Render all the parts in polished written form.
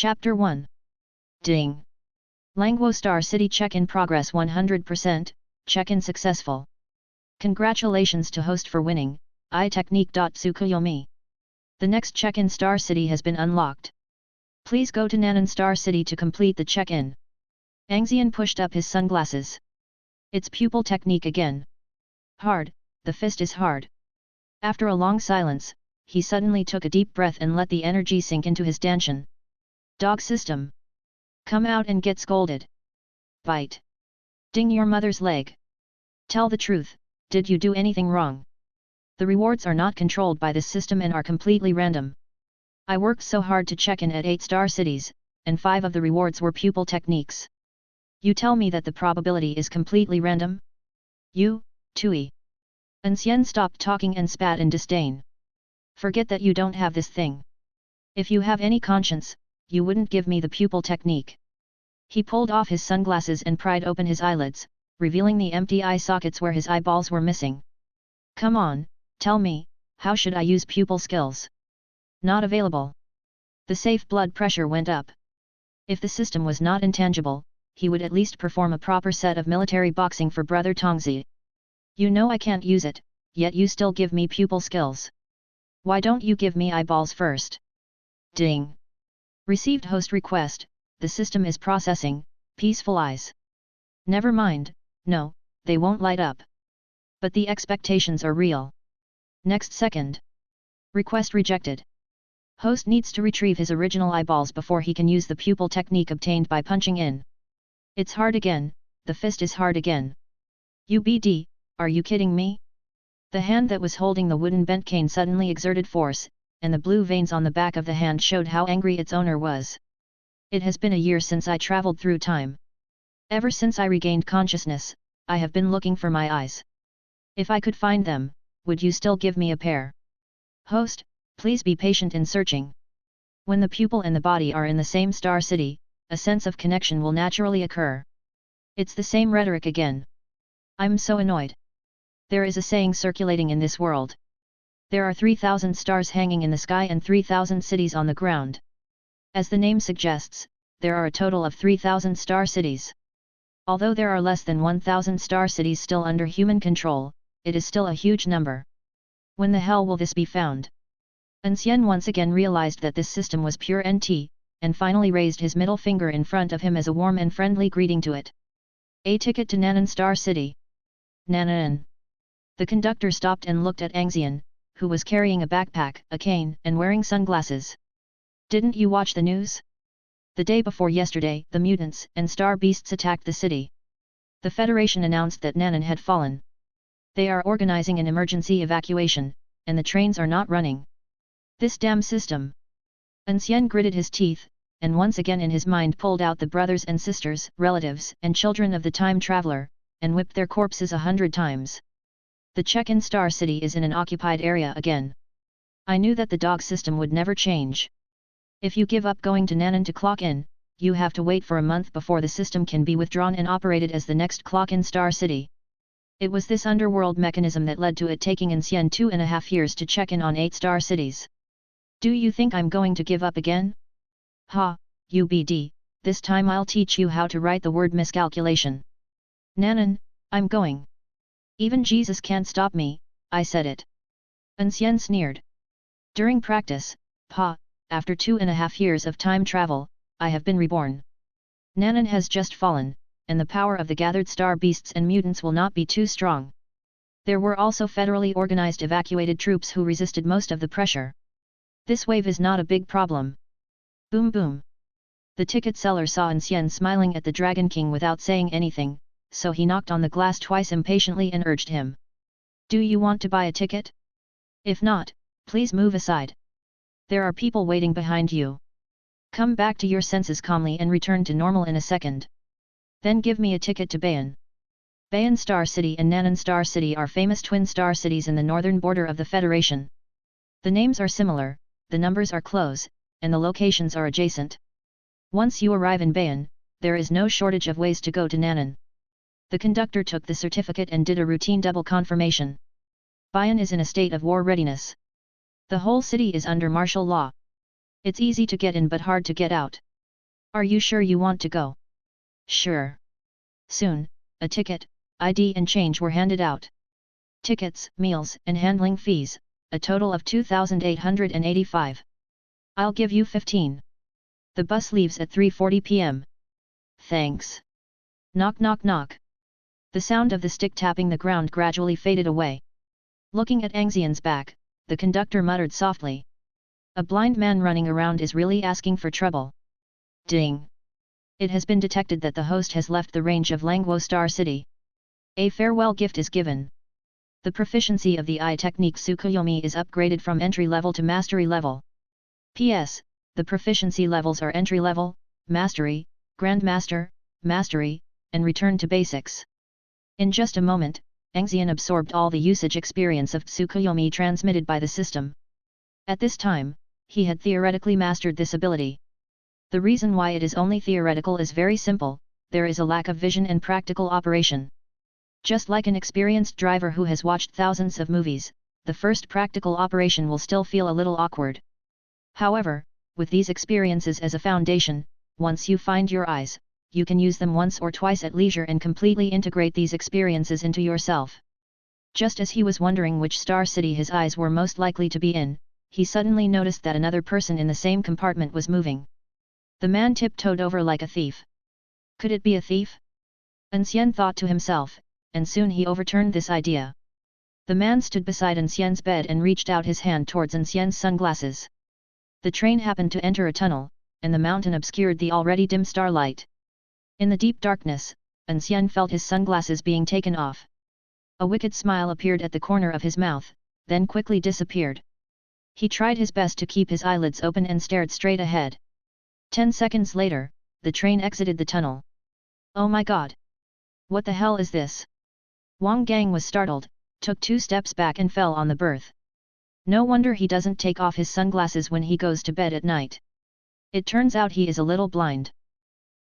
Chapter 1. Ding. Langwo Star City check-in progress 100%, check-in successful. Congratulations to host for winning, iTechnique.Tsukuyomi. The next check-in Star City has been unlocked. Please go to Nanan Star City to complete the check-in. An Xian pushed up his sunglasses. It's pupil technique again. Hard, the fist is hard. After a long silence, he suddenly took a deep breath and let the energy sink into his danshan. Dog system. Come out and get scolded. Bite. Ding your mother's leg. Tell the truth, did you do anything wrong? The rewards are not controlled by this system and are completely random. I worked so hard to check in at 8 star cities, and 5 of the rewards were pupil techniques. You tell me that the probability is completely random? You, Tui. An Xian stopped talking and spat in disdain. Forget that you don't have this thing. If you have any conscience, you wouldn't give me the pupil technique. He pulled off his sunglasses and pried open his eyelids, revealing the empty eye sockets where his eyeballs were missing. Come on, tell me, how should I use pupil skills? Not available. The safe blood pressure went up. If the system was not intangible, he would at least perform a proper set of military boxing for Brother Tongzi. You know I can't use it, yet you still give me pupil skills. Why don't you give me eyeballs first? Ding. Received host request, the system is processing, peaceful eyes. Never mind, no, they won't light up. But the expectations are real. Next second. Request rejected. Host needs to retrieve his original eyeballs before he can use the pupil technique obtained by punching in. It's hard again, the fist is hard again. UBD, are you kidding me? The hand that was holding the wooden bent cane suddenly exerted force, and the blue veins on the back of the hand showed how angry its owner was. It has been a year since I traveled through time. Ever since I regained consciousness, I have been looking for my eyes. If I could find them, would you still give me a pair? Host, please be patient in searching. When the pupil and the body are in the same star city, a sense of connection will naturally occur. It's the same rhetoric again. I'm so annoyed. There is a saying circulating in this world. There are 3,000 stars hanging in the sky and 3,000 cities on the ground. As the name suggests, there are a total of 3,000 star cities. Although there are less than 1,000 star cities still under human control, it is still a huge number. When the hell will this be found? An Xian once again realized that this system was pure NT, and finally raised his middle finger in front of him as a warm and friendly greeting to it. A ticket to Nanan Star City. Nanan. The conductor stopped and looked at An Xian, who was carrying a backpack, a cane, and wearing sunglasses. Didn't you watch the news? The day before yesterday, the mutants and star beasts attacked the city. The Federation announced that Nanan had fallen. They are organizing an emergency evacuation, and the trains are not running. This damn system. An Xian gritted his teeth, and once again in his mind pulled out the brothers and sisters, relatives, and children of the time traveler, and whipped their corpses 100 times. The check-in Star City is in an occupied area again. I knew that the dog system would never change. If you give up going to Nanan to clock in, you have to wait for a month before the system can be withdrawn and operated as the next clock-in Star City. It was this underworld mechanism that led to it taking An Xian 2.5 years to check in on 8 star cities. Do you think I'm going to give up again? Ha, UBD, this time I'll teach you how to write the word miscalculation. Nanan, I'm going. Even Jesus can't stop me, I said it. An Xian sneered. During practice, Pa, after 2.5 years of time travel, I have been reborn. Nanan has just fallen, and the power of the gathered star beasts and mutants will not be too strong. There were also federally organized evacuated troops who resisted most of the pressure. This wave is not a big problem. Boom boom. The ticket seller saw An Xian smiling at the Dragon King without saying anything, so he knocked on the glass twice impatiently and urged him. Do you want to buy a ticket? If not, please move aside. There are people waiting behind you. Come back to your senses calmly and return to normal in a second. Then give me a ticket to Bayan. Bayan Star City and Nanan Star City are famous twin star cities in the northern border of the Federation. The names are similar, the numbers are close, and the locations are adjacent. Once you arrive in Bayan, there is no shortage of ways to go to Nanan. The conductor took the certificate and did a routine double confirmation. Bayan is in a state of war readiness. The whole city is under martial law. It's easy to get in but hard to get out. Are you sure you want to go? Sure. Soon, a ticket, ID and change were handed out. Tickets, meals and handling fees, a total of 2,885. I'll give you 15. The bus leaves at 3:40 p.m. Thanks. Knock knock knock. The sound of the stick tapping the ground gradually faded away. Looking at An Xian's back, the conductor muttered softly. A blind man running around is really asking for trouble. Ding. It has been detected that the host has left the range of Langwo Star City. A farewell gift is given. The proficiency of the eye technique Tsukuyomi is upgraded from entry level to mastery level. P.S. The proficiency levels are entry level, mastery, grandmaster, mastery, and return to basics. In just a moment, An Xian absorbed all the usage experience of Tsukuyomi transmitted by the system. At this time, he had theoretically mastered this ability. The reason why it is only theoretical is very simple: there is a lack of vision and practical operation. Just like an experienced driver who has watched thousands of movies, the first practical operation will still feel a little awkward. However, with these experiences as a foundation, once you find your eyes, you can use them once or twice at leisure and completely integrate these experiences into yourself. Just as he was wondering which star city his eyes were most likely to be in, he suddenly noticed that another person in the same compartment was moving. The man tiptoed over like a thief. Could it be a thief? An Xian thought to himself, and soon he overturned this idea. The man stood beside An Xian's bed and reached out his hand towards An Xian's sunglasses. The train happened to enter a tunnel, and the mountain obscured the already dim starlight. In the deep darkness, An Xian felt his sunglasses being taken off. A wicked smile appeared at the corner of his mouth, then quickly disappeared. He tried his best to keep his eyelids open and stared straight ahead. 10 seconds later, the train exited the tunnel. Oh my god! What the hell is this? Wang Gang was startled, took 2 steps back and fell on the berth. No wonder he doesn't take off his sunglasses when he goes to bed at night. It turns out he is a little blind.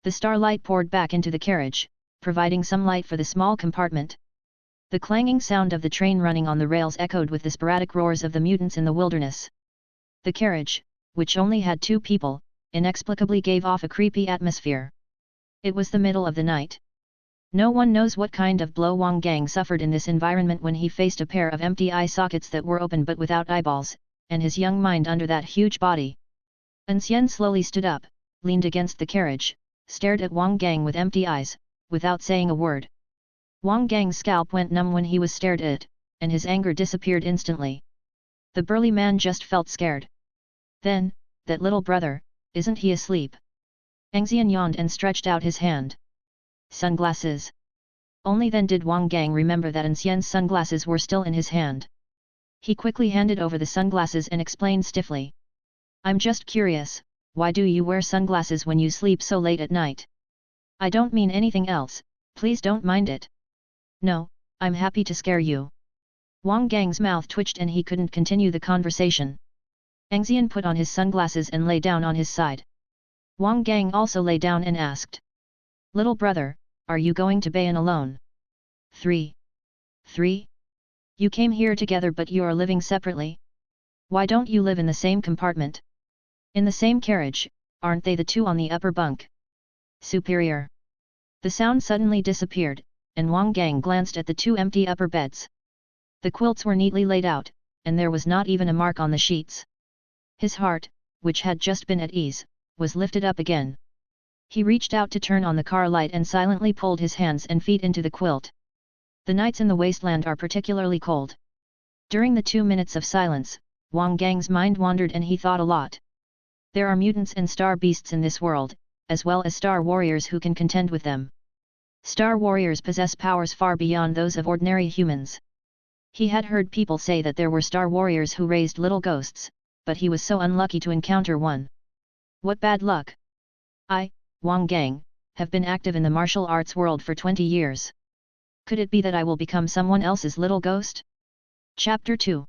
The starlight poured back into the carriage, providing some light for the small compartment. The clanging sound of the train running on the rails echoed with the sporadic roars of the mutants in the wilderness. The carriage, which only had 2 people, inexplicably gave off a creepy atmosphere. It was the middle of the night. No one knows what kind of blow Wang Gang suffered in this environment when he faced a pair of empty eye sockets that were open but without eyeballs, and his young mind under that huge body. An Xian slowly stood up, leaned against the carriage, stared at Wang Gang with empty eyes, without saying a word. Wang Gang's scalp went numb when he was stared at, and his anger disappeared instantly. The burly man just felt scared. Then, that little brother, isn't he asleep? An Xian yawned and stretched out his hand. Sunglasses. Only then did Wang Gang remember that An Xian's sunglasses were still in his hand. He quickly handed over the sunglasses and explained stiffly. I'm just curious, why do you wear sunglasses when you sleep so late at night? I don't mean anything else, please don't mind it. No, I'm happy to scare you. Wang Gang's mouth twitched and he couldn't continue the conversation. An Xian put on his sunglasses and lay down on his side. Wang Gang also lay down and asked. Little brother, are you going to Bayan alone? 3. You came here together but you are living separately? Why don't you live in the same compartment? In the same carriage, aren't they the 2 on the upper bunk? Superior. The sound suddenly disappeared, and Wang Gang glanced at the 2 empty upper beds. The quilts were neatly laid out, and there was not even a mark on the sheets. His heart, which had just been at ease, was lifted up again. He reached out to turn on the car light and silently pulled his hands and feet into the quilt. The nights in the wasteland are particularly cold. During the 2 minutes of silence, Wang Gang's mind wandered and he thought a lot. There are mutants and star beasts in this world, as well as star warriors who can contend with them. Star warriors possess powers far beyond those of ordinary humans. He had heard people say that there were star warriors who raised little ghosts, but he was so unlucky to encounter one. What bad luck! I, Wang Gang, have been active in the martial arts world for 20 years. Could it be that I will become someone else's little ghost? Chapter 2.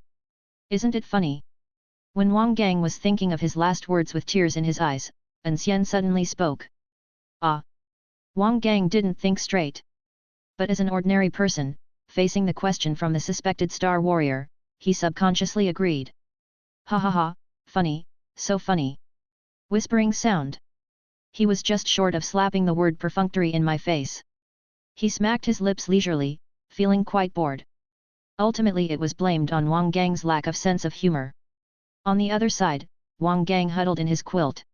Isn't it funny? When Wang Gang was thinking of his last words with tears in his eyes, An Xian suddenly spoke. Ah! Wang Gang didn't think straight. But as an ordinary person, facing the question from the suspected star warrior, he subconsciously agreed. Ha ha ha, funny, so funny. Whispering sound. He was just short of slapping the word perfunctory in my face. He smacked his lips leisurely, feeling quite bored. Ultimately it was blamed on Wang Gang's lack of sense of humor. On the other side, Wang Gang huddled in his quilt.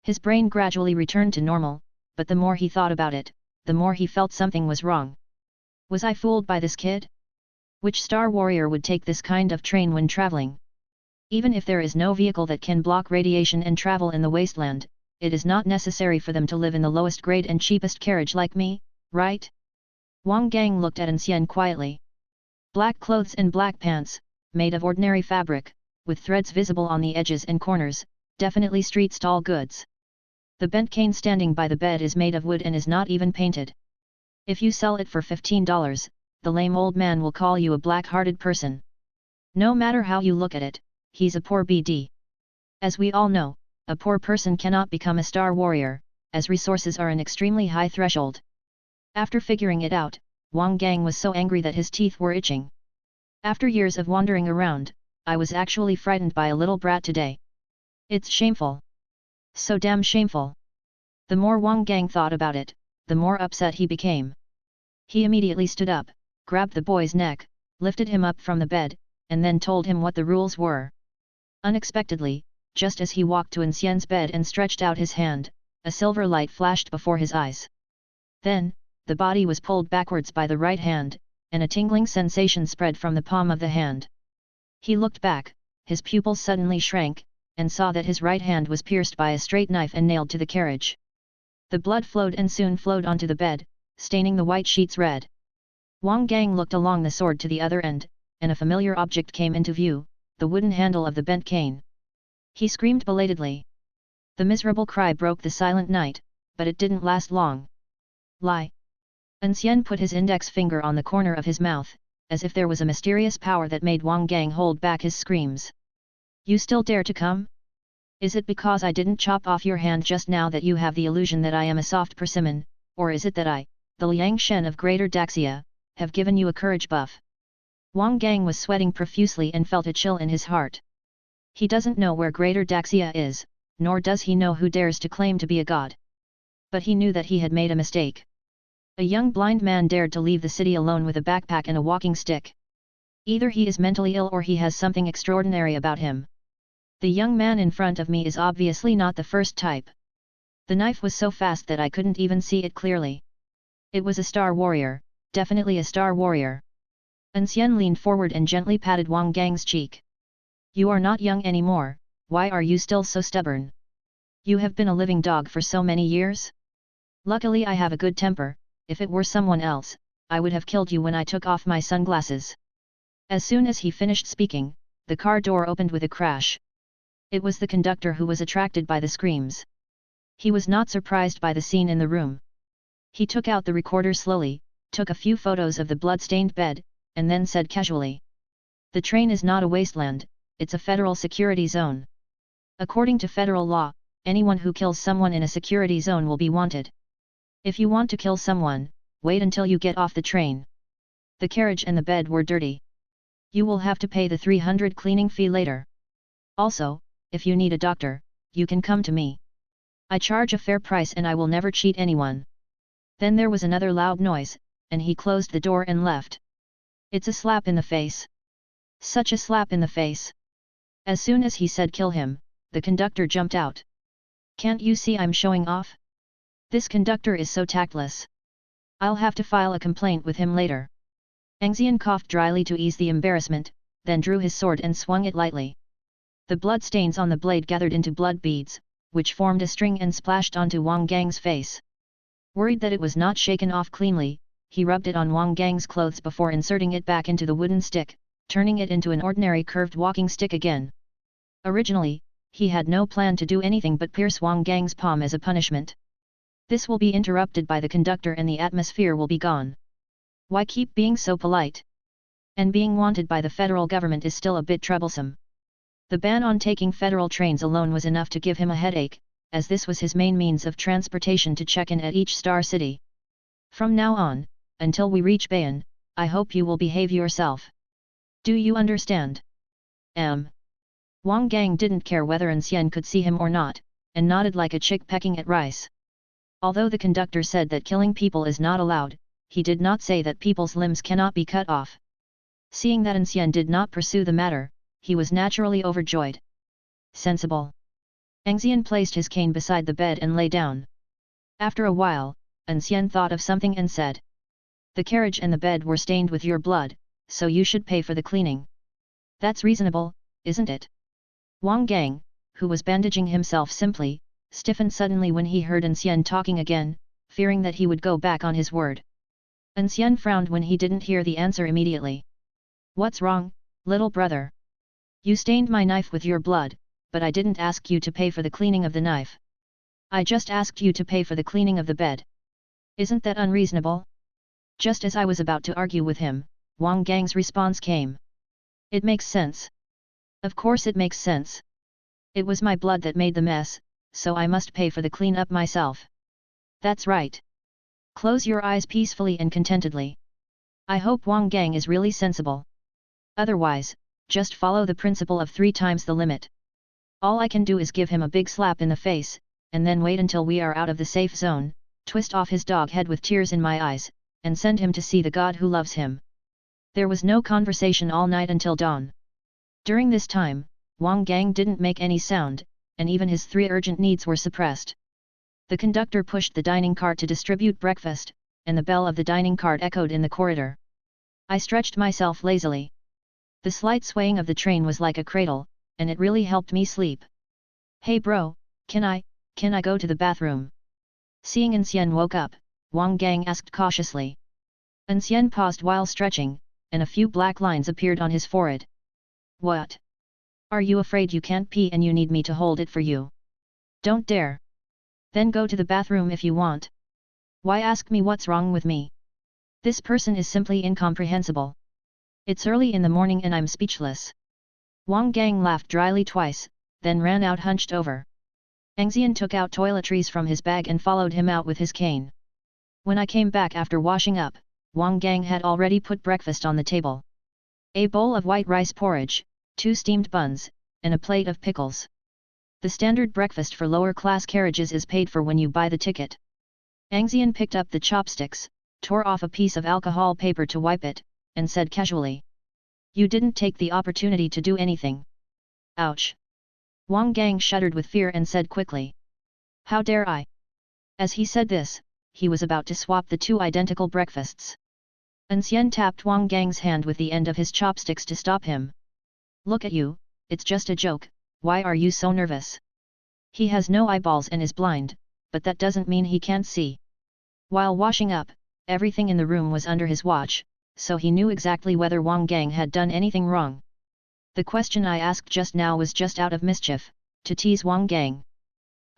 His brain gradually returned to normal, but the more he thought about it, the more he felt something was wrong. Was I fooled by this kid? Which star warrior would take this kind of train when traveling? Even if there is no vehicle that can block radiation and travel in the wasteland, it is not necessary for them to live in the lowest grade and cheapest carriage like me, right? Wang Gang looked at An Xian quietly. Black clothes and black pants, made of ordinary fabric, with threads visible on the edges and corners, definitely street stall goods. The bent cane standing by the bed is made of wood and is not even painted. If you sell it for $15, the lame old man will call you a black-hearted person. No matter how you look at it, he's a poor BD. As we all know, a poor person cannot become a star warrior, as resources are an extremely high threshold. After figuring it out, Wang Gang was so angry that his teeth were itching. After years of wandering around, I was actually frightened by a little brat today. It's shameful. So damn shameful. The more Wang Gang thought about it, the more upset he became. He immediately stood up, grabbed the boy's neck, lifted him up from the bed, and then told him what the rules were. Unexpectedly, just as he walked to An Xian's bed and stretched out his hand, a silver light flashed before his eyes. Then, the body was pulled backwards by the right hand, and a tingling sensation spread from the palm of the hand. He looked back, his pupils suddenly shrank, and saw that his right hand was pierced by a straight knife and nailed to the carriage. The blood flowed and soon flowed onto the bed, staining the white sheets red. Wang Gang looked along the sword to the other end, and a familiar object came into view, the wooden handle of the bent cane. He screamed belatedly. The miserable cry broke the silent night, but it didn't last long. Lie. An Xian put his index finger on the corner of his mouth, as if there was a mysterious power that made Wang Gang hold back his screams. You still dare to come? Is it because I didn't chop off your hand just now that you have the illusion that I am a soft persimmon, or is it that I, the Liang Shen of Greater Daxia, have given you a courage buff? Wang Gang was sweating profusely and felt a chill in his heart. He doesn't know where Greater Daxia is, nor does he know who dares to claim to be a god. But he knew that he had made a mistake. A young blind man dared to leave the city alone with a backpack and a walking stick. Either he is mentally ill or he has something extraordinary about him. The young man in front of me is obviously not the first type. The knife was so fast that I couldn't even see it clearly. It was a star warrior, definitely a star warrior. An Xian leaned forward and gently patted Wang Gang's cheek. You are not young anymore, why are you still so stubborn? You have been a living dog for so many years? Luckily I have a good temper, if it were someone else, I would have killed you when I took off my sunglasses. As soon as he finished speaking, the car door opened with a crash. It was the conductor who was attracted by the screams. He was not surprised by the scene in the room. He took out the recorder slowly, took a few photos of the blood-stained bed, and then said casually. The train is not a wasteland, it's a federal security zone. According to federal law, anyone who kills someone in a security zone will be wanted. If you want to kill someone, wait until you get off the train. The carriage and the bed were dirty. You will have to pay the 300 cleaning fee later. Also, if you need a doctor, you can come to me. I charge a fair price and I will never cheat anyone. Then there was another loud noise, and he closed the door and left. It's a slap in the face. Such a slap in the face. As soon as he said kill him, the conductor jumped out. Can't you see I'm showing off? This conductor is so tactless. I'll have to file a complaint with him later. An Xian coughed dryly to ease the embarrassment, then drew his sword and swung it lightly. The blood stains on the blade gathered into blood beads, which formed a string and splashed onto Wang Gang's face. Worried that it was not shaken off cleanly, he rubbed it on Wang Gang's clothes before inserting it back into the wooden stick, turning it into an ordinary curved walking stick again. Originally, he had no plan to do anything but pierce Wang Gang's palm as a punishment. This will be interrupted by the conductor and the atmosphere will be gone. Why keep being so polite? And being wanted by the federal government is still a bit troublesome. The ban on taking federal trains alone was enough to give him a headache, as this was his main means of transportation to check in at each star city. From now on, until we reach Bayan, I hope you will behave yourself. Do you understand? Wang Gang didn't care whether An Xian could see him or not, and nodded like a chick pecking at rice. Although the conductor said that killing people is not allowed, he did not say that people's limbs cannot be cut off. Seeing that An Xian did not pursue the matter, he was naturally overjoyed. Sensible. An Xian placed his cane beside the bed and lay down. After a while, An Xian thought of something and said, "The carriage and the bed were stained with your blood, so you should pay for the cleaning. That's reasonable, isn't it?" Wang Gang, who was bandaging himself simply, stiffened suddenly when he heard An Xian talking again, fearing that he would go back on his word. An Xian frowned when he didn't hear the answer immediately. "What's wrong, little brother? You stained my knife with your blood, but I didn't ask you to pay for the cleaning of the knife. I just asked you to pay for the cleaning of the bed. Isn't that unreasonable?" Just as I was about to argue with him, Wang Gang's response came. "It makes sense. Of course it makes sense. It was my blood that made the mess, so I must pay for the clean-up myself. That's right. Close your eyes peacefully and contentedly. I hope Wang Gang is really sensible. Otherwise, just follow the principle of 3 times the limit. All I can do is give him a big slap in the face, and then wait until we are out of the safe zone, twist off his dog head with tears in my eyes, and send him to see the God who loves him." There was no conversation all night until dawn. During this time, Wang Gang didn't make any sound, and even his 3 urgent needs were suppressed. The conductor pushed the dining cart to distribute breakfast, and the bell of the dining cart echoed in the corridor. I stretched myself lazily. The slight swaying of the train was like a cradle, and it really helped me sleep. "Hey bro, can I go to the bathroom?" Seeing An Xian woke up, Wang Gang asked cautiously. An Xian paused while stretching, and a few black lines appeared on his forehead. "What? Are you afraid you can't pee and you need me to hold it for you? Don't dare. Then go to the bathroom if you want. Why ask me what's wrong with me? This person is simply incomprehensible. It's early in the morning and I'm speechless." Wang Gang laughed dryly twice, then ran out hunched over. An Xian took out toiletries from his bag and followed him out with his cane. When I came back after washing up, Wang Gang had already put breakfast on the table. A bowl of white rice porridge, 2 steamed buns, and a plate of pickles. The standard breakfast for lower-class carriages is paid for when you buy the ticket. An Xian picked up the chopsticks, tore off a piece of alcohol paper to wipe it, and said casually, "You didn't take the opportunity to do anything." "Ouch!" Wang Gang shuddered with fear and said quickly, "How dare I?" As he said this, he was about to swap the 2 identical breakfasts. An Xian tapped Wang Gang's hand with the end of his chopsticks to stop him. "Look at you, it's just a joke, why are you so nervous? He has no eyeballs and is blind, but that doesn't mean he can't see." While washing up, everything in the room was under his watch, so he knew exactly whether Wang Gang had done anything wrong. The question I asked just now was just out of mischief, to tease Wang Gang.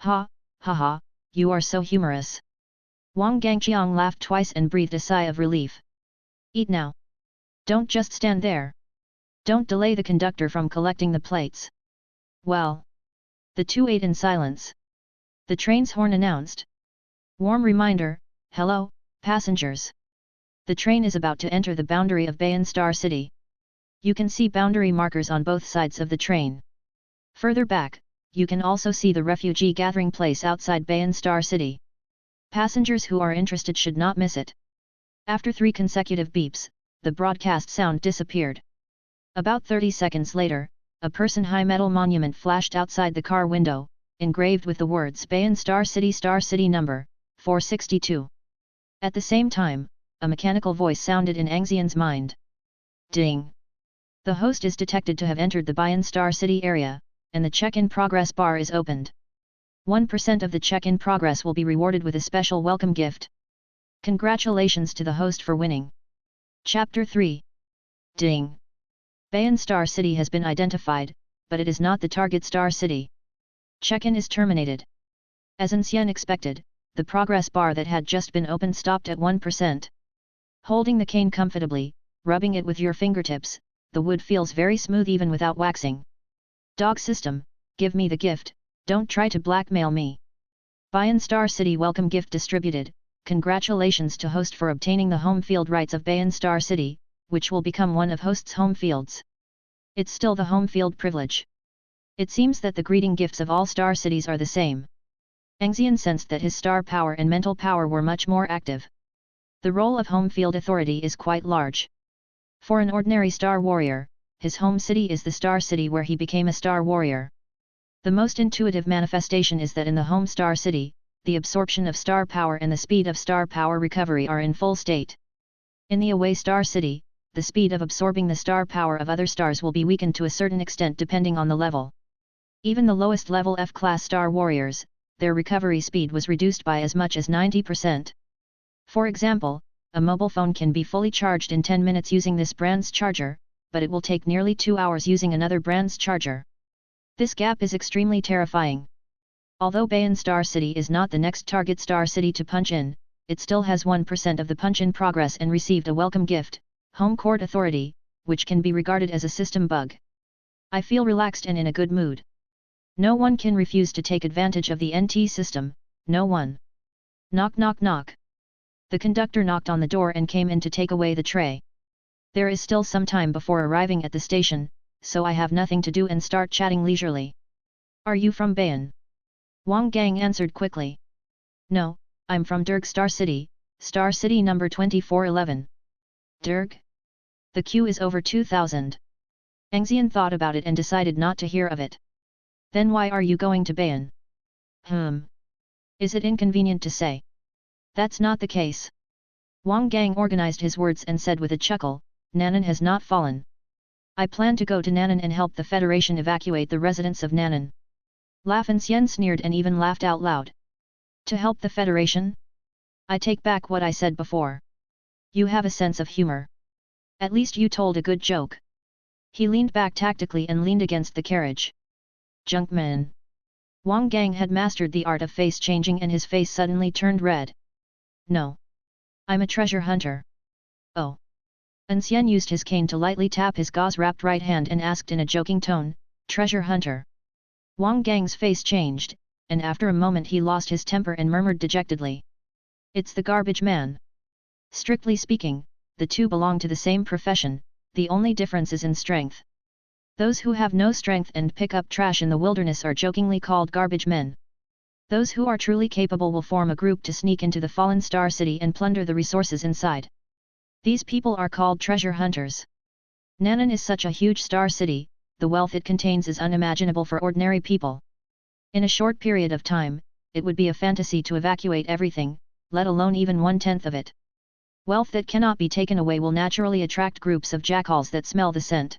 "Ha, ha ha, you are so humorous." Wang Gangqiang laughed twice and breathed a sigh of relief. "Eat now. Don't just stand there. Don't delay the conductor from collecting the plates." "Well." The 2 ate in silence. The train's horn announced. "Warm reminder, hello, passengers. The train is about to enter the boundary of Bayan Star City. You can see boundary markers on both sides of the train. Further back, you can also see the refugee gathering place outside Bayan Star City. Passengers who are interested should not miss it." After 3 consecutive beeps, the broadcast sound disappeared. About 30 seconds later, a person high metal monument flashed outside the car window, engraved with the words Bayan Star City number 462. At the same time, a mechanical voice sounded in An Xian's mind. "Ding! The host is detected to have entered the Bayan Star City area, and the check-in progress bar is opened. 1% of the check-in progress will be rewarded with a special welcome gift. Congratulations to the host for winning." Chapter 3. Ding! Bayan Star City has been identified, but it is not the target Star City. Check-in is terminated. As An Xian expected, the progress bar that had just been opened stopped at 1%. Holding the cane comfortably, rubbing it with your fingertips, the wood feels very smooth even without waxing. "Dog system, give me the gift, don't try to blackmail me." Bayan Star City welcome gift distributed. Congratulations to host for obtaining the home field rights of Bayan Star City, which will become one of host's home fields. It's still the home field privilege. It seems that the greeting gifts of all star cities are the same. An Xian sensed that his star power and mental power were much more active. The role of home field authority is quite large. For an ordinary star warrior, his home city is the star city where he became a star warrior. The most intuitive manifestation is that in the home star city, the absorption of star power and the speed of star power recovery are in full state. In the away star city, the speed of absorbing the star power of other stars will be weakened to a certain extent depending on the level. Even the lowest level F-class star warriors, their recovery speed was reduced by as much as 90%. For example, a mobile phone can be fully charged in 10 minutes using this brand's charger, but it will take nearly 2 hours using another brand's charger. This gap is extremely terrifying. Although Bayan Star City is not the next target star city to punch in, it still has 1% of the punch in progress and received a welcome gift, Home Court Authority, which can be regarded as a system bug. I feel relaxed and in a good mood. No one can refuse to take advantage of the NT system, no one. Knock knock knock. The conductor knocked on the door and came in to take away the tray. There is still some time before arriving at the station, so I have nothing to do and start chatting leisurely. Are you from Bayan? Wang Gang answered quickly. No, I'm from Derg Star City number 2411. Derg? The queue is over 2000. An Xian thought about it and decided not to hear of it. Then why are you going to Bayan? Is it inconvenient to say? That's not the case. Wang Gang organized his words and said with a chuckle, Nanan has not fallen. I plan to go to Nanan and help the Federation evacuate the residents of Nanan. An Xian sneered and even laughed out loud. To help the Federation? I take back what I said before. You have a sense of humor. At least you told a good joke. He leaned back tactically and leaned against the carriage. Junkman. Wang Gang had mastered the art of face changing and his face suddenly turned red. No. I'm a treasure hunter. Oh. An Xian used his cane to lightly tap his gauze-wrapped right hand and asked in a joking tone, treasure hunter. Wang Gang's face changed, and after a moment he lost his temper and murmured dejectedly. It's the garbage man. Strictly speaking, the two belong to the same profession, the only difference is in strength. Those who have no strength and pick up trash in the wilderness are jokingly called garbage men. Those who are truly capable will form a group to sneak into the fallen star city and plunder the resources inside. These people are called treasure hunters. Nanan is such a huge star city, the wealth it contains is unimaginable for ordinary people. In a short period of time, it would be a fantasy to evacuate everything, let alone even 1/10 of it. Wealth that cannot be taken away will naturally attract groups of jackals that smell the scent.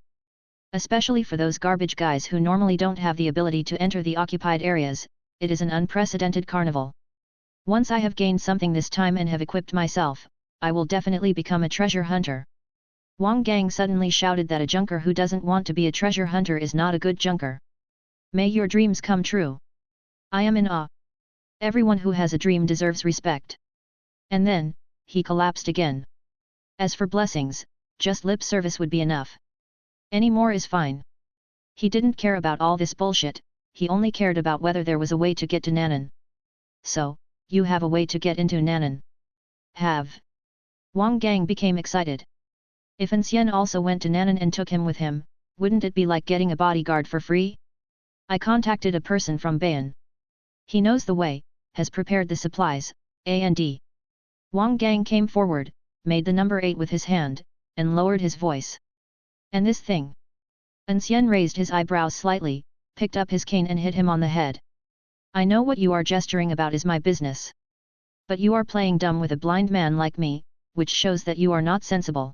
Especially for those garbage guys who normally don't have the ability to enter the occupied areas, it is an unprecedented carnival. Once I have gained something this time and have equipped myself, I will definitely become a treasure hunter. Wang Gang suddenly shouted that a junker who doesn't want to be a treasure hunter is not a good junker. May your dreams come true. I am in awe. Everyone who has a dream deserves respect. And then, he collapsed again. As for blessings, just lip service would be enough. Any more is fine. He didn't care about all this bullshit, he only cared about whether there was a way to get to Nanan. So, you have a way to get into Nanan. Have. Wang Gang became excited. If An Xian also went to Nanan and took him with him, wouldn't it be like getting a bodyguard for free? I contacted a person from Bayan. He knows the way, has prepared the supplies, and. Wang Gang came forward, made the number 8 with his hand, and lowered his voice. And this thing? An Xian raised his eyebrows slightly, picked up his cane and hit him on the head. I know what you are gesturing about is my business. But you are playing dumb with a blind man like me, which shows that you are not sensible.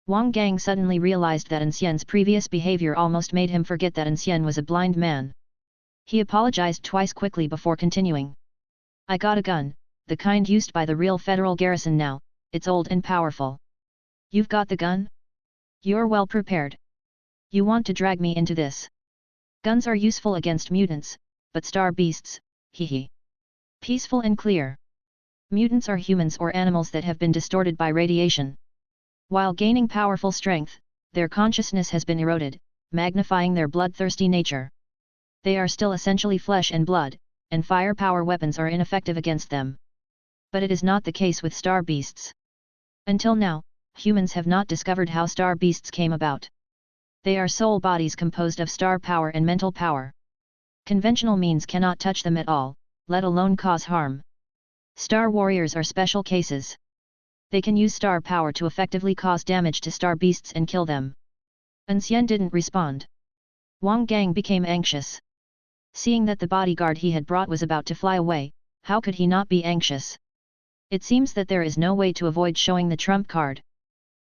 Wang Gang suddenly realized that An Xian's previous behavior almost made him forget that An Xian was a blind man. He apologized twice quickly before continuing. I got a gun, the kind used by the real federal garrison now, it's old and powerful. You've got the gun? You're well prepared. You want to drag me into this? Guns are useful against mutants, but star beasts, hee. Peaceful and clear. Mutants are humans or animals that have been distorted by radiation. While gaining powerful strength, their consciousness has been eroded, magnifying their bloodthirsty nature. They are still essentially flesh and blood, and firepower weapons are ineffective against them. But it is not the case with star beasts. Until now, humans have not discovered how star beasts came about. They are soul bodies composed of star power and mental power. Conventional means cannot touch them at all, let alone cause harm. Star warriors are special cases. They can use star power to effectively cause damage to star beasts and kill them. An Xian didn't respond. Wang Gang became anxious. Seeing that the bodyguard he had brought was about to fly away, how could he not be anxious? It seems that there is no way to avoid showing the trump card.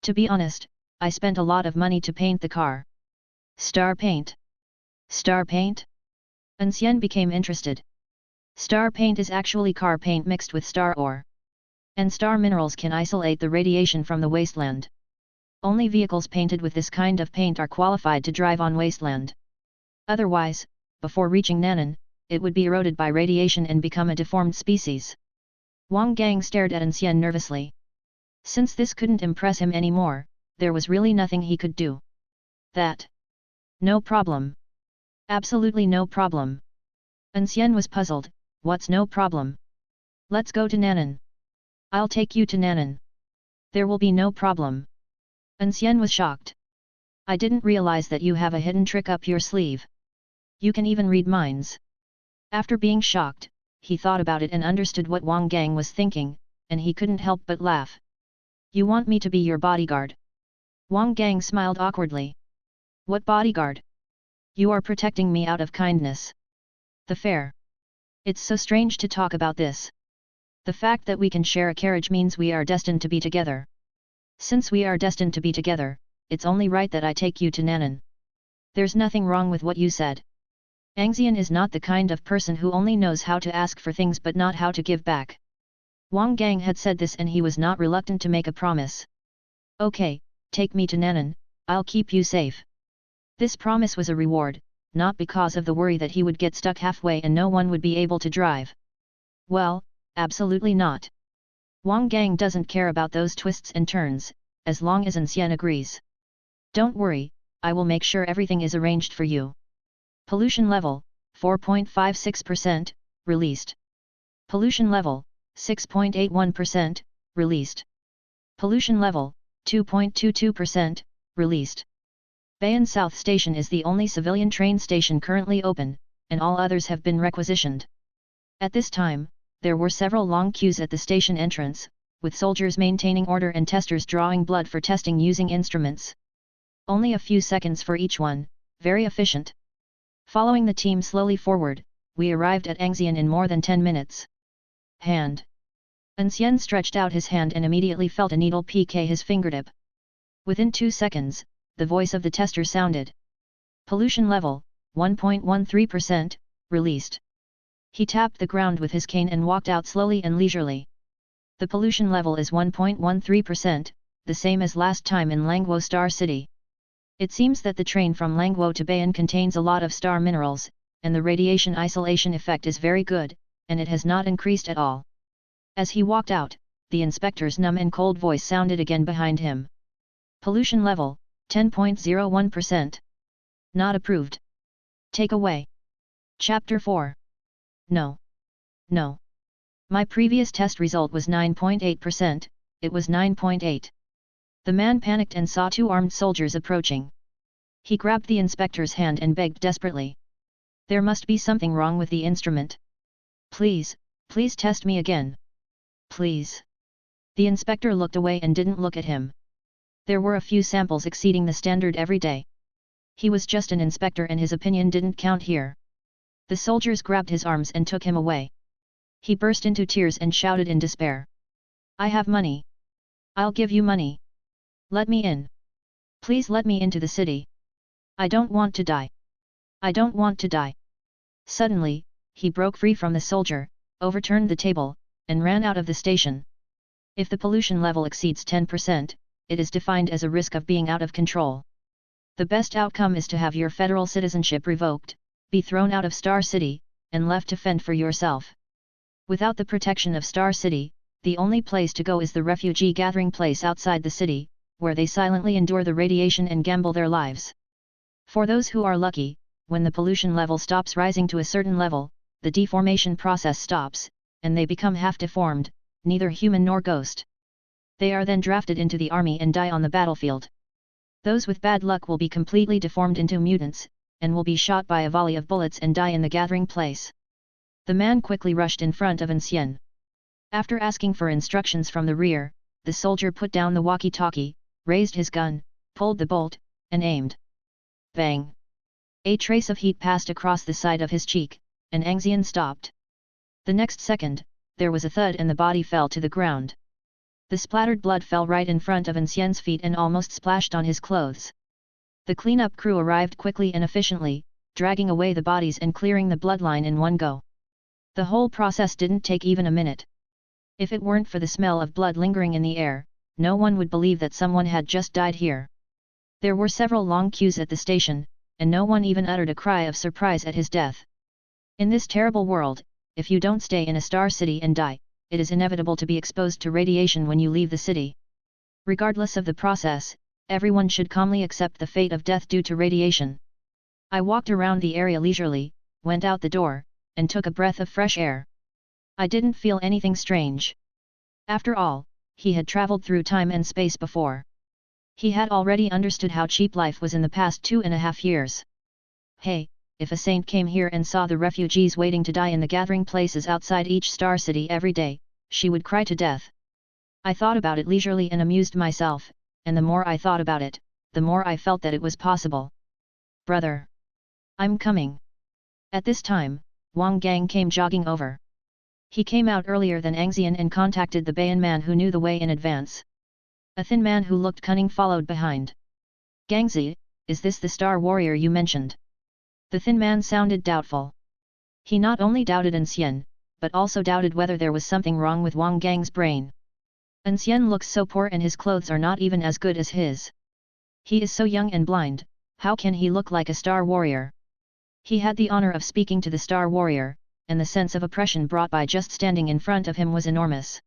To be honest, I spent a lot of money to paint the car. Star paint? Star paint? An Xian became interested. Star paint is actually car paint mixed with star ore. And star minerals can isolate the radiation from the wasteland. Only vehicles painted with this kind of paint are qualified to drive on wasteland. Otherwise, before reaching Nanan, it would be eroded by radiation and become a deformed species. Wang Gang stared at An Xian nervously. Since this couldn't impress him anymore, there was really nothing he could do. That. No problem. Absolutely no problem. An Xian was puzzled, what's no problem? Let's go to Nanan. I'll take you to Nanan. There will be no problem. An Xian was shocked. I didn't realize that you have a hidden trick up your sleeve. You can even read minds. After being shocked, he thought about it and understood what Wang Gang was thinking, and he couldn't help but laugh. You want me to be your bodyguard? Wang Gang smiled awkwardly. What bodyguard? You are protecting me out of kindness. The fair. It's so strange to talk about this. The fact that we can share a carriage means we are destined to be together. Since we are destined to be together, it's only right that I take you to Nanan. There's nothing wrong with what you said. An Xian is not the kind of person who only knows how to ask for things but not how to give back. Wang Gang had said this and he was not reluctant to make a promise. Okay, take me to Nanan, I'll keep you safe. This promise was a reward, not because of the worry that he would get stuck halfway and no one would be able to drive. Well, absolutely not. Wang Gang doesn't care about those twists and turns, as long as An Xian agrees. Don't worry, I will make sure everything is arranged for you. Pollution level, 4.56%, released. Pollution level, 6.81%, released. Pollution level, 2.22%, released. Bayan South Station is the only civilian train station currently open, and all others have been requisitioned. At this time, there were several long queues at the station entrance, with soldiers maintaining order and testers drawing blood for testing using instruments. Only a few seconds for each one, very efficient. Following the team slowly forward, we arrived at An Xian in more than 10 minutes. Hand. An Xian stretched out his hand and immediately felt a needle pique his fingertip. Within 2 seconds, the voice of the tester sounded. Pollution level, 1.13%, released. He tapped the ground with his cane and walked out slowly and leisurely. The pollution level is 1.13%, the same as last time in Langwo Star City. It seems that the train from Langwo to Bayan contains a lot of star minerals, and the radiation isolation effect is very good, and it has not increased at all. As he walked out, the inspector's numb and cold voice sounded again behind him. Pollution level, 10.01%. Not approved. Take away. Chapter 4. No. No. My previous test result was 9.8%, it was 9.8. The man panicked and saw 2 armed soldiers approaching. He grabbed the inspector's hand and begged desperately. There must be something wrong with the instrument. Please, please test me again. Please. The inspector looked away and didn't look at him. There were a few samples exceeding the standard every day. He was just an inspector and his opinion didn't count here. The soldiers grabbed his arms and took him away. He burst into tears and shouted in despair. I have money. I'll give you money. Let me in. Please let me into the city. I don't want to die. I don't want to die. Suddenly, he broke free from the soldier, overturned the table, and ran out of the station. If the pollution level exceeds 10%, it is defined as a risk of being out of control. The best outcome is to have your federal citizenship revoked, be thrown out of Star City, and left to fend for yourself. Without the protection of Star City, the only place to go is the refugee gathering place outside the city, where they silently endure the radiation and gamble their lives. For those who are lucky, when the pollution level stops rising to a certain level, the deformation process stops, and they become half deformed, neither human nor ghost. They are then drafted into the army and die on the battlefield. Those with bad luck will be completely deformed into mutants, and will be shot by a volley of bullets and die in the gathering place. The man quickly rushed in front of An Xian. After asking for instructions from the rear, the soldier put down the walkie-talkie, raised his gun, pulled the bolt, and aimed. Bang! A trace of heat passed across the side of his cheek, and An Xian stopped. The next second, there was a thud and the body fell to the ground. The splattered blood fell right in front of An Xian's feet and almost splashed on his clothes. The cleanup crew arrived quickly and efficiently, dragging away the bodies and clearing the bloodline in one go. The whole process didn't take even a minute. If it weren't for the smell of blood lingering in the air, no one would believe that someone had just died here. There were several long queues at the station, and no one even uttered a cry of surprise at his death. In this terrible world, if you don't stay in a star city and die, it is inevitable to be exposed to radiation when you leave the city. Regardless of the process, everyone should calmly accept the fate of death due to radiation. I walked around the area leisurely, went out the door, and took a breath of fresh air. I didn't feel anything strange. After all, he had traveled through time and space before. He had already understood how cheap life was in the past 2.5 years. Hey, if a saint came here and saw the refugees waiting to die in the gathering places outside each star city every day, she would cry to death. I thought about it leisurely and amused myself, and the more I thought about it, the more I felt that it was possible. Brother! I'm coming. At this time, Wang Gang came jogging over. He came out earlier than An Xian and contacted the Bayan man who knew the way in advance. A thin man who looked cunning followed behind. Gangzi, is this the star warrior you mentioned? The thin man sounded doubtful. He not only doubted An Xian, but also doubted whether there was something wrong with Wang Gang's brain. An Xian looks so poor and his clothes are not even as good as his. He is so young and blind, how can he look like a star warrior? He had the honor of speaking to the star warrior, and the sense of oppression brought by just standing in front of him was enormous.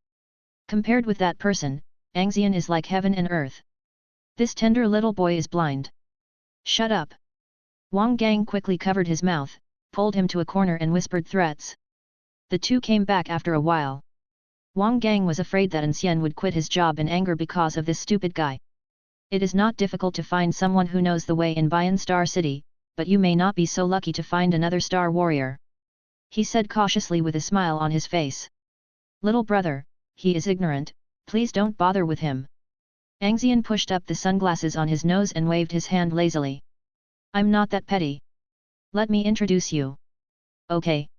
Compared with that person, An Xian is like heaven and earth. This tender little boy is blind. Shut up! Wang Gang quickly covered his mouth, pulled him to a corner and whispered threats. The two came back after a while. Wang Gang was afraid that An Xian would quit his job in anger because of this stupid guy. It is not difficult to find someone who knows the way in Bayan Star City, but you may not be so lucky to find another star warrior. He said cautiously with a smile on his face. Little brother, he is ignorant, please don't bother with him. An Xian pushed up the sunglasses on his nose and waved his hand lazily. I'm not that petty. Let me introduce you. Okay.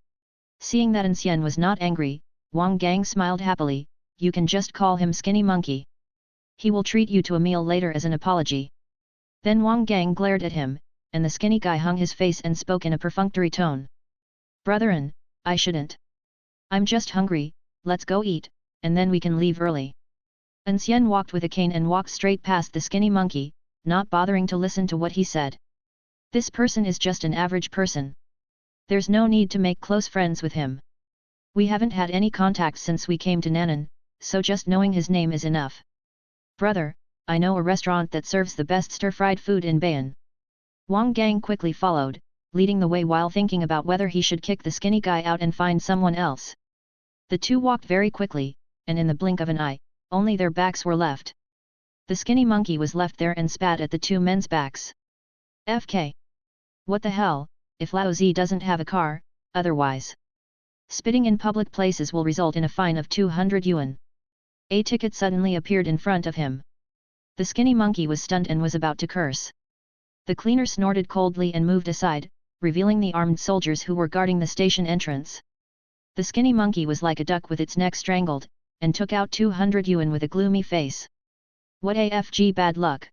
Seeing that An Xian was not angry, Wang Gang smiled happily, you can just call him Skinny Monkey. He will treat you to a meal later as an apology. Then Wang Gang glared at him, and the skinny guy hung his face and spoke in a perfunctory tone. Brethren, I shouldn't. I'm just hungry, let's go eat, and then we can leave early. An Xian walked with a cane and walked straight past the skinny monkey, not bothering to listen to what he said. This person is just an average person. There's no need to make close friends with him. We haven't had any contact since we came to Nanan, so just knowing his name is enough. Brother, I know a restaurant that serves the best stir-fried food in Bayan. Wang Gang quickly followed, leading the way while thinking about whether he should kick the skinny guy out and find someone else. The two walked very quickly, and in the blink of an eye, only their backs were left. The skinny monkey was left there and spat at the two men's backs. FK. What the hell, if Lao Zi doesn't have a car, otherwise. Spitting in public places will result in a fine of 200 yuan. A ticket suddenly appeared in front of him. The skinny monkey was stunned and was about to curse. The cleaner snorted coldly and moved aside, revealing the armed soldiers who were guarding the station entrance. The skinny monkey was like a duck with its neck strangled, and took out 200 yuan with a gloomy face. What AFG bad luck!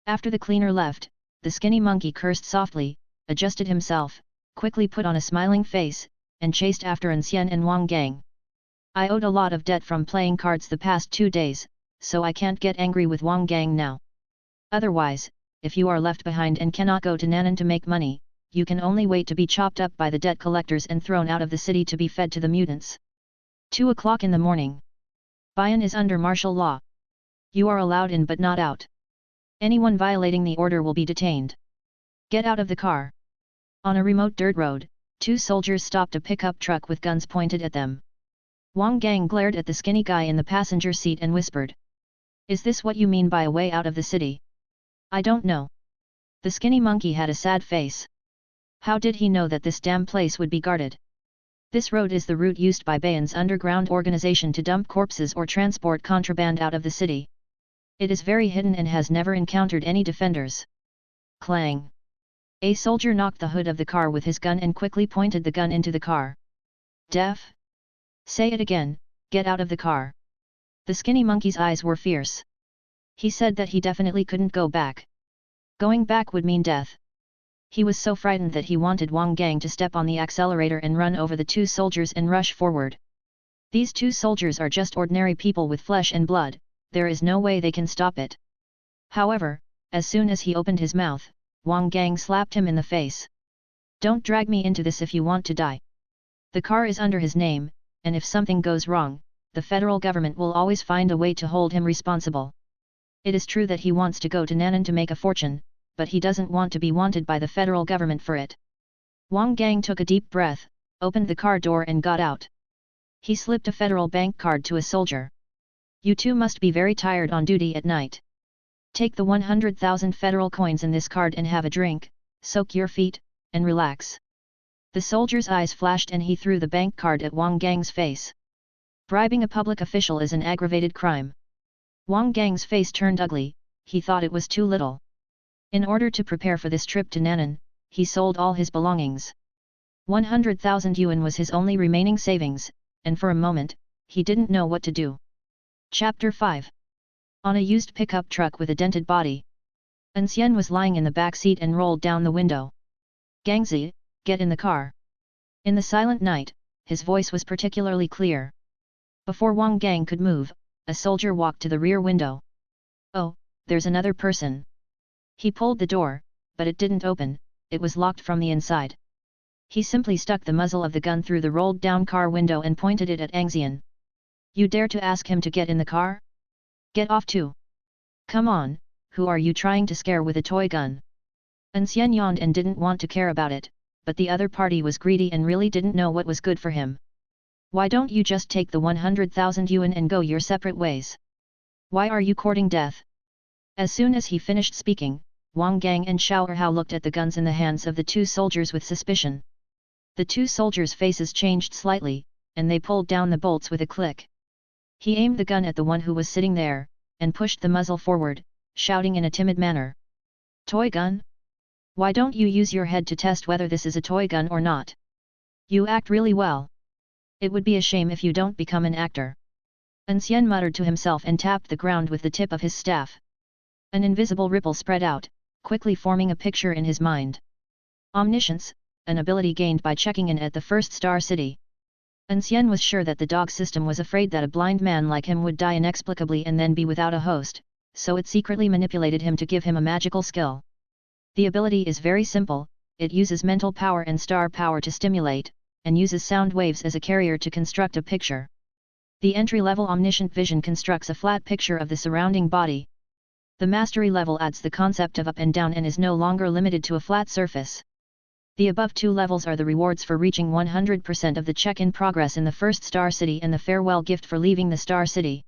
After the cleaner left, the skinny monkey cursed softly, adjusted himself, quickly put on a smiling face, and chased after An Xian and Wang Gang. I owed a lot of debt from playing cards the past 2 days, so I can't get angry with Wang Gang now. Otherwise, if you are left behind and cannot go to Nanan to make money, you can only wait to be chopped up by the debt collectors and thrown out of the city to be fed to the mutants. 2 o'clock in the morning. Bayan is under martial law. You are allowed in but not out. Anyone violating the order will be detained. Get out of the car. On a remote dirt road, 2 soldiers stopped a pickup truck with guns pointed at them. Wang Gang glared at the skinny guy in the passenger seat and whispered. Is this what you mean by a way out of the city? I don't know. The skinny monkey had a sad face. How did he know that this damn place would be guarded? This road is the route used by Bayan's underground organization to dump corpses or transport contraband out of the city. It is very hidden and has never encountered any defenders. Clang! A soldier knocked the hood of the car with his gun and quickly pointed the gun into the car. Deaf? Say it again, get out of the car. The skinny monkey's eyes were fierce. He said that he definitely couldn't go back. Going back would mean death. He was so frightened that he wanted Wang Gang to step on the accelerator and run over the two soldiers and rush forward. These two soldiers are just ordinary people with flesh and blood, there is no way they can stop it. However, as soon as he opened his mouth, Wang Gang slapped him in the face. Don't drag me into this if you want to die. The car is under his name, and if something goes wrong, the federal government will always find a way to hold him responsible. It is true that he wants to go to Nan'an to make a fortune, but he doesn't want to be wanted by the federal government for it. Wang Gang took a deep breath, opened the car door and got out. He slipped a federal bank card to a soldier. You two must be very tired on duty at night. Take the 100,000 federal coins in this card and have a drink, soak your feet, and relax. The soldier's eyes flashed and he threw the bank card at Wang Gang's face. Bribing a public official is an aggravated crime. Wang Gang's face turned ugly, he thought it was too little. In order to prepare for this trip to Nan'an, he sold all his belongings. 100,000 yuan was his only remaining savings, and for a moment, he didn't know what to do. Chapter 5. On a used pickup truck with a dented body. An Xian was lying in the back seat and rolled down the window. Gangzi, get in the car. In the silent night, his voice was particularly clear. Before Wang Gang could move, a soldier walked to the rear window. Oh, there's another person. He pulled the door, but it didn't open, it was locked from the inside. He simply stuck the muzzle of the gun through the rolled-down car window and pointed it at An Xian. You dare to ask him to get in the car? Get off too. Come on, who are you trying to scare with a toy gun? An Xian yawned and didn't want to care about it, but the other party was greedy and really didn't know what was good for him. Why don't you just take the 100,000 yuan and go your separate ways? Why are you courting death? As soon as he finished speaking, Wang Gang and Xiao Erhao looked at the guns in the hands of the two soldiers with suspicion. The two soldiers' faces changed slightly, and they pulled down the bolts with a click. He aimed the gun at the one who was sitting there, and pushed the muzzle forward, shouting in a timid manner. Toy gun? Why don't you use your head to test whether this is a toy gun or not? You act really well. It would be a shame if you don't become an actor. An Xian muttered to himself and tapped the ground with the tip of his staff. An invisible ripple spread out, quickly forming a picture in his mind. Omniscience, an ability gained by checking in at the first star city. An Xian was sure that the dog system was afraid that a blind man like him would die inexplicably and then be without a host, so it secretly manipulated him to give him a magical skill. The ability is very simple, it uses mental power and star power to stimulate, and uses sound waves as a carrier to construct a picture. The entry-level omniscient vision constructs a flat picture of the surrounding body. The mastery level adds the concept of up and down and is no longer limited to a flat surface. The above two levels are the rewards for reaching 100% of the check-in progress in the first star city and the farewell gift for leaving the star city.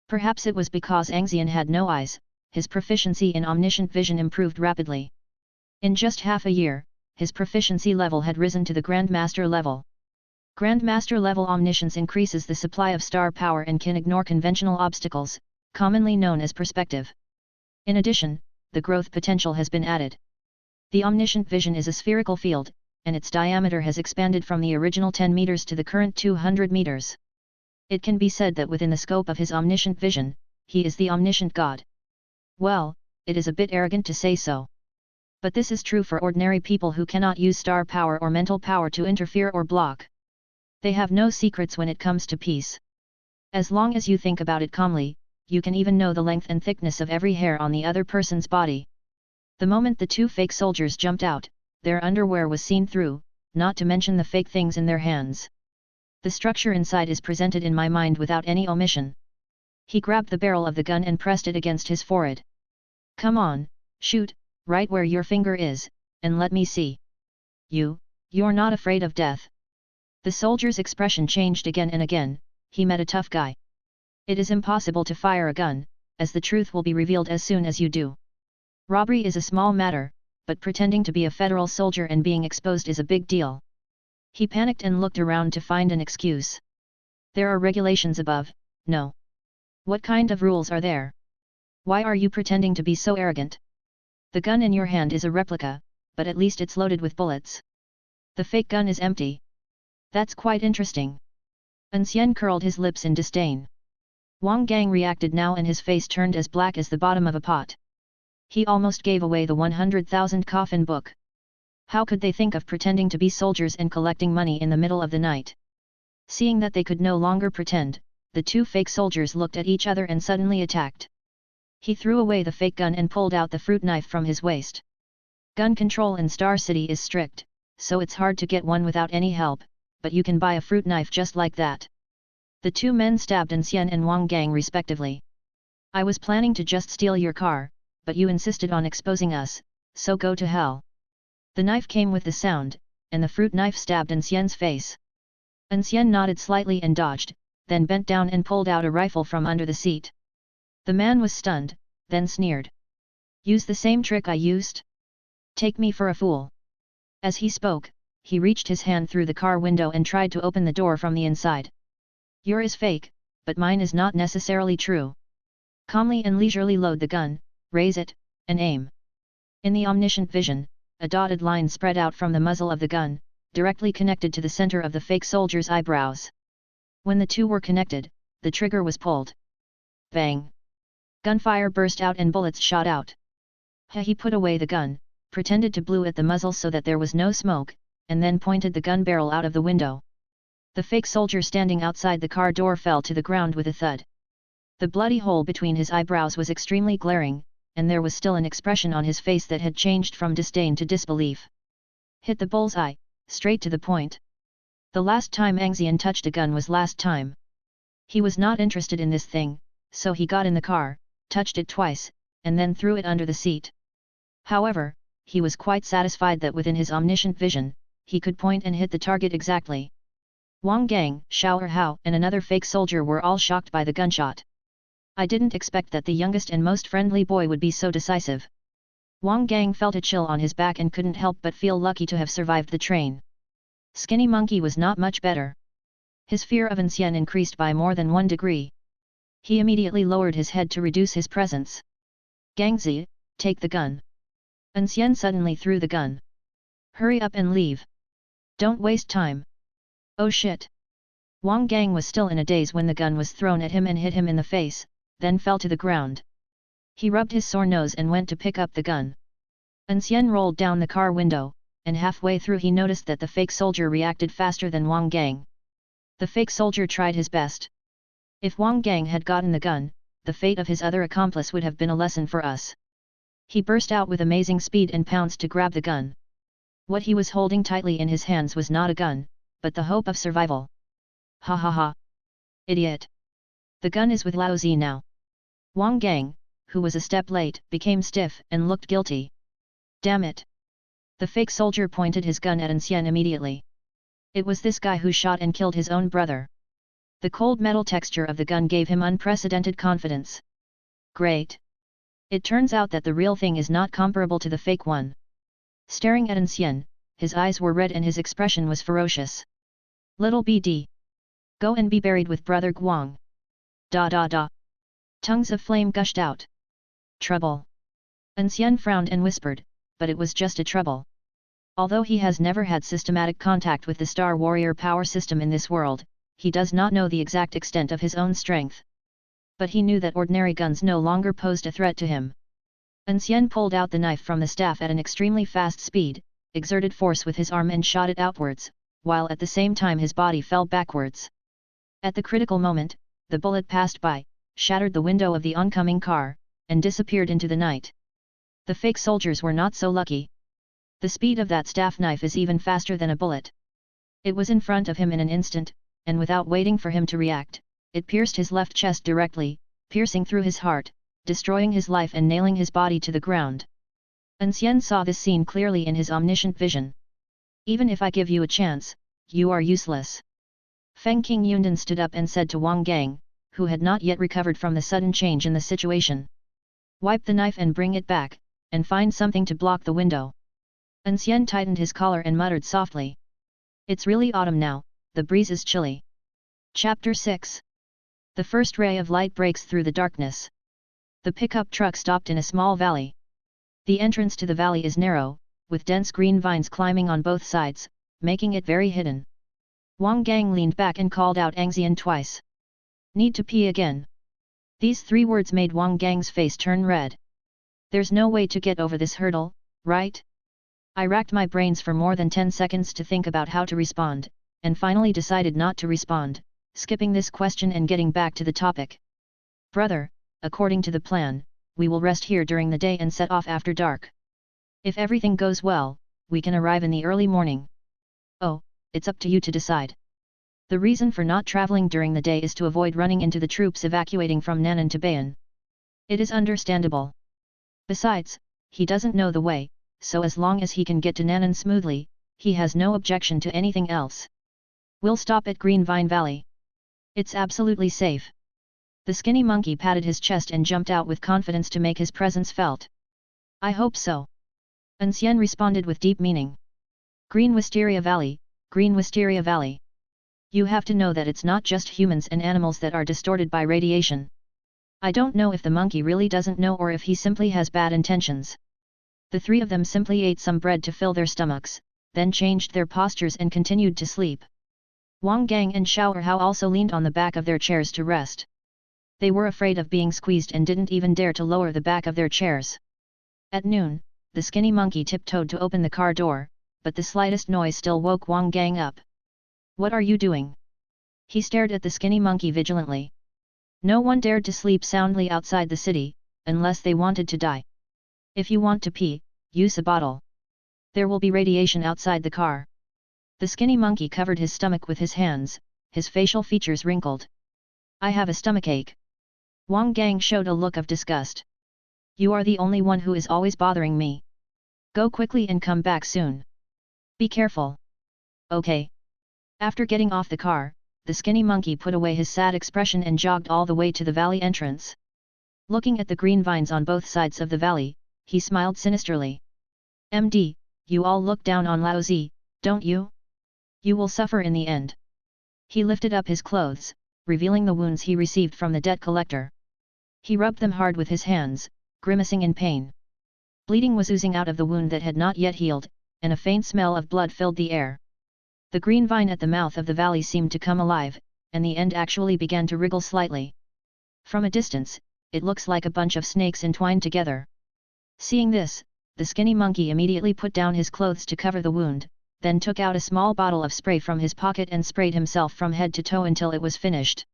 Perhaps it was because An Xian had no eyes, his proficiency in omniscient vision improved rapidly. In just half a year, his proficiency level had risen to the Grandmaster level. Grandmaster level omniscience increases the supply of star power and can ignore conventional obstacles, commonly known as perspective. In addition, the growth potential has been added. The omniscient vision is a spherical field, and its diameter has expanded from the original 10 meters to the current 200 meters. It can be said that within the scope of his omniscient vision, he is the omniscient god. Well, it is a bit arrogant to say so. But this is true for ordinary people who cannot use star power or mental power to interfere or block. They have no secrets when it comes to peace. As long as you think about it calmly, you can even know the length and thickness of every hair on the other person's body. The moment the two fake soldiers jumped out, their underwear was seen through, not to mention the fake things in their hands. The structure inside is presented in my mind without any omission. He grabbed the barrel of the gun and pressed it against his forehead. Come on, shoot, right where your finger is, and let me see. You're not afraid of death. The soldier's expression changed again and again, he met a tough guy. It is impossible to fire a gun, as the truth will be revealed as soon as you do. Robbery is a small matter, but pretending to be a federal soldier and being exposed is a big deal. He panicked and looked around to find an excuse. There are regulations above, no. What kind of rules are there? Why are you pretending to be so arrogant? The gun in your hand is a replica, but at least it's loaded with bullets. The fake gun is empty. That's quite interesting. An Xian curled his lips in disdain. Wang Gang reacted now and his face turned as black as the bottom of a pot. He almost gave away the 100,000 coffin book. How could they think of pretending to be soldiers and collecting money in the middle of the night? Seeing that they could no longer pretend, the two fake soldiers looked at each other and suddenly attacked. He threw away the fake gun and pulled out the fruit knife from his waist. Gun control in Star City is strict, so it's hard to get one without any help, but you can buy a fruit knife just like that. The two men stabbed An Xian and Wang Gang respectively. I was planning to just steal your car, but you insisted on exposing us, so go to hell. The knife came with the sound, and the fruit knife stabbed An Xian's face. An Xian nodded slightly and dodged, then bent down and pulled out a rifle from under the seat. The man was stunned, then sneered. Use the same trick I used? Take me for a fool. As he spoke, he reached his hand through the car window and tried to open the door from the inside. Your is fake, but mine is not necessarily true. Calmly and leisurely load the gun, raise it, and aim. In the omniscient vision, a dotted line spread out from the muzzle of the gun, directly connected to the center of the fake soldier's eyebrows. When the two were connected, the trigger was pulled. Bang! Gunfire burst out and bullets shot out. He put away the gun, pretended to blow at the muzzle so that there was no smoke, and then pointed the gun barrel out of the window. The fake soldier standing outside the car door fell to the ground with a thud. The bloody hole between his eyebrows was extremely glaring, and there was still an expression on his face that had changed from disdain to disbelief. Hit the bullseye, straight to the point. The last time An Xian touched a gun was last time. He was not interested in this thing, so he got in the car, touched it twice, and then threw it under the seat. However, he was quite satisfied that within his omniscient vision, he could point and hit the target exactly. Wang Gang, Xiao Hao and another fake soldier were all shocked by the gunshot. I didn't expect that the youngest and most friendly boy would be so decisive. Wang Gang felt a chill on his back and couldn't help but feel lucky to have survived the train. Skinny Monkey was not much better. His fear of An Xian increased by more than 1 degree. He immediately lowered his head to reduce his presence. Gangzi, take the gun. An Xian suddenly threw the gun. Hurry up and leave. Don't waste time. Oh shit. Wang Gang was still in a daze when the gun was thrown at him and hit him in the face, then fell to the ground. He rubbed his sore nose and went to pick up the gun. An Xian rolled down the car window, and halfway through he noticed that the fake soldier reacted faster than Wang Gang. The fake soldier tried his best. If Wang Gang had gotten the gun, the fate of his other accomplice would have been a lesson for us. He burst out with amazing speed and pounced to grab the gun. What he was holding tightly in his hands was not a gun, but the hope of survival. Ha ha ha! Idiot! The gun is with Lao Zi now. Wang Gang, who was a step late, became stiff and looked guilty. Damn it! The fake soldier pointed his gun at An Xian immediately. It was this guy who shot and killed his own brother. The cold metal texture of the gun gave him unprecedented confidence. Great! It turns out that the real thing is not comparable to the fake one. Staring at An Xian, his eyes were red and his expression was ferocious. Little BD! Go and be buried with brother Guang! Da da da! Tongues of flame gushed out. Trouble! An Xian frowned and whispered, but it was just a trouble. Although he has never had systematic contact with the Star Warrior power system in this world, he does not know the exact extent of his own strength. But he knew that ordinary guns no longer posed a threat to him. An Xian pulled out the knife from the staff at an extremely fast speed, exerted force with his arm and shot it outwards, while at the same time his body fell backwards. At the critical moment, the bullet passed by, shattered the window of the oncoming car, and disappeared into the night. The fake soldiers were not so lucky. The speed of that staff knife is even faster than a bullet. It was in front of him in an instant, and without waiting for him to react, it pierced his left chest directly, piercing through his heart, destroying his life and nailing his body to the ground. An Xian saw this scene clearly in his omniscient vision. Even if I give you a chance, you are useless. Feng King Yundan stood up and said to Wang Gang, who had not yet recovered from the sudden change in the situation. Wipe the knife and bring it back, and find something to block the window. An Xian tightened his collar and muttered softly. It's really autumn now, the breeze is chilly. Chapter 6. The first ray of light breaks through the darkness. The pickup truck stopped in a small valley. The entrance to the valley is narrow, with dense green vines climbing on both sides, making it very hidden. Wang Gang leaned back and called out An Xian twice. Need to pee again. These 3 words made Wang Gang's face turn red. There's no way to get over this hurdle, right? I racked my brains for more than 10 seconds to think about how to respond, and finally decided not to respond, skipping this question and getting back to the topic. Brother, according to the plan, we will rest here during the day and set off after dark. If everything goes well, we can arrive in the early morning. Oh, it's up to you to decide. The reason for not traveling during the day is to avoid running into the troops evacuating from Nan'an to Bayan. It is understandable. Besides, he doesn't know the way, so as long as he can get to Nan'an smoothly, he has no objection to anything else. We'll stop at Green Vine Valley. It's absolutely safe. The skinny monkey patted his chest and jumped out with confidence to make his presence felt. I hope so. An Xian responded with deep meaning. Green Wisteria Valley, Green Wisteria Valley. You have to know that it's not just humans and animals that are distorted by radiation. I don't know if the monkey really doesn't know or if he simply has bad intentions. The 3 of them simply ate some bread to fill their stomachs, then changed their postures and continued to sleep. Wang Gang and Xiao Hao also leaned on the back of their chairs to rest. They were afraid of being squeezed and didn't even dare to lower the back of their chairs. At noon, the skinny monkey tiptoed to open the car door, but the slightest noise still woke Wang Gang up. What are you doing? He stared at the skinny monkey vigilantly. No one dared to sleep soundly outside the city, unless they wanted to die. If you want to pee, use a bottle. There will be radiation outside the car. The skinny monkey covered his stomach with his hands, his facial features wrinkled. I have a stomachache. Wang Gang showed a look of disgust. You are the only one who is always bothering me. Go quickly and come back soon. Be careful. Okay. After getting off the car, the skinny monkey put away his sad expression and jogged all the way to the valley entrance. Looking at the green vines on both sides of the valley, he smiled sinisterly. MD, you all look down on Laozi, don't you? You will suffer in the end. He lifted up his clothes, revealing the wounds he received from the debt collector. He rubbed them hard with his hands, grimacing in pain. Bleeding was oozing out of the wound that had not yet healed, and a faint smell of blood filled the air. The green vine at the mouth of the valley seemed to come alive, and the end actually began to wriggle slightly. From a distance, it looks like a bunch of snakes entwined together. Seeing this, the skinny monkey immediately put down his clothes to cover the wound, then took out a small bottle of spray from his pocket and sprayed himself from head to toe until it was finished.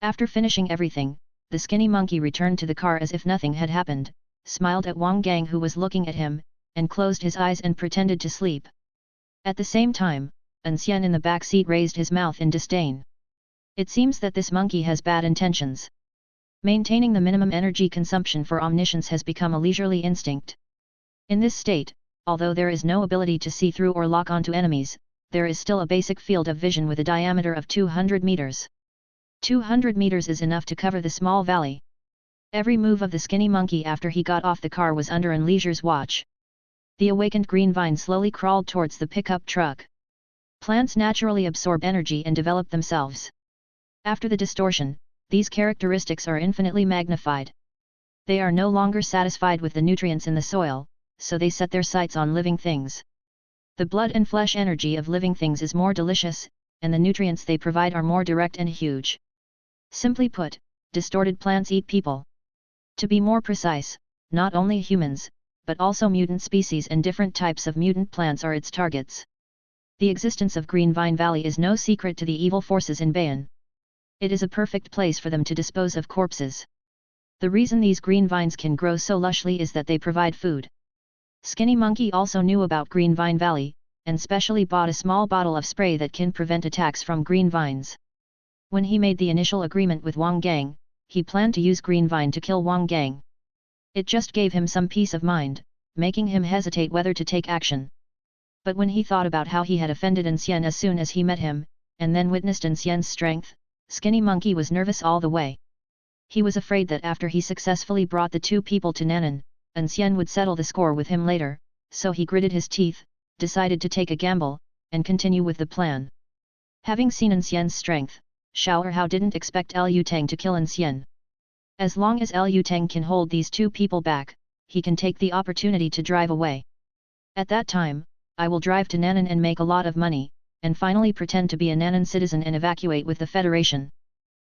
After finishing everything, the skinny monkey returned to the car as if nothing had happened, smiled at Wang Gang who was looking at him, and closed his eyes and pretended to sleep. At the same time, An Xian in the back seat raised his mouth in disdain. It seems that this monkey has bad intentions. Maintaining the minimum energy consumption for omniscience has become a leisurely instinct. In this state, although there is no ability to see through or lock onto enemies, there is still a basic field of vision with a diameter of 200 meters. 200 meters is enough to cover the small valley. Every move of the skinny monkey after he got off the car was under An Leisure's watch. The awakened green vine slowly crawled towards the pickup truck. Plants naturally absorb energy and develop themselves. After the distortion, these characteristics are infinitely magnified. They are no longer satisfied with the nutrients in the soil, so they set their sights on living things. The blood and flesh energy of living things is more delicious, and the nutrients they provide are more direct and huge. Simply put, distorted plants eat people. To be more precise, not only humans, but also mutant species and different types of mutant plants are its targets. The existence of Green Vine Valley is no secret to the evil forces in Bayan. It is a perfect place for them to dispose of corpses. The reason these green vines can grow so lushly is that they provide food. Skinny Monkey also knew about Green Vine Valley, and specially bought a small bottle of spray that can prevent attacks from green vines. When he made the initial agreement with Wang Gang, he planned to use Green Vine to kill Wang Gang. It just gave him some peace of mind, making him hesitate whether to take action. But when he thought about how he had offended An Xian as soon as he met him, and then witnessed An Xian's strength, Skinny Monkey was nervous all the way. He was afraid that after he successfully brought the 2 people to Nan'an, An Xian would settle the score with him later, so he gritted his teeth, decided to take a gamble, and continue with the plan. Having seen An Xian's strength, Xiao Erhao didn't expect Liu Tang to kill An Xian. As long as Liu Tang can hold these two people back, he can take the opportunity to drive away. At that time, I will drive to Nan'an and make a lot of money, and finally pretend to be a Nan'an citizen and evacuate with the Federation.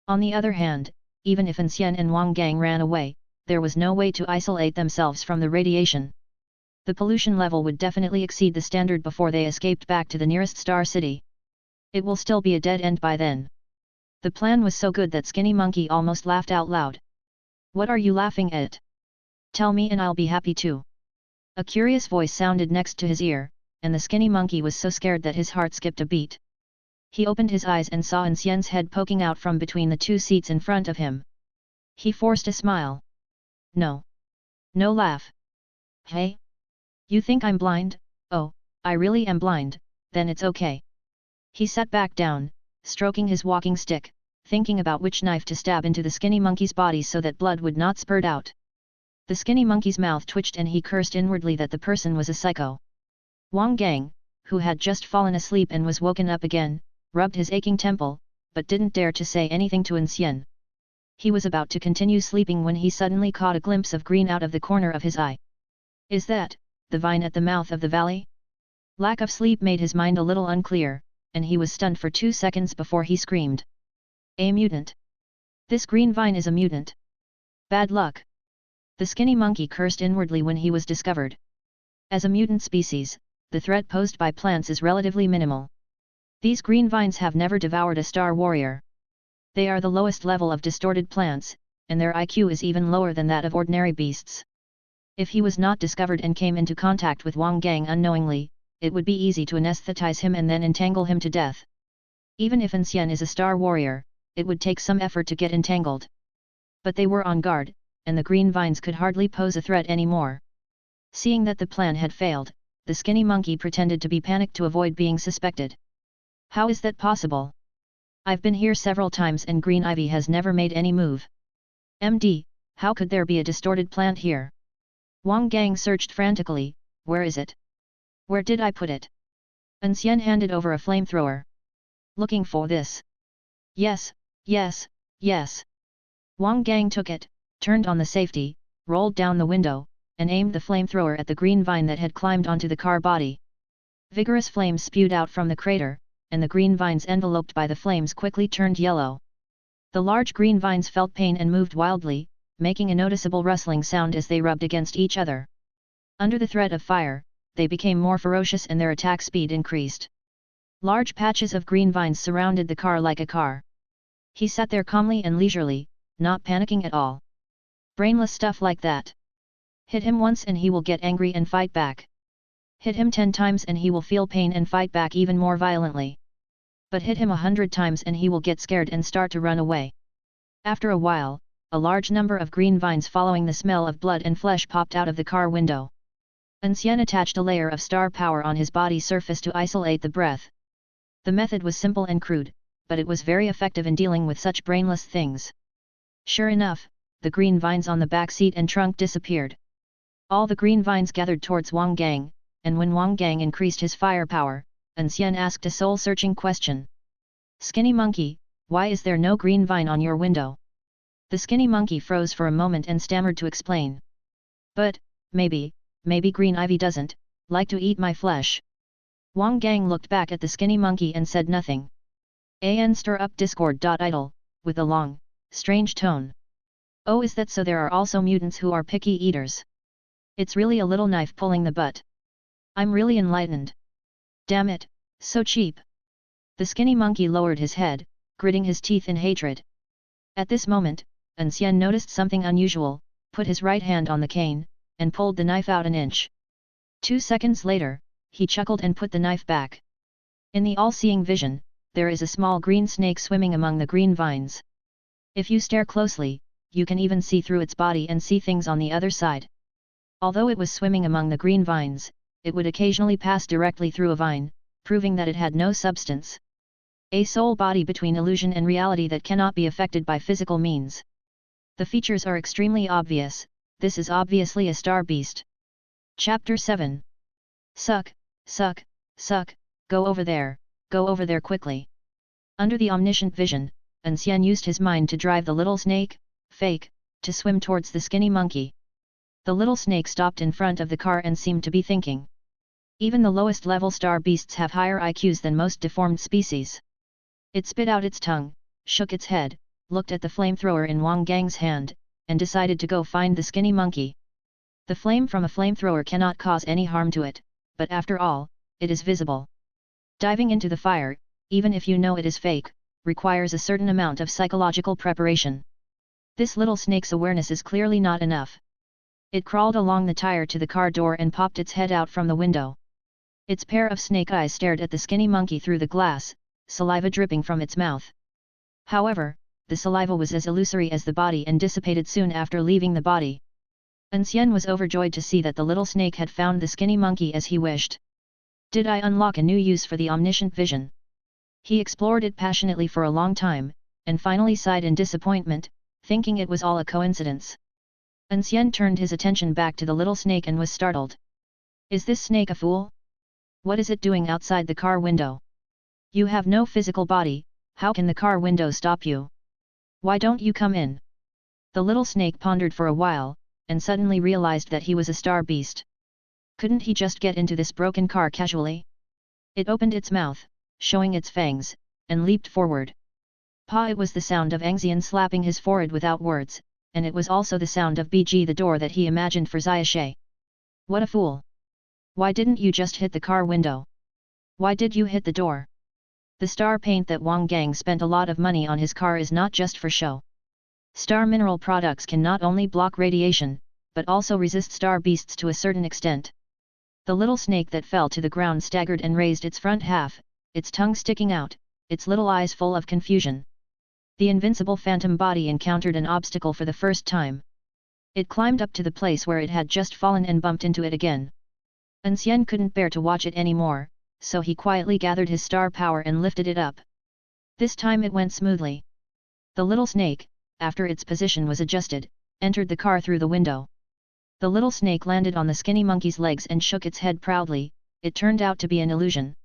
On the other hand, even if An Xian and Wang Gang ran away, there was no way to isolate themselves from the radiation. The pollution level would definitely exceed the standard before they escaped back to the nearest star city. It will still be a dead end by then. The plan was so good that Skinny Monkey almost laughed out loud. What are you laughing at? Tell me and I'll be happy too. A curious voice sounded next to his ear, and the Skinny Monkey was so scared that his heart skipped a beat. He opened his eyes and saw An Xian's head poking out from between the two seats in front of him. He forced a smile. No. No laugh. Hey? You think I'm blind? Oh, I really am blind, then it's okay. He sat back down, stroking his walking stick, thinking about which knife to stab into the Skinny Monkey's body so that blood would not spurt out. The Skinny Monkey's mouth twitched and he cursed inwardly that the person was a psycho. Wang Gang, who had just fallen asleep and was woken up again, rubbed his aching temple, but didn't dare to say anything to An Xian. He was about to continue sleeping when he suddenly caught a glimpse of green out of the corner of his eye. Is that the vine at the mouth of the valley? Lack of sleep made his mind a little unclear, and he was stunned for 2 seconds before he screamed. A mutant! This green vine is a mutant! Bad luck! The Skinny Monkey cursed inwardly when he was discovered. As a mutant species, the threat posed by plants is relatively minimal. These green vines have never devoured a star warrior. They are the lowest level of distorted plants, and their IQ is even lower than that of ordinary beasts. If he was not discovered and came into contact with Wang Gang unknowingly, it would be easy to anesthetize him and then entangle him to death. Even if An Xian is a star warrior, it would take some effort to get entangled. But they were on guard, and the green vines could hardly pose a threat anymore. Seeing that the plan had failed, the Skinny Monkey pretended to be panicked to avoid being suspected. How is that possible? I've been here several times and green ivy has never made any move. MD, how could there be a distorted plant here? Wang Gang searched frantically. Where is it? Where did I put it? An Xian handed over a flamethrower. Looking for this. Yes, yes, yes. Wang Gang took it, turned on the safety, rolled down the window, and aimed the flamethrower at the green vine that had climbed onto the car body. Vigorous flames spewed out from the crater, and the green vines enveloped by the flames quickly turned yellow. The large green vines felt pain and moved wildly, making a noticeable rustling sound as they rubbed against each other. Under the threat of fire, they became more ferocious and their attack speed increased. Large patches of green vines surrounded the car like a car. He sat there calmly and leisurely, not panicking at all. Brainless stuff like that. Hit him once and he will get angry and fight back. Hit him 10 times and he will feel pain and fight back even more violently. But hit him 100 times and he will get scared and start to run away. After a while, a large number of green vines following the smell of blood and flesh popped out of the car window. An Xian attached a layer of star power on his body surface to isolate the breath. The method was simple and crude, but it was very effective in dealing with such brainless things. Sure enough, the green vines on the back seat and trunk disappeared. All the green vines gathered towards Wang Gang, and when Wang Gang increased his firepower, An Xian asked a soul-searching question. Skinny Monkey, why is there no green vine on your window? The Skinny Monkey froze for a moment and stammered to explain. But, maybe green ivy doesn't like to eat my flesh. Wang Gang looked back at the Skinny Monkey and said nothing. An stir up discord.idle, with a long, strange tone. Oh, is that so? There are also mutants who are picky eaters. It's really a little knife pulling the butt. I'm really enlightened. Damn it, so cheap. The Skinny Monkey lowered his head, gritting his teeth in hatred. At this moment, An Xian noticed something unusual, put his right hand on the cane, and pulled the knife out an inch. 2 seconds later, he chuckled and put the knife back. In the all-seeing vision, there is a small green snake swimming among the green vines. If you stare closely, you can even see through its body and see things on the other side. Although it was swimming among the green vines, it would occasionally pass directly through a vine, proving that it had no substance. A soul body between illusion and reality that cannot be affected by physical means. The features are extremely obvious, this is obviously a star beast. Chapter 7. Suck, suck, suck, go over there quickly. Under the omniscient vision, An Xian used his mind to drive the little snake, fake, to swim towards the skinny monkey. The little snake stopped in front of the car and seemed to be thinking. Even the lowest level star beasts have higher IQs than most deformed species. It spit out its tongue, shook its head, looked at the flamethrower in Wang Gang's hand, and decided to go find the skinny monkey. The flame from a flamethrower cannot cause any harm to it, but after all, it is visible. Diving into the fire, even if you know it is fake, requires a certain amount of psychological preparation. This little snake's awareness is clearly not enough. It crawled along the tire to the car door and popped its head out from the window. Its pair of snake eyes stared at the skinny monkey through the glass, saliva dripping from its mouth. However, the saliva was as illusory as the body and dissipated soon after leaving the body. An Xian was overjoyed to see that the little snake had found the skinny monkey as he wished. Did I unlock a new use for the omniscient vision? He explored it passionately for a long time, and finally sighed in disappointment, thinking it was all a coincidence. An Xian turned his attention back to the little snake and was startled. Is this snake a fool? What is it doing outside the car window? You have no physical body, how can the car window stop you? Why don't you come in? The little snake pondered for a while, and suddenly realized that he was a star beast. Couldn't he just get into this broken car casually? It opened its mouth, showing its fangs, and leaped forward. Pa! It was the sound of An Xian slapping his forehead without words, and it was also the sound of BG, the door that he imagined for Xiaoshe. What a fool! Why didn't you just hit the car window? Why did you hit the door? The star paint that Wang Gang spent a lot of money on his car is not just for show. Star mineral products can not only block radiation, but also resist star beasts to a certain extent. The little snake that fell to the ground staggered and raised its front half, its tongue sticking out, its little eyes full of confusion. The invincible phantom body encountered an obstacle for the first time. It climbed up to the place where it had just fallen and bumped into it again. An Xian couldn't bear to watch it anymore, so he quietly gathered his star power and lifted it up. This time it went smoothly. The little snake, after its position was adjusted, entered the car through the window. The little snake landed on the skinny monkey's legs and shook its head proudly. It turned out to be an illusion.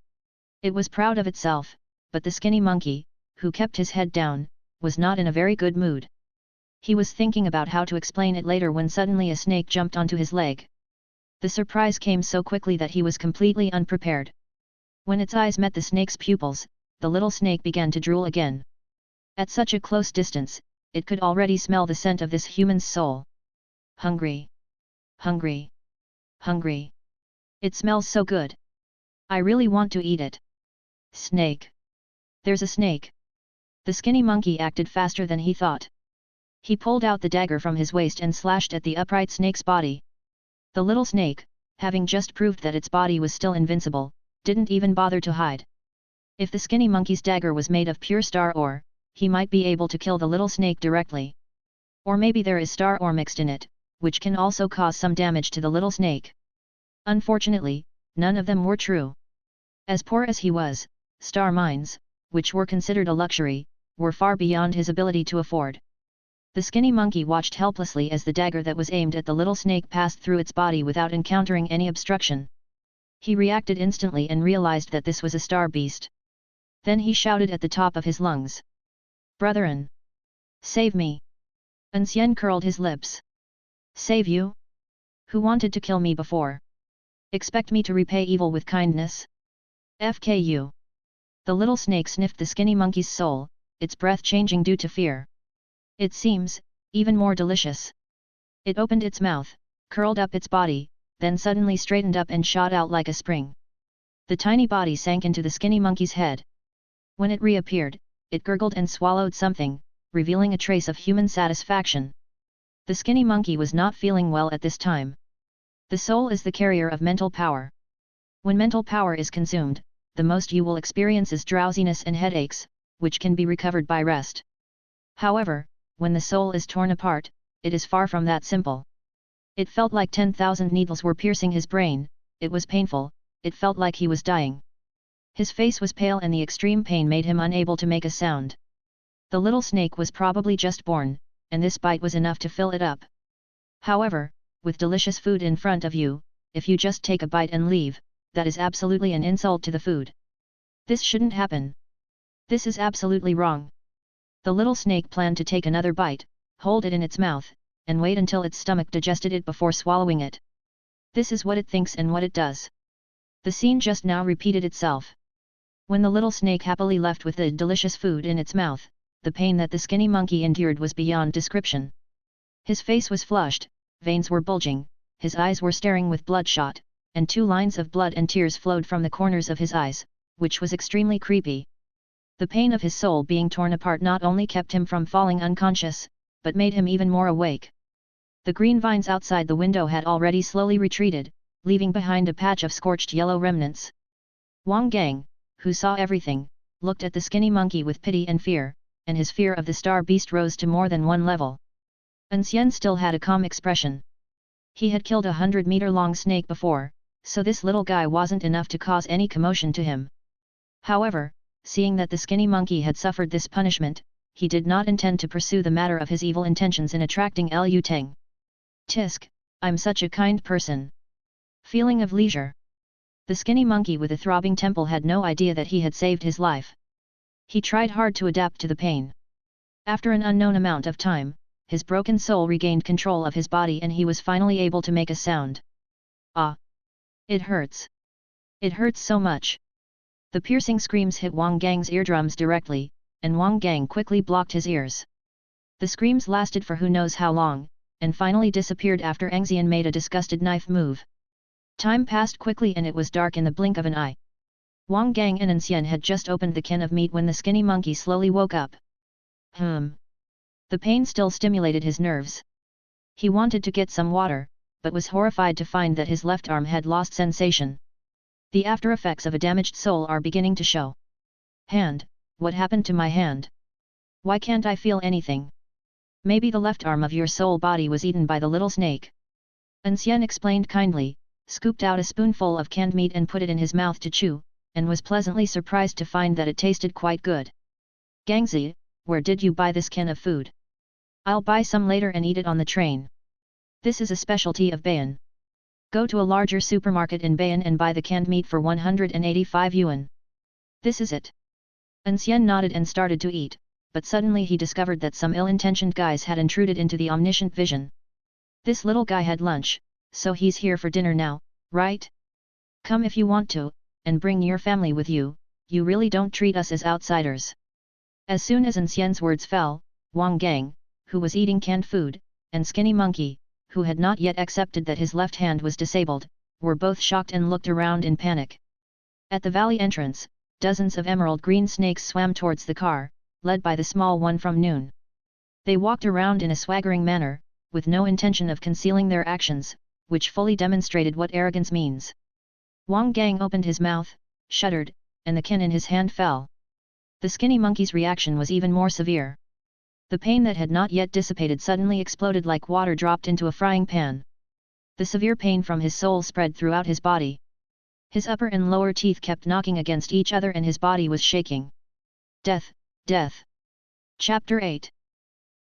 It was proud of itself, but the skinny monkey, who kept his head down, was not in a very good mood. He was thinking about how to explain it later when suddenly a snake jumped onto his leg. The surprise came so quickly that he was completely unprepared. When its eyes met the snake's pupils, the little snake began to drool again. At such a close distance, it could already smell the scent of this human's soul. Hungry. Hungry. Hungry. It smells so good. I really want to eat it. Snake. There's a snake. The skinny monkey acted faster than he thought. He pulled out the dagger from his waist and slashed at the upright snake's body. The little snake, having just proved that its body was still invincible, didn't even bother to hide. If the skinny monkey's dagger was made of pure star ore, he might be able to kill the little snake directly. Or maybe there is star ore mixed in it, which can also cause some damage to the little snake. Unfortunately, none of them were true. As poor as he was, star mines, which were considered a luxury, were far beyond his ability to afford. The skinny monkey watched helplessly as the dagger that was aimed at the little snake passed through its body without encountering any obstruction. He reacted instantly and realized that this was a star beast. Then he shouted at the top of his lungs. Brethren! Save me! An Xian curled his lips. Save you? Who wanted to kill me before? Expect me to repay evil with kindness? FKU. The little snake sniffed the skinny monkey's soul, its breath changing due to fear. It seems, even more delicious. It opened its mouth, curled up its body, then suddenly straightened up and shot out like a spring. The tiny body sank into the skinny monkey's head. When it reappeared, it gurgled and swallowed something, revealing a trace of human satisfaction. The skinny monkey was not feeling well at this time. The soul is the carrier of mental power. When mental power is consumed, the most you will experience is drowsiness and headaches, which can be recovered by rest. However, when the soul is torn apart, it is far from that simple. It felt like 10,000 needles were piercing his brain, it was painful, it felt like he was dying. His face was pale and the extreme pain made him unable to make a sound. The little snake was probably just born, and this bite was enough to fill it up. However, with delicious food in front of you, if you just take a bite and leave, that is absolutely an insult to the food. This shouldn't happen. This is absolutely wrong. The little snake planned to take another bite, hold it in its mouth, and wait until its stomach digested it before swallowing it. This is what it thinks and what it does. The scene just now repeated itself. When the little snake happily left with the delicious food in its mouth, the pain that the skinny monkey endured was beyond description. His face was flushed, veins were bulging, his eyes were staring with bloodshot, and 2 lines of blood and tears flowed from the corners of his eyes, which was extremely creepy. The pain of his soul being torn apart not only kept him from falling unconscious, but made him even more awake. The green vines outside the window had already slowly retreated, leaving behind a patch of scorched yellow remnants. Wang Gang, who saw everything, looked at the skinny monkey with pity and fear, and his fear of the star beast rose to more than 1 level. An Xian still had a calm expression. He had killed a 100-meter-long snake before, so this little guy wasn't enough to cause any commotion to him. However, seeing that the skinny monkey had suffered this punishment, he did not intend to pursue the matter of his evil intentions in attracting Lu Teng. Tisk, I'm such a kind person. Feeling of leisure. The skinny monkey with a throbbing temple had no idea that he had saved his life. He tried hard to adapt to the pain. After an unknown amount of time, his broken soul regained control of his body and he was finally able to make a sound. Ah! It hurts. It hurts so much. The piercing screams hit Wang Gang's eardrums directly, and Wang Gang quickly blocked his ears. The screams lasted for who knows how long, and finally disappeared after An Xian made a disgusted knife move. Time passed quickly and it was dark in the blink of an eye. Wang Gang and An Xian had just opened the can of meat when the skinny monkey slowly woke up. The pain still stimulated his nerves. He wanted to get some water, but was horrified to find that his left arm had lost sensation. The after effects of a damaged soul are beginning to show. Hand, what happened to my hand? Why can't I feel anything? Maybe the left arm of your soul body was eaten by the little snake. An Xian explained kindly, scooped out a spoonful of canned meat and put it in his mouth to chew, and was pleasantly surprised to find that it tasted quite good. Gangzi, where did you buy this can of food? I'll buy some later and eat it on the train. This is a specialty of Bayan. Go to a larger supermarket in Bayan and buy the canned meat for 185 yuan. This is it. An Xian nodded and started to eat, but suddenly he discovered that some ill-intentioned guys had intruded into the omniscient vision. This little guy had lunch, so he's here for dinner now, right? Come if you want to, and bring your family with you, you really don't treat us as outsiders. As soon as An Xian's words fell, Wang Gang, who was eating canned food, and Skinny Monkey, who had not yet accepted that his left hand was disabled, were both shocked and looked around in panic. At the valley entrance, dozens of emerald green snakes swam towards the car, led by the small one from Noon. They walked around in a swaggering manner, with no intention of concealing their actions, which fully demonstrated what arrogance means. Wang Gang opened his mouth, shuddered, and the can in his hand fell. The Skinny Monkey's reaction was even more severe. The pain that had not yet dissipated suddenly exploded like water dropped into a frying pan. The severe pain from his soul spread throughout his body. His upper and lower teeth kept knocking against each other and his body was shaking. Death, death. Chapter 8.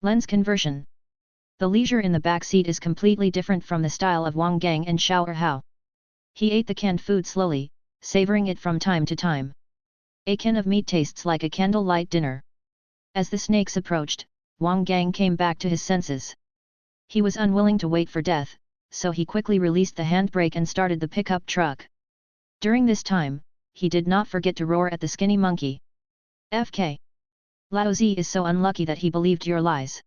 Lens Conversion. The leisure in the back seat is completely different from the style of Wang Gang and Xiao Hao. He ate the canned food slowly, savoring it from time to time. A can of meat tastes like a candlelight dinner. As the snakes approached, Wang Gang came back to his senses. He was unwilling to wait for death, so he quickly released the handbrake and started the pickup truck. During this time, he did not forget to roar at the Skinny Monkey. FK. Lao Zi is so unlucky that he believed your lies.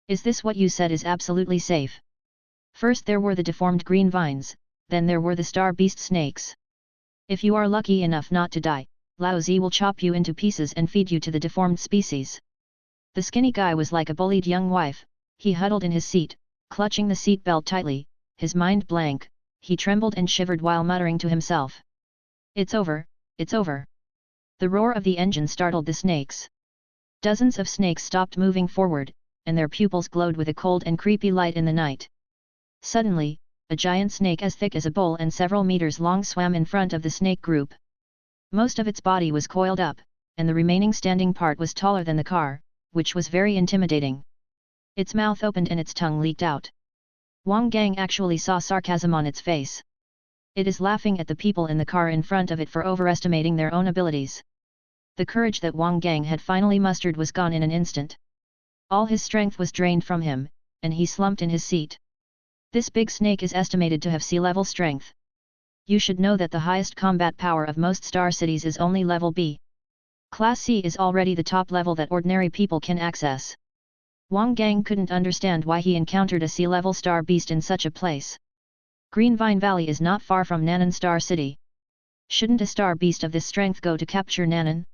Is this what you said is absolutely safe? First there were the deformed green vines, then there were the star beast snakes. If you are lucky enough not to die, Lao Zi will chop you into pieces and feed you to the deformed species. The skinny guy was like a bullied young wife, he huddled in his seat, clutching the seat belt tightly, his mind blank, he trembled and shivered while muttering to himself. It's over, it's over. The roar of the engine startled the snakes. Dozens of snakes stopped moving forward, and their pupils glowed with a cold and creepy light in the night. Suddenly, a giant snake as thick as a bowl and several meters long swam in front of the snake group. Most of its body was coiled up, and the remaining standing part was taller than the car, which was very intimidating. Its mouth opened and its tongue leaked out. Wang Gang actually saw sarcasm on its face. It is laughing at the people in the car in front of it for overestimating their own abilities. The courage that Wang Gang had finally mustered was gone in an instant. All his strength was drained from him, and he slumped in his seat. This big snake is estimated to have sea-level strength. You should know that the highest combat power of most star cities is only level B. Class C is already the top level that ordinary people can access. Wang Gang couldn't understand why he encountered a sea-level star beast in such a place. Green Vine Valley is not far from Nanan Star City. Shouldn't a star beast of this strength go to capture Nanan?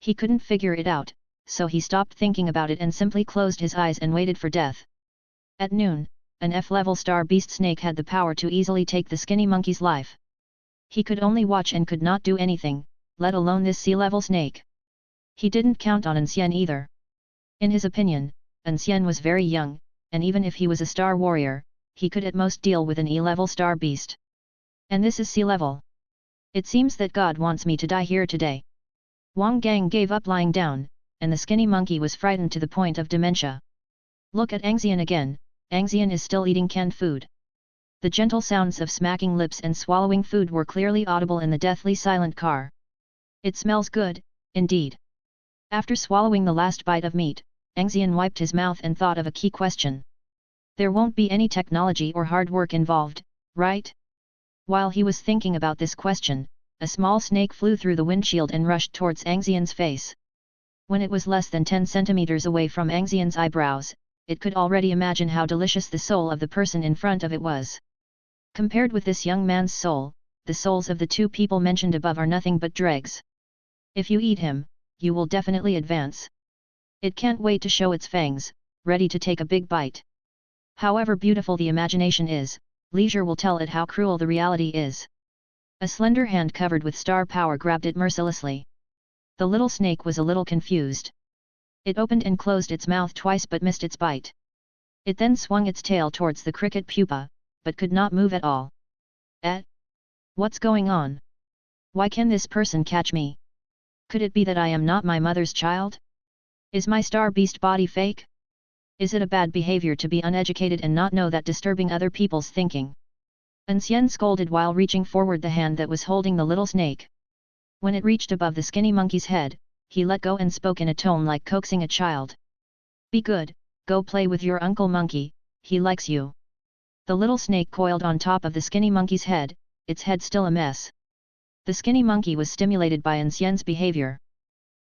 He couldn't figure it out, so he stopped thinking about it and simply closed his eyes and waited for death. At noon, an F-level star beast snake had the power to easily take the skinny monkey's life. He could only watch and could not do anything, let alone this sea-level snake. He didn't count on An Xian either. In his opinion, An Xian was very young, and even if he was a star warrior, he could at most deal with an E-level star beast. And this is sea-level. It seems that God wants me to die here today. Wang Gang gave up lying down, and the skinny monkey was frightened to the point of dementia. Look at An Xian again. An Xian is still eating canned food. The gentle sounds of smacking lips and swallowing food were clearly audible in the deathly silent car. It smells good, indeed. After swallowing the last bite of meat, An Xian wiped his mouth and thought of a key question. There won't be any technology or hard work involved, right? While he was thinking about this question, a small snake flew through the windshield and rushed towards An Xian's face. When it was less than 10 centimeters away from An Xian's eyebrows, it could already imagine how delicious the soul of the person in front of it was. Compared with this young man's soul, the souls of the two people mentioned above are nothing but dregs. If you eat him, you will definitely advance. It can't wait to show its fangs, ready to take a big bite. However beautiful the imagination is, leisure will tell it how cruel the reality is. A slender hand covered with star power grabbed it mercilessly. The little snake was a little confused. It opened and closed its mouth twice but missed its bite. It then swung its tail towards the cricket pupa, but could not move at all. What's going on? Why can this person catch me? Could it be that I am not my mother's child? Is my star beast body fake? Is it a bad behavior to be uneducated and not know that disturbing other people's thinking? An Xian scolded while reaching forward the hand that was holding the little snake. When it reached above the skinny monkey's head, he let go and spoke in a tone like coaxing a child. Be good, go play with your uncle monkey, he likes you. The little snake coiled on top of the skinny monkey's head, its head still a mess. The skinny monkey was stimulated by An Xian's behavior.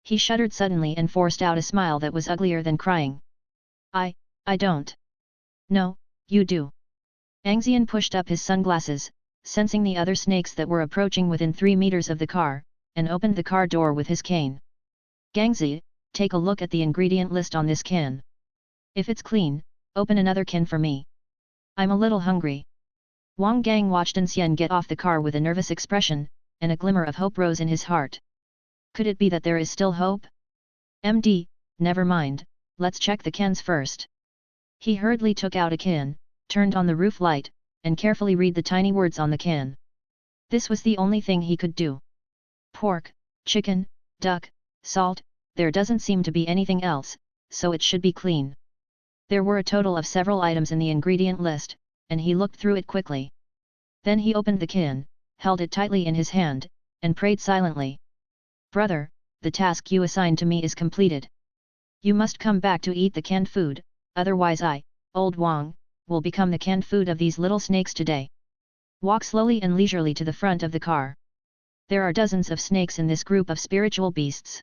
He shuddered suddenly and forced out a smile that was uglier than crying. I don't. No, you do. An Xian pushed up his sunglasses, sensing the other snakes that were approaching within 3 meters of the car, and opened the car door with his cane. Gangzi, take a look at the ingredient list on this can. If it's clean, open another can for me. I'm a little hungry. Wang Gang watched An Xian get off the car with a nervous expression, and a glimmer of hope rose in his heart. Could it be that there is still hope? MD, never mind, let's check the cans first. He hurriedly took out a can, turned on the roof light, and carefully read the tiny words on the can. This was the only thing he could do. Pork, chicken, duck, salt, there doesn't seem to be anything else, so it should be clean. There were a total of several items in the ingredient list, and he looked through it quickly. Then he opened the can, held it tightly in his hand, and prayed silently. Brother, the task you assigned to me is completed. You must come back to eat the canned food, otherwise I, old Wang, will become the canned food of these little snakes today. Walk slowly and leisurely to the front of the car. There are dozens of snakes in this group of spiritual beasts.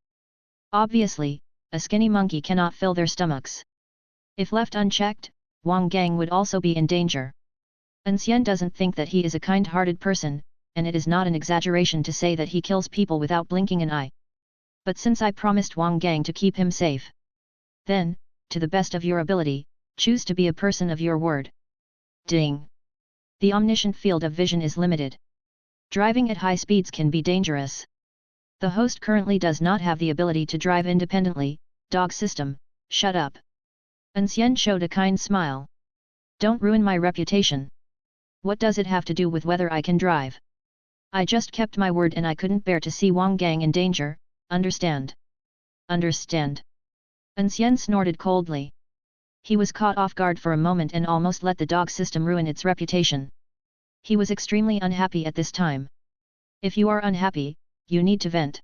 Obviously, a skinny monkey cannot fill their stomachs. If left unchecked, Wang Gang would also be in danger. An Xian doesn't think that he is a kind-hearted person, and it is not an exaggeration to say that he kills people without blinking an eye. But since I promised Wang Gang to keep him safe, then, to the best of your ability, choose to be a person of your word. Ding! The omniscient field of vision is limited. Driving at high speeds can be dangerous. The host currently does not have the ability to drive independently. Dog system, shut up. An Xian showed a kind smile. Don't ruin my reputation. What does it have to do with whether I can drive? I just kept my word and I couldn't bear to see Wang Gang in danger, understand? Understand. An Xian snorted coldly. He was caught off guard for a moment and almost let the dog system ruin its reputation. He was extremely unhappy at this time. If you are unhappy, you need to vent.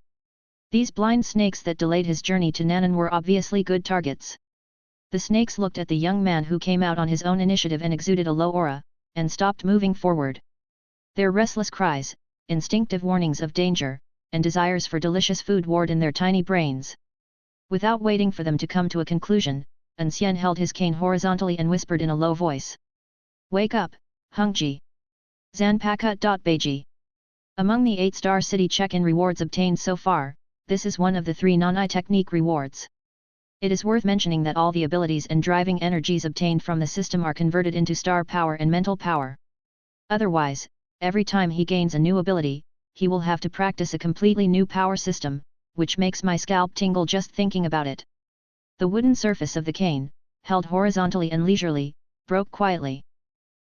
These blind snakes that delayed his journey to Nanan were obviously good targets. The snakes looked at the young man who came out on his own initiative and exuded a low aura, and stopped moving forward. Their restless cries, instinctive warnings of danger, and desires for delicious food warred in their tiny brains. Without waiting for them to come to a conclusion, An Xian held his cane horizontally and whispered in a low voice. "Wake up, Hungji. Zanpakut.beiji." Among the 8-star city check-in rewards obtained so far, this is one of the 3 non-I technique rewards. It is worth mentioning that all the abilities and driving energies obtained from the system are converted into star power and mental power. Otherwise, every time he gains a new ability, he will have to practice a completely new power system, which makes my scalp tingle just thinking about it. The wooden surface of the cane, held horizontally and leisurely, broke quietly.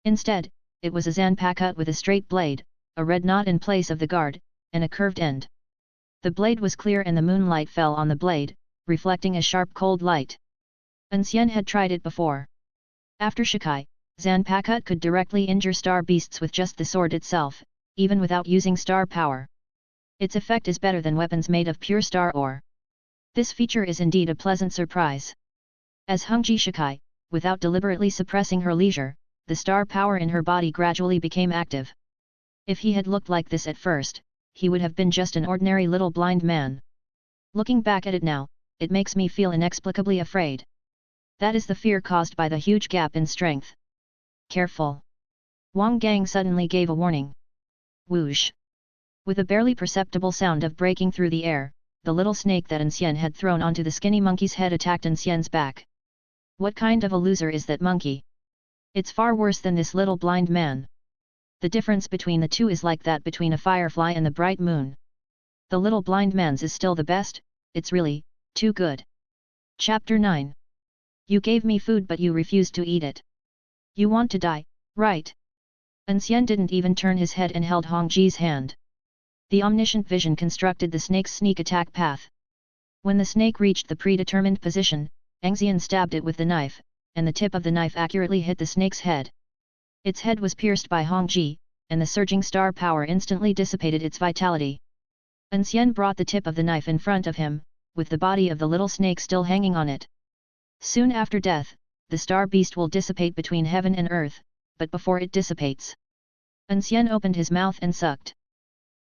Instead, it was a zanpakut with a straight blade, a red knot in place of the guard, and a curved end. The blade was clear and the moonlight fell on the blade, reflecting a sharp cold light. An Xian had tried it before. After Shikai, zanpakut could directly injure star beasts with just the sword itself, even without using star power. Its effect is better than weapons made of pure star ore. This feature is indeed a pleasant surprise. As Hungji Shikai, without deliberately suppressing her leisure, the star power in her body gradually became active. If he had looked like this at first, he would have been just an ordinary little blind man. Looking back at it now, it makes me feel inexplicably afraid. That is the fear caused by the huge gap in strength. Careful! Wang Gang suddenly gave a warning. Whoosh! With a barely perceptible sound of breaking through the air, the little snake that An Xian had thrown onto the skinny monkey's head attacked An Xian's back. What kind of a loser is that monkey? It's far worse than this little blind man. The difference between the two is like that between a firefly and the bright moon. The little blind man's is still the best, it's really, too good. Chapter 9. You gave me food but you refused to eat it. You want to die, right? An Xian didn't even turn his head and held Hongji's hand. The omniscient vision constructed the snake's sneak attack path. When the snake reached the predetermined position, An Xian stabbed it with the knife, and the tip of the knife accurately hit the snake's head. Its head was pierced by Hongji, and the surging star power instantly dissipated its vitality. An Xian brought the tip of the knife in front of him, with the body of the little snake still hanging on it. Soon after death, the star beast will dissipate between heaven and earth, but before it dissipates. An Xian opened his mouth and sucked.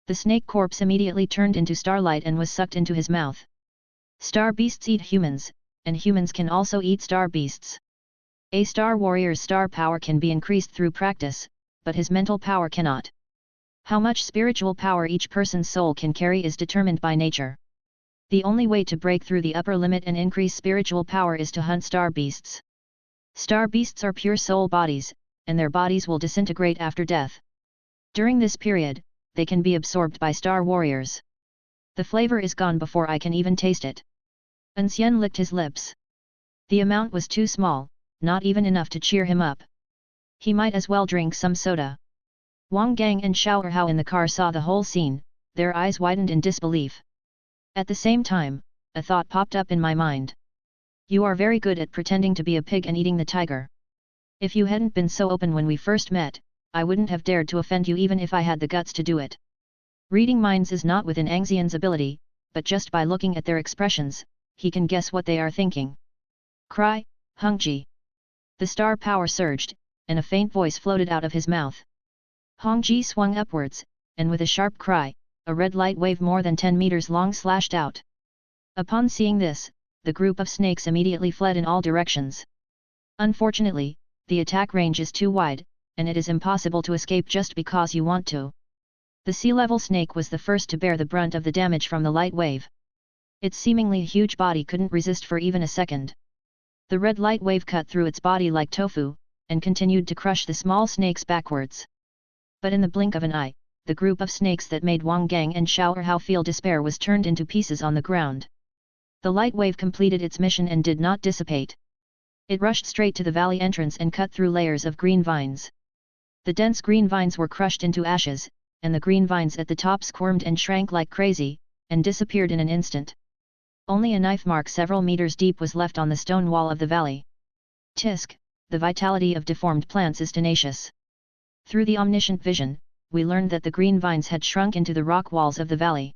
The snake corpse immediately turned into starlight and was sucked into his mouth. Star beasts eat humans, and humans can also eat star beasts. A star warrior's star power can be increased through practice, but his mental power cannot. How much spiritual power each person's soul can carry is determined by nature. The only way to break through the upper limit and increase spiritual power is to hunt star beasts. Star beasts are pure soul bodies, and their bodies will disintegrate after death. During this period, they can be absorbed by star warriors. The flavor is gone before I can even taste it. An Xian licked his lips. The amount was too small, not even enough to cheer him up. He might as well drink some soda. Wang Gang and Xiao Erhao in the car saw the whole scene, their eyes widened in disbelief. At the same time, a thought popped up in my mind. You are very good at pretending to be a pig and eating the tiger. If you hadn't been so open when we first met, I wouldn't have dared to offend you even if I had the guts to do it. Reading minds is not within An Xian's ability, but just by looking at their expressions, he can guess what they are thinking. Cry, Hongji. The star power surged, and a faint voice floated out of his mouth. Hongji swung upwards, and with a sharp cry, a red light wave more than 10 meters long slashed out. Upon seeing this, the group of snakes immediately fled in all directions. Unfortunately, the attack range is too wide, and it is impossible to escape just because you want to. The sea-level snake was the first to bear the brunt of the damage from the light wave. Its seemingly huge body couldn't resist for even a second. The red light wave cut through its body like tofu, and continued to crush the small snakes backwards. But in the blink of an eye, the group of snakes that made Wang Gang and Xiao Erhao feel despair was turned into pieces on the ground. The light wave completed its mission and did not dissipate. It rushed straight to the valley entrance and cut through layers of green vines. The dense green vines were crushed into ashes, and the green vines at the top squirmed and shrank like crazy, and disappeared in an instant. Only a knife mark several meters deep was left on the stone wall of the valley. Tisk, the vitality of deformed plants is tenacious. Through the omniscient vision, we learned that the green vines had shrunk into the rock walls of the valley.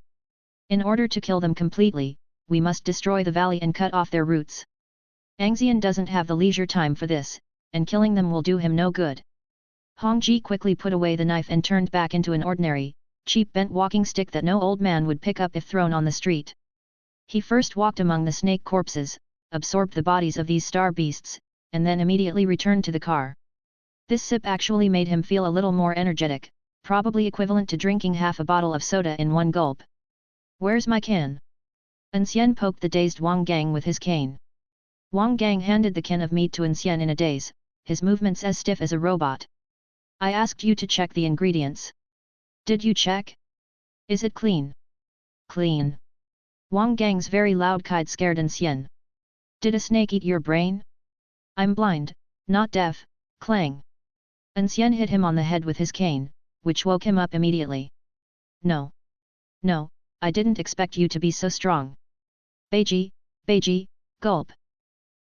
In order to kill them completely, we must destroy the valley and cut off their roots. An Xian doesn't have the leisure time for this, and killing them will do him no good. Hongji quickly put away the knife and turned back into an ordinary, cheap bent walking stick that no old man would pick up if thrown on the street. He first walked among the snake corpses, absorbed the bodies of these star beasts, and then immediately returned to the car. This sip actually made him feel a little more energetic, probably equivalent to drinking half a bottle of soda in one gulp. "Where's my can?" An Xian poked the dazed Wang Gang with his cane. Wang Gang handed the can of meat to An Xian in a daze, his movements as stiff as a robot. "I asked you to check the ingredients. Did you check? Is it clean?" "Clean." Wang Gang's very loud kide scared An Xian. "Did a snake eat your brain?" "I'm blind, not deaf." Clang. An Xian hit him on the head with his cane, which woke him up immediately. "No. No, I didn't expect you to be so strong." Beiji, gulp."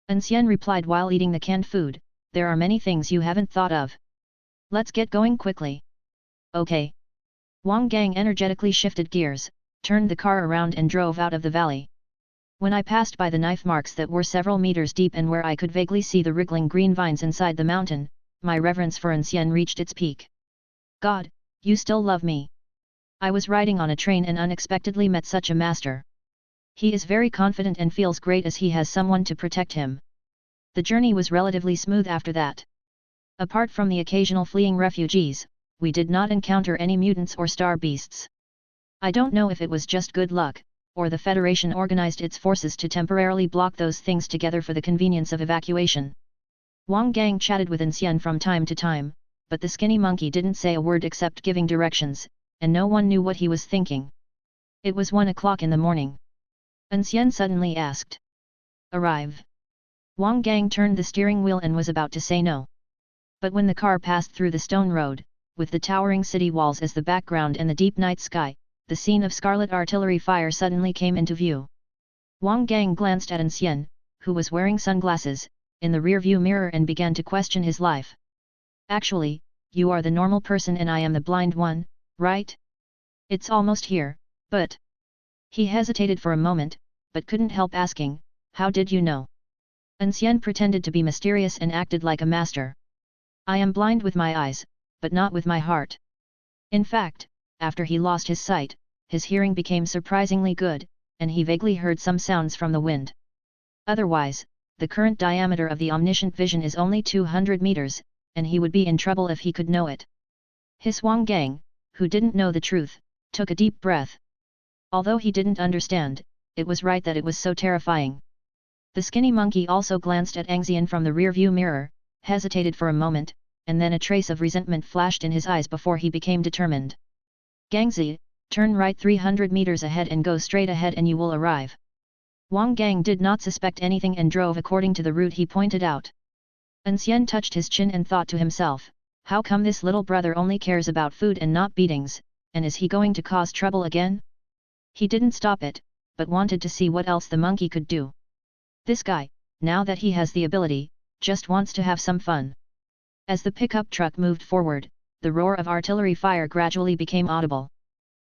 An Xian replied while eating the canned food, "There are many things you haven't thought of. Let's get going quickly." "Okay." Wang Gang energetically shifted gears, turned the car around and drove out of the valley. When I passed by the knife marks that were several meters deep and where I could vaguely see the wriggling green vines inside the mountain, my reverence for An Xian reached its peak. "God, you still love me." I was riding on a train and unexpectedly met such a master. He is very confident and feels great as he has someone to protect him. The journey was relatively smooth after that. Apart from the occasional fleeing refugees, we did not encounter any mutants or star beasts. I don't know if it was just good luck, or the Federation organized its forces to temporarily block those things together for the convenience of evacuation. Wang Gang chatted with An Xian from time to time, but the skinny monkey didn't say a word except giving directions, and no one knew what he was thinking. It was 1 o'clock in the morning. An Xian suddenly asked. "Arrive." Wang Gang turned the steering wheel and was about to say no. But when the car passed through the stone road, with the towering city walls as the background and the deep night sky, the scene of scarlet artillery fire suddenly came into view. Wang Gang glanced at An Xian, who was wearing sunglasses, in the rear-view mirror and began to question his life. "Actually, you are the normal person and I am the blind one, right? It's almost here, but..." He hesitated for a moment, but couldn't help asking, "How did you know?" An Xian pretended to be mysterious and acted like a master. "I am blind with my eyes, but not with my heart." In fact, after he lost his sight, his hearing became surprisingly good, and he vaguely heard some sounds from the wind. Otherwise, the current diameter of the omniscient vision is only 200 meters, and he would be in trouble if he could know it. His Wang Gang, who didn't know the truth, took a deep breath. Although he didn't understand, it was right that it was so terrifying. The skinny monkey also glanced at An Xian from the rear-view mirror, hesitated for a moment, and then a trace of resentment flashed in his eyes before he became determined. "Gangzi, turn right 300 meters ahead and go straight ahead and you will arrive." Wang Gang did not suspect anything and drove according to the route he pointed out. An Xian touched his chin and thought to himself, how come this little brother only cares about food and not beatings, and is he going to cause trouble again? He didn't stop it, but wanted to see what else the monkey could do. This guy, now that he has the ability, just wants to have some fun. As the pickup truck moved forward, the roar of artillery fire gradually became audible.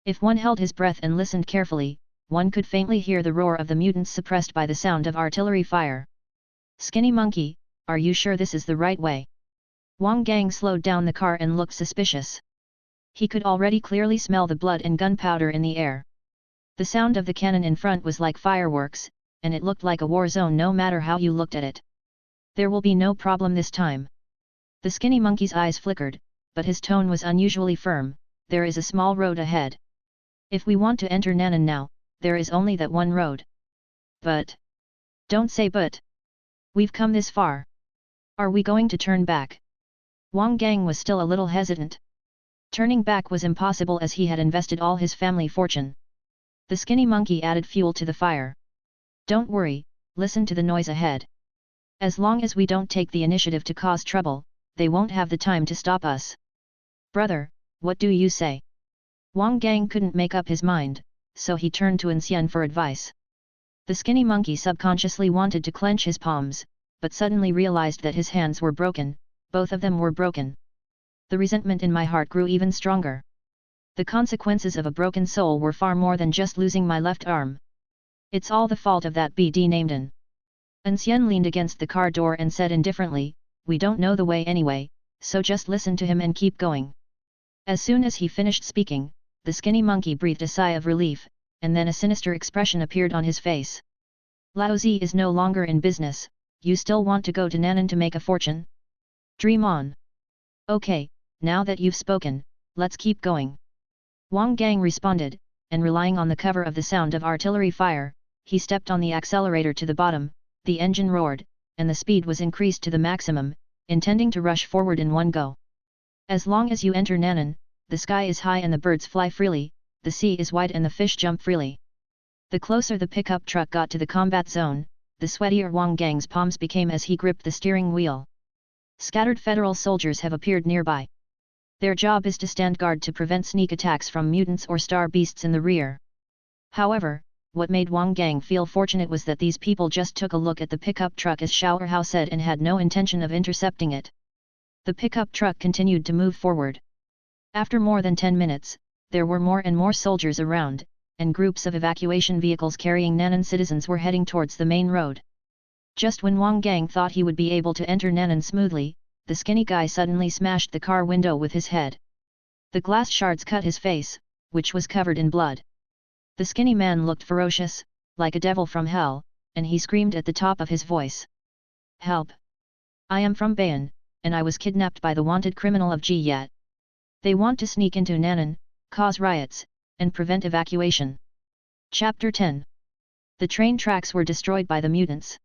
If one held his breath and listened carefully, one could faintly hear the roar of the mutants suppressed by the sound of artillery fire. "Skinny monkey, are you sure this is the right way?" Wang Gang slowed down the car and looked suspicious. He could already clearly smell the blood and gunpowder in the air. The sound of the cannon in front was like fireworks, and it looked like a war zone no matter how you looked at it. "There will be no problem this time." The skinny monkey's eyes flickered, but his tone was unusually firm. "There is a small road ahead. If we want to enter Nanan now, there is only that one road." "But..." "Don't say but. We've come this far. Are we going to turn back?" Wang Gang was still a little hesitant. Turning back was impossible as he had invested all his family fortune. The skinny monkey added fuel to the fire. "Don't worry, listen to the noise ahead. As long as we don't take the initiative to cause trouble, they won't have the time to stop us. Brother, what do you say?" Wang Gang couldn't make up his mind, so he turned to An Xian for advice. The skinny monkey subconsciously wanted to clench his palms, but suddenly realized that his hands were broken, both of them were broken. The resentment in my heart grew even stronger. The consequences of a broken soul were far more than just losing my left arm. It's all the fault of that BD named An. An Xian leaned against the car door and said indifferently, "We don't know the way anyway, so just listen to him and keep going." As soon as he finished speaking, the skinny monkey breathed a sigh of relief, and then a sinister expression appeared on his face. "Lao Zi is no longer in business, you still want to go to Nan'an to make a fortune? Dream on. Okay, now that you've spoken, let's keep going." Wang Gang responded, and relying on the cover of the sound of artillery fire, he stepped on the accelerator to the bottom, the engine roared, and the speed was increased to the maximum, intending to rush forward in one go. As long as you enter Nan'an, the sky is high and the birds fly freely, the sea is wide and the fish jump freely. The closer the pickup truck got to the combat zone, the sweatier Wang Gang's palms became as he gripped the steering wheel. Scattered federal soldiers have appeared nearby. Their job is to stand guard to prevent sneak attacks from mutants or star beasts in the rear. However, what made Wang Gang feel fortunate was that these people just took a look at the pickup truck as Xiao Erhao said and had no intention of intercepting it. The pickup truck continued to move forward. After more than 10 minutes, there were more and more soldiers around, and groups of evacuation vehicles carrying Nan'an citizens were heading towards the main road. Just when Wang Gang thought he would be able to enter Nan'an smoothly, the skinny guy suddenly smashed the car window with his head. The glass shards cut his face, which was covered in blood. The skinny man looked ferocious, like a devil from hell, and he screamed at the top of his voice. "Help! I am from Bayan, and I was kidnapped by the wanted criminal of Jiyat. They want to sneak into Nan'an, cause riots, and prevent evacuation." Chapter 10. The train tracks were destroyed by the mutants.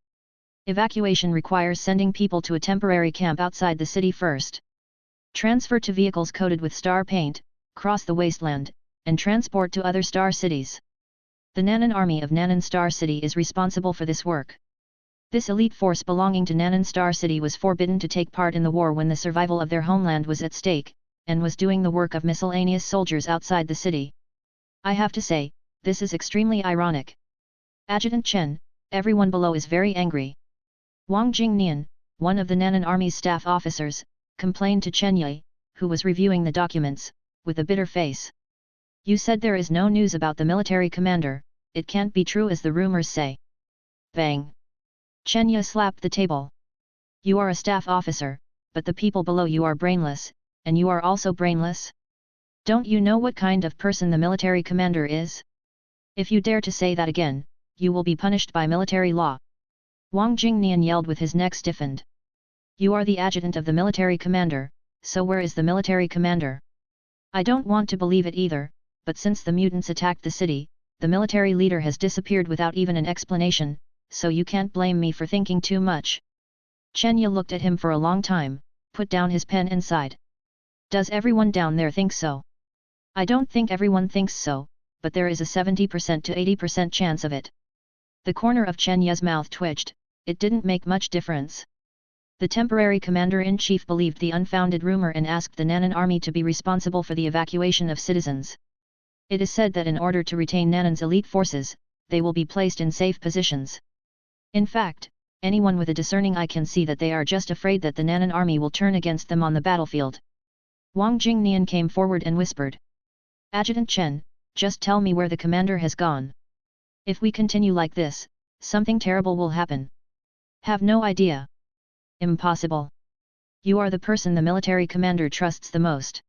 Evacuation requires sending people to a temporary camp outside the city first. Transfer to vehicles coated with star paint, cross the wasteland, and transport to other star cities. The Nan'an Army of Nan'an Star City is responsible for this work. This elite force belonging to Nan'an Star City was forbidden to take part in the war when the survival of their homeland was at stake, and was doing the work of miscellaneous soldiers outside the city. I have to say, this is extremely ironic. Adjutant Chen, everyone below is very angry. Wang Jingnian, one of the Nan'an Army's staff officers, complained to Chen Yi, who was reviewing the documents, with a bitter face. "You said there is no news about the military commander, it can't be true as the rumors say." Bang! Chen Yi slapped the table. "You are a staff officer, but the people below you are brainless, and you are also brainless? Don't you know what kind of person the military commander is? If you dare to say that again, you will be punished by military law." Wang Jingnian yelled with his neck stiffened. "You are the adjutant of the military commander, so where is the military commander?" "I don't want to believe it either, but since the mutants attacked the city, the military leader has disappeared without even an explanation, so you can't blame me for thinking too much." Chen Yi looked at him for a long time, put down his pen and sighed. "Does everyone down there think so?" "I don't think everyone thinks so, but there is a 70% to 80% chance of it." The corner of Chen Yi's mouth twitched. It didn't make much difference. The temporary commander-in-chief believed the unfounded rumor and asked the Nan'an army to be responsible for the evacuation of citizens. It is said that in order to retain Nan'an's elite forces, they will be placed in safe positions. In fact, anyone with a discerning eye can see that they are just afraid that the Nan'an army will turn against them on the battlefield. Wang Jingnian came forward and whispered. "Adjutant Chen, just tell me where the commander has gone. If we continue like this, something terrible will happen." "Have no idea." "Impossible. You are the person the military commander trusts the most.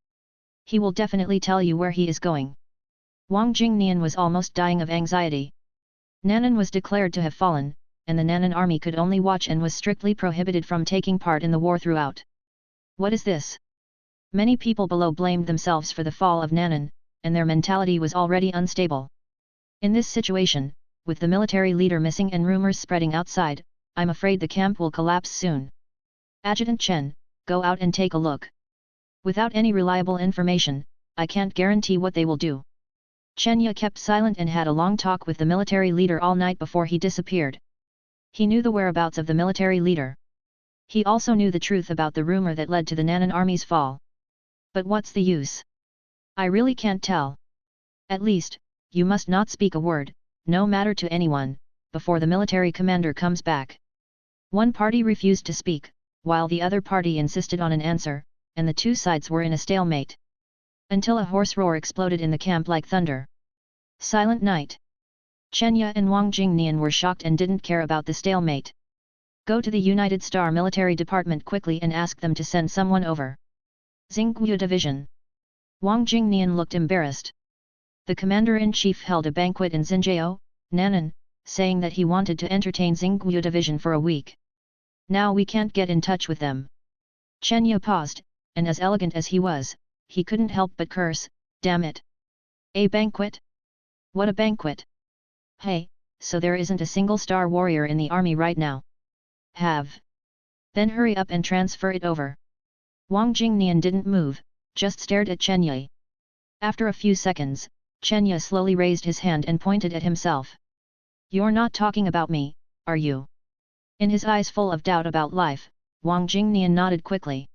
He will definitely tell you where he is going." Wang Jingnian was almost dying of anxiety. Nan'an was declared to have fallen, and the Nan'an army could only watch and was strictly prohibited from taking part in the war throughout. What is this? Many people below blamed themselves for the fall of Nan'an, and their mentality was already unstable. In this situation, with the military leader missing and rumors spreading outside, I'm afraid the camp will collapse soon. "Adjutant Chen, go out and take a look. Without any reliable information, I can't guarantee what they will do." Chen Yi kept silent and had a long talk with the military leader all night before he disappeared. He knew the whereabouts of the military leader. He also knew the truth about the rumor that led to the Nan'an army's fall. But what's the use? I really can't tell. At least, you must not speak a word, no matter to anyone, before the military commander comes back. One party refused to speak, while the other party insisted on an answer, and the two sides were in a stalemate. Until a hoarse roar exploded in the camp like thunder. Silent night. Chen Ye and Wang Jingnian were shocked and didn't care about the stalemate. Go to the United Star Military Department quickly and ask them to send someone over. Xingguo Division. Wang Jingnian looked embarrassed. The commander-in-chief held a banquet in Xinjiao, Nan'an, saying that he wanted to entertain Xingguo Division for a week. Now we can't get in touch with them. Chen Ye paused, and as elegant as he was, he couldn't help but curse, damn it. A banquet? What a banquet! Hey, so there isn't a single star warrior in the army right now? Have. Then hurry up and transfer it over. Wang Jingnian didn't move, just stared at Chen Ye. After a few seconds, Chen Ye slowly raised his hand and pointed at himself. You're not talking about me, are you? In his eyes full of doubt about life, Wang Jingnian nodded quickly.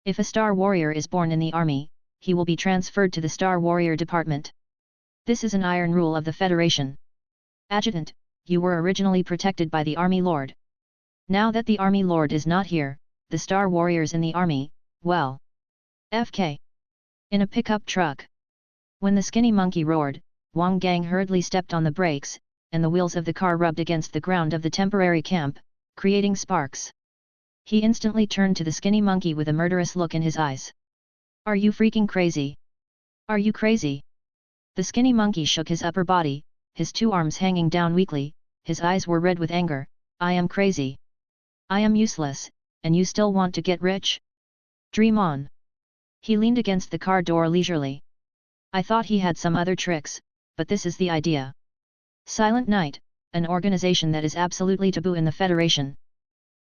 If a star warrior is born in the army, he will be transferred to the Star Warrior Department. This is an iron rule of the Federation. Adjutant, you were originally protected by the Army Lord. Now that the Army Lord is not here, the Star Warriors in the army, well. FK. In a pickup truck. When the skinny monkey roared, Wang Gang hurriedly stepped on the brakes, and the wheels of the car rubbed against the ground of the temporary camp, creating sparks. He instantly turned to the skinny monkey with a murderous look in his eyes. Are you freaking crazy? Are you crazy? The skinny monkey shook his upper body, his two arms hanging down weakly, his eyes were red with anger. I am crazy. I am useless, and you still want to get rich? Dream on. He leaned against the car door leisurely. I thought he had some other tricks, but this is the idea. Silent Night, an organization that is absolutely taboo in the Federation.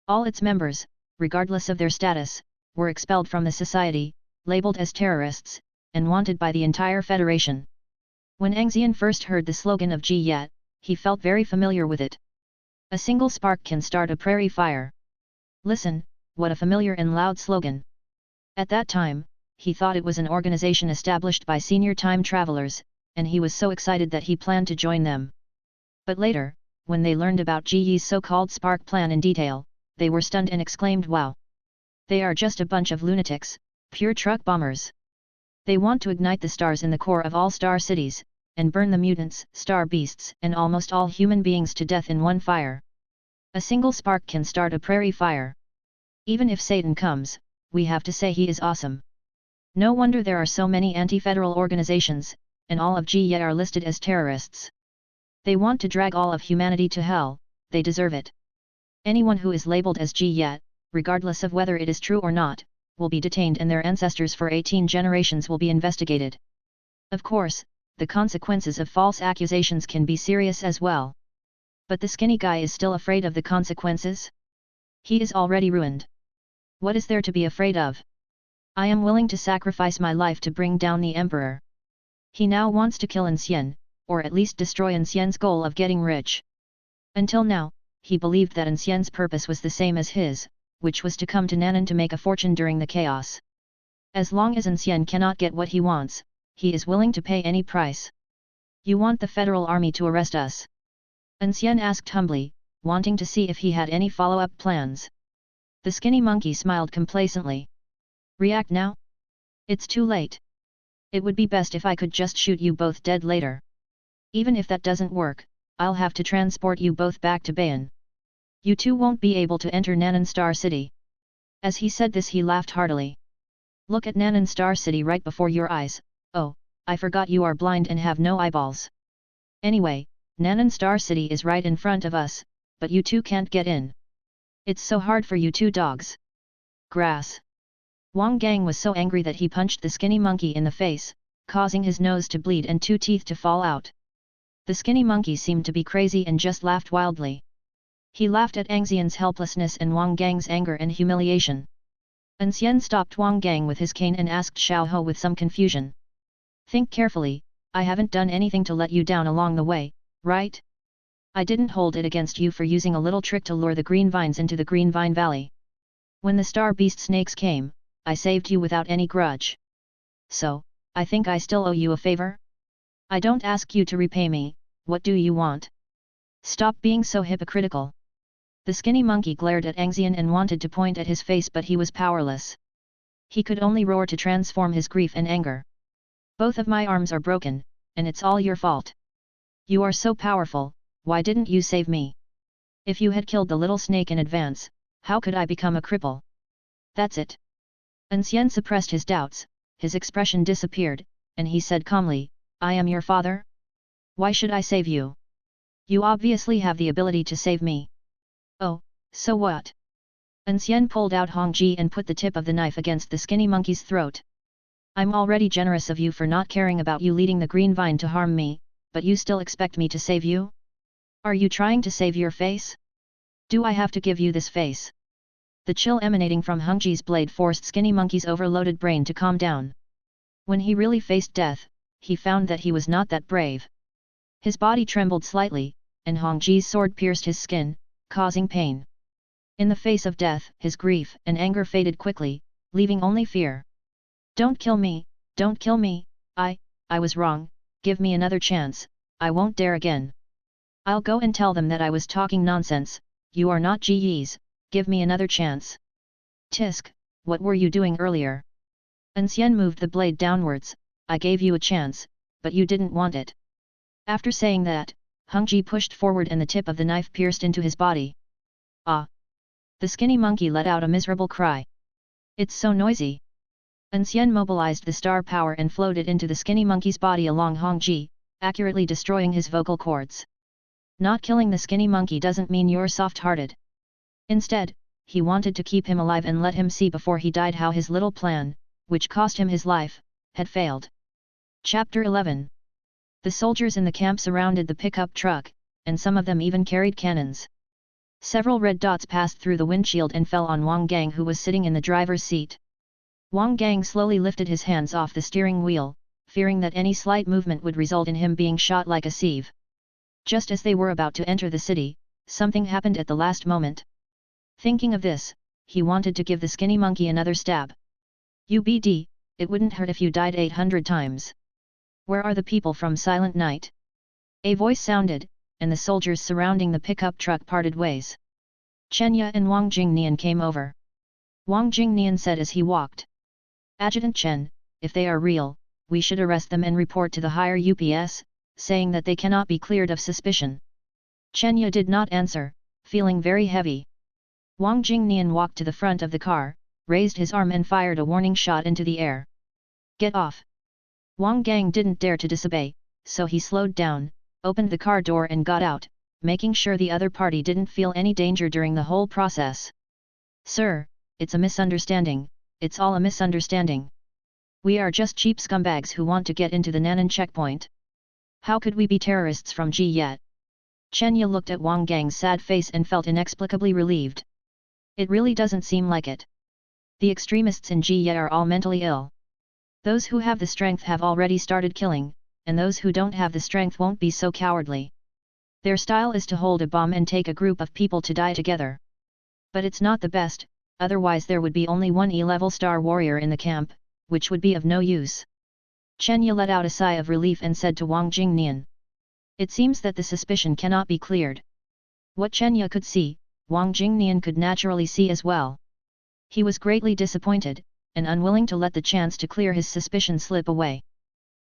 All its members, regardless of their status, were expelled from the society, labeled as terrorists, and wanted by the entire Federation. When An Xian first heard the slogan of Ji Yat, he felt very familiar with it. A single spark can start a prairie fire. Listen, what a familiar and loud slogan. At that time, he thought it was an organization established by senior time travelers, and he was so excited that he planned to join them. But later, when they learned about Ji Yi's so-called spark plan in detail, they were stunned and exclaimed wow. They are just a bunch of lunatics, pure truck bombers. They want to ignite the stars in the core of all star cities, and burn the mutants, star beasts and almost all human beings to death in one fire. A single spark can start a prairie fire. Even if Satan comes, we have to say he is awesome. No wonder there are so many anti-federal organizations, and all of Ji Ye are listed as terrorists. They want to drag all of humanity to hell, they deserve it. Anyone who is labeled as Ji Ye, regardless of whether it is true or not, will be detained and their ancestors for 18 generations will be investigated. Of course, the consequences of false accusations can be serious as well. But the skinny guy is still afraid of the consequences? He is already ruined. What is there to be afraid of? I am willing to sacrifice my life to bring down the emperor. He now wants to kill An Xian, or at least destroy An Xian's goal of getting rich. Until now, he believed that An Xian's purpose was the same as his, which was to come to Nan'an to make a fortune during the chaos. As long as An Xian cannot get what he wants, he is willing to pay any price. You want the federal army to arrest us? An Xian asked humbly, wanting to see if he had any follow-up plans. The skinny monkey smiled complacently. React now? It's too late. It would be best if I could just shoot you both dead later. Even if that doesn't work, I'll have to transport you both back to Bayan. You two won't be able to enter Nan'an Star City. As he said this he laughed heartily. Look at Nan'an Star City right before your eyes. Oh, I forgot you are blind and have no eyeballs. Anyway, Nan'an Star City is right in front of us, but you two can't get in. It's so hard for you two dogs. Grass. Wang Gang was so angry that he punched the skinny monkey in the face, causing his nose to bleed and 2 teeth to fall out. The skinny monkey seemed to be crazy and just laughed wildly. He laughed at An Xian's helplessness and Wang Gang's anger and humiliation. An Xian stopped Wang Gang with his cane and asked Xiao Ho with some confusion. Think carefully, I haven't done anything to let you down along the way, right? I didn't hold it against you for using a little trick to lure the green vines into the Green Vine Valley. When the star beast snakes came, I saved you without any grudge. So, I think I still owe you a favor? I don't ask you to repay me, what do you want? Stop being so hypocritical. The skinny monkey glared at An Xian and wanted to point at his face, but he was powerless. He could only roar to transform his grief and anger. Both of my arms are broken, and it's all your fault. You are so powerful, why didn't you save me? If you had killed the little snake in advance, how could I become a cripple? That's it. An Xian suppressed his doubts, his expression disappeared, and he said calmly, I am your father? Why should I save you? You obviously have the ability to save me. Oh, so what? An Xian pulled out Hongji and put the tip of the knife against the skinny monkey's throat. I'm already generous of you for not caring about you leading the green vine to harm me, but you still expect me to save you? Are you trying to save your face? Do I have to give you this face? The chill emanating from Hongji's blade forced skinny monkey's overloaded brain to calm down. When he really faced death, he found that he was not that brave. His body trembled slightly, and Hongji's sword pierced his skin, causing pain. In the face of death, his grief and anger faded quickly, leaving only fear. Don't kill me, don't kill me, I was wrong, give me another chance, I won't dare again. I'll go and tell them that I was talking nonsense, you are not GEs, give me another chance. Tisk, what were you doing earlier? An Xian moved the blade downwards, I gave you a chance, but you didn't want it. After saying that, Hongji pushed forward and the tip of the knife pierced into his body. Ah! The skinny monkey let out a miserable cry. It's so noisy. An Xian mobilized the star power and flowed it into the skinny monkey's body along Hongji, accurately destroying his vocal cords. Not killing the skinny monkey doesn't mean you're soft-hearted. Instead, he wanted to keep him alive and let him see before he died how his little plan, which cost him his life, had failed. Chapter 11. The soldiers in the camp surrounded the pickup truck, and some of them even carried cannons. Several red dots passed through the windshield and fell on Wang Gang, who was sitting in the driver's seat. Wang Gang slowly lifted his hands off the steering wheel, fearing that any slight movement would result in him being shot like a sieve. Just as they were about to enter the city, something happened at the last moment. Thinking of this, he wanted to give the skinny monkey another stab. UBD, it wouldn't hurt if you died 800 times. Where are the people from Silent Night? A voice sounded, and the soldiers surrounding the pickup truck parted ways. Chenya and Wang Jingnian came over. Wang Jingnian said as he walked. Adjutant Chen, if they are real, we should arrest them and report to the higher UPS, saying that they cannot be cleared of suspicion. Chenya did not answer, feeling very heavy. Wang Jingnian walked to the front of the car, raised his arm and fired a warning shot into the air. Get off! Wang Gang didn't dare to disobey, so he slowed down, opened the car door and got out, making sure the other party didn't feel any danger during the whole process. Sir, it's a misunderstanding, it's all a misunderstanding. We are just cheap scumbags who want to get into the Nanan checkpoint. How could we be terrorists from Ji yet? Chenya looked at Wang Gang's sad face and felt inexplicably relieved. It really doesn't seem like it. The extremists in Ji are all mentally ill. Those who have the strength have already started killing, and those who don't have the strength won't be so cowardly. Their style is to hold a bomb and take a group of people to die together. But it's not the best, otherwise there would be only one E-level star warrior in the camp, which would be of no use. Chenya let out a sigh of relief and said to Wang Jingnian. It seems that the suspicion cannot be cleared. What Chenya could see, Wang Jingnian could naturally see as well. He was greatly disappointed, and unwilling to let the chance to clear his suspicion slip away.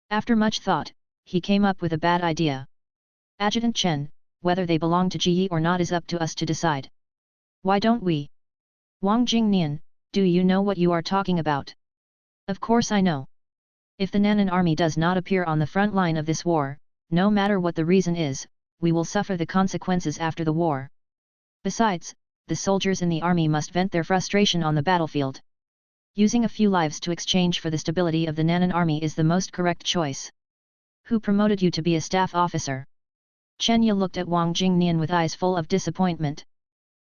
After much thought, he came up with a bad idea. Adjutant Chen, whether they belong to GE or not is up to us to decide. Why don't we? Wang Jingnian, do you know what you are talking about? Of course I know. If the Nanan army does not appear on the front line of this war, no matter what the reason is, we will suffer the consequences after the war. Besides, the soldiers in the army must vent their frustration on the battlefield. Using a few lives to exchange for the stability of the Nanan army is the most correct choice. Who promoted you to be a staff officer? Chenya looked at Wang Jingnian with eyes full of disappointment.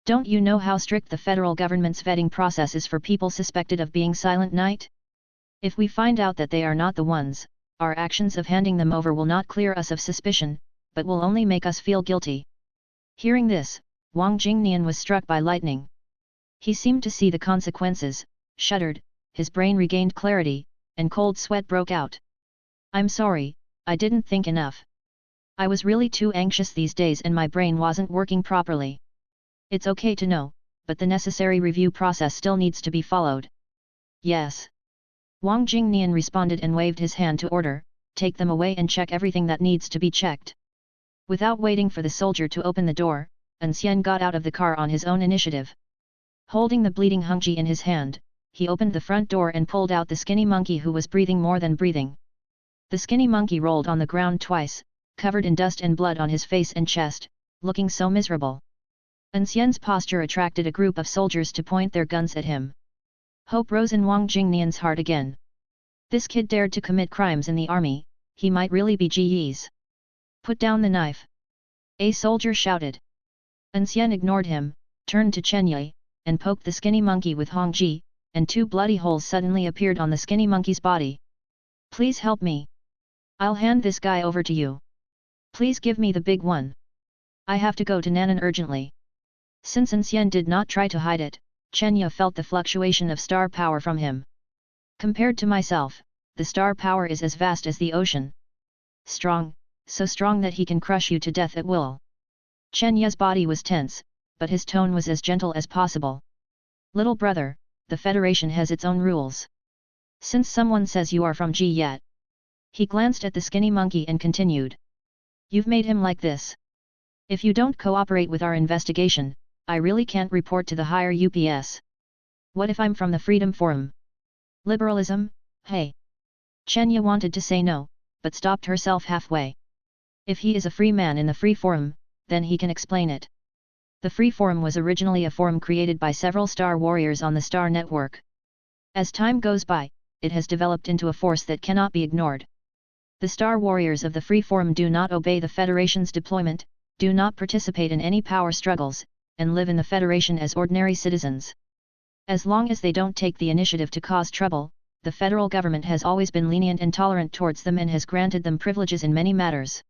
Don't you know how strict the federal government's vetting process is for people suspected of being Silent Night? If we find out that they are not the ones, our actions of handing them over will not clear us of suspicion, but will only make us feel guilty. Hearing this, Wang Jingnian was struck by lightning. He seemed to see the consequences, shuddered, his brain regained clarity, and cold sweat broke out. I'm sorry, I didn't think enough. I was really too anxious these days and my brain wasn't working properly. It's okay to know, but the necessary review process still needs to be followed. Yes. Wang Jingnian responded and waved his hand to order, take them away and check everything that needs to be checked. Without waiting for the soldier to open the door, An Xian got out of the car on his own initiative. Holding the bleeding Hengji in his hand, he opened the front door and pulled out the skinny monkey who was breathing more than breathing. The skinny monkey rolled on the ground twice, covered in dust and blood on his face and chest, looking so miserable. An Xian's posture attracted a group of soldiers to point their guns at him. Hope rose in Wang Jingnian's heart again. This kid dared to commit crimes in the army, he might really be GE's. Put down the knife. A soldier shouted. An Xian ignored him, turned to Chen Yi, and poked the skinny monkey with Hongji, and 2 bloody holes suddenly appeared on the skinny monkey's body. Please help me. I'll hand this guy over to you. Please give me the big one. I have to go to Nanan urgently. Since An Xian did not try to hide it, Chen Yi felt the fluctuation of star power from him. Compared to myself, the star power is as vast as the ocean. Strong, so strong that he can crush you to death at will. Chen Yi's body was tense, but his tone was as gentle as possible. Little brother, the Federation has its own rules. Since someone says you are from Ji yet. He glanced at the skinny monkey and continued. You've made him like this. If you don't cooperate with our investigation, I really can't report to the higher UPS. What if I'm from the Freedom Forum? Liberalism, hey. Chen Yi wanted to say no, but stopped herself halfway. If he is a free man in the Free Forum, then he can explain it. The Free Forum was originally a forum created by several Star Warriors on the Star Network. As time goes by, it has developed into a force that cannot be ignored. The Star Warriors of the Free Forum do not obey the Federation's deployment, do not participate in any power struggles, and live in the Federation as ordinary citizens. As long as they don't take the initiative to cause trouble, the federal government has always been lenient and tolerant towards them and has granted them privileges in many matters.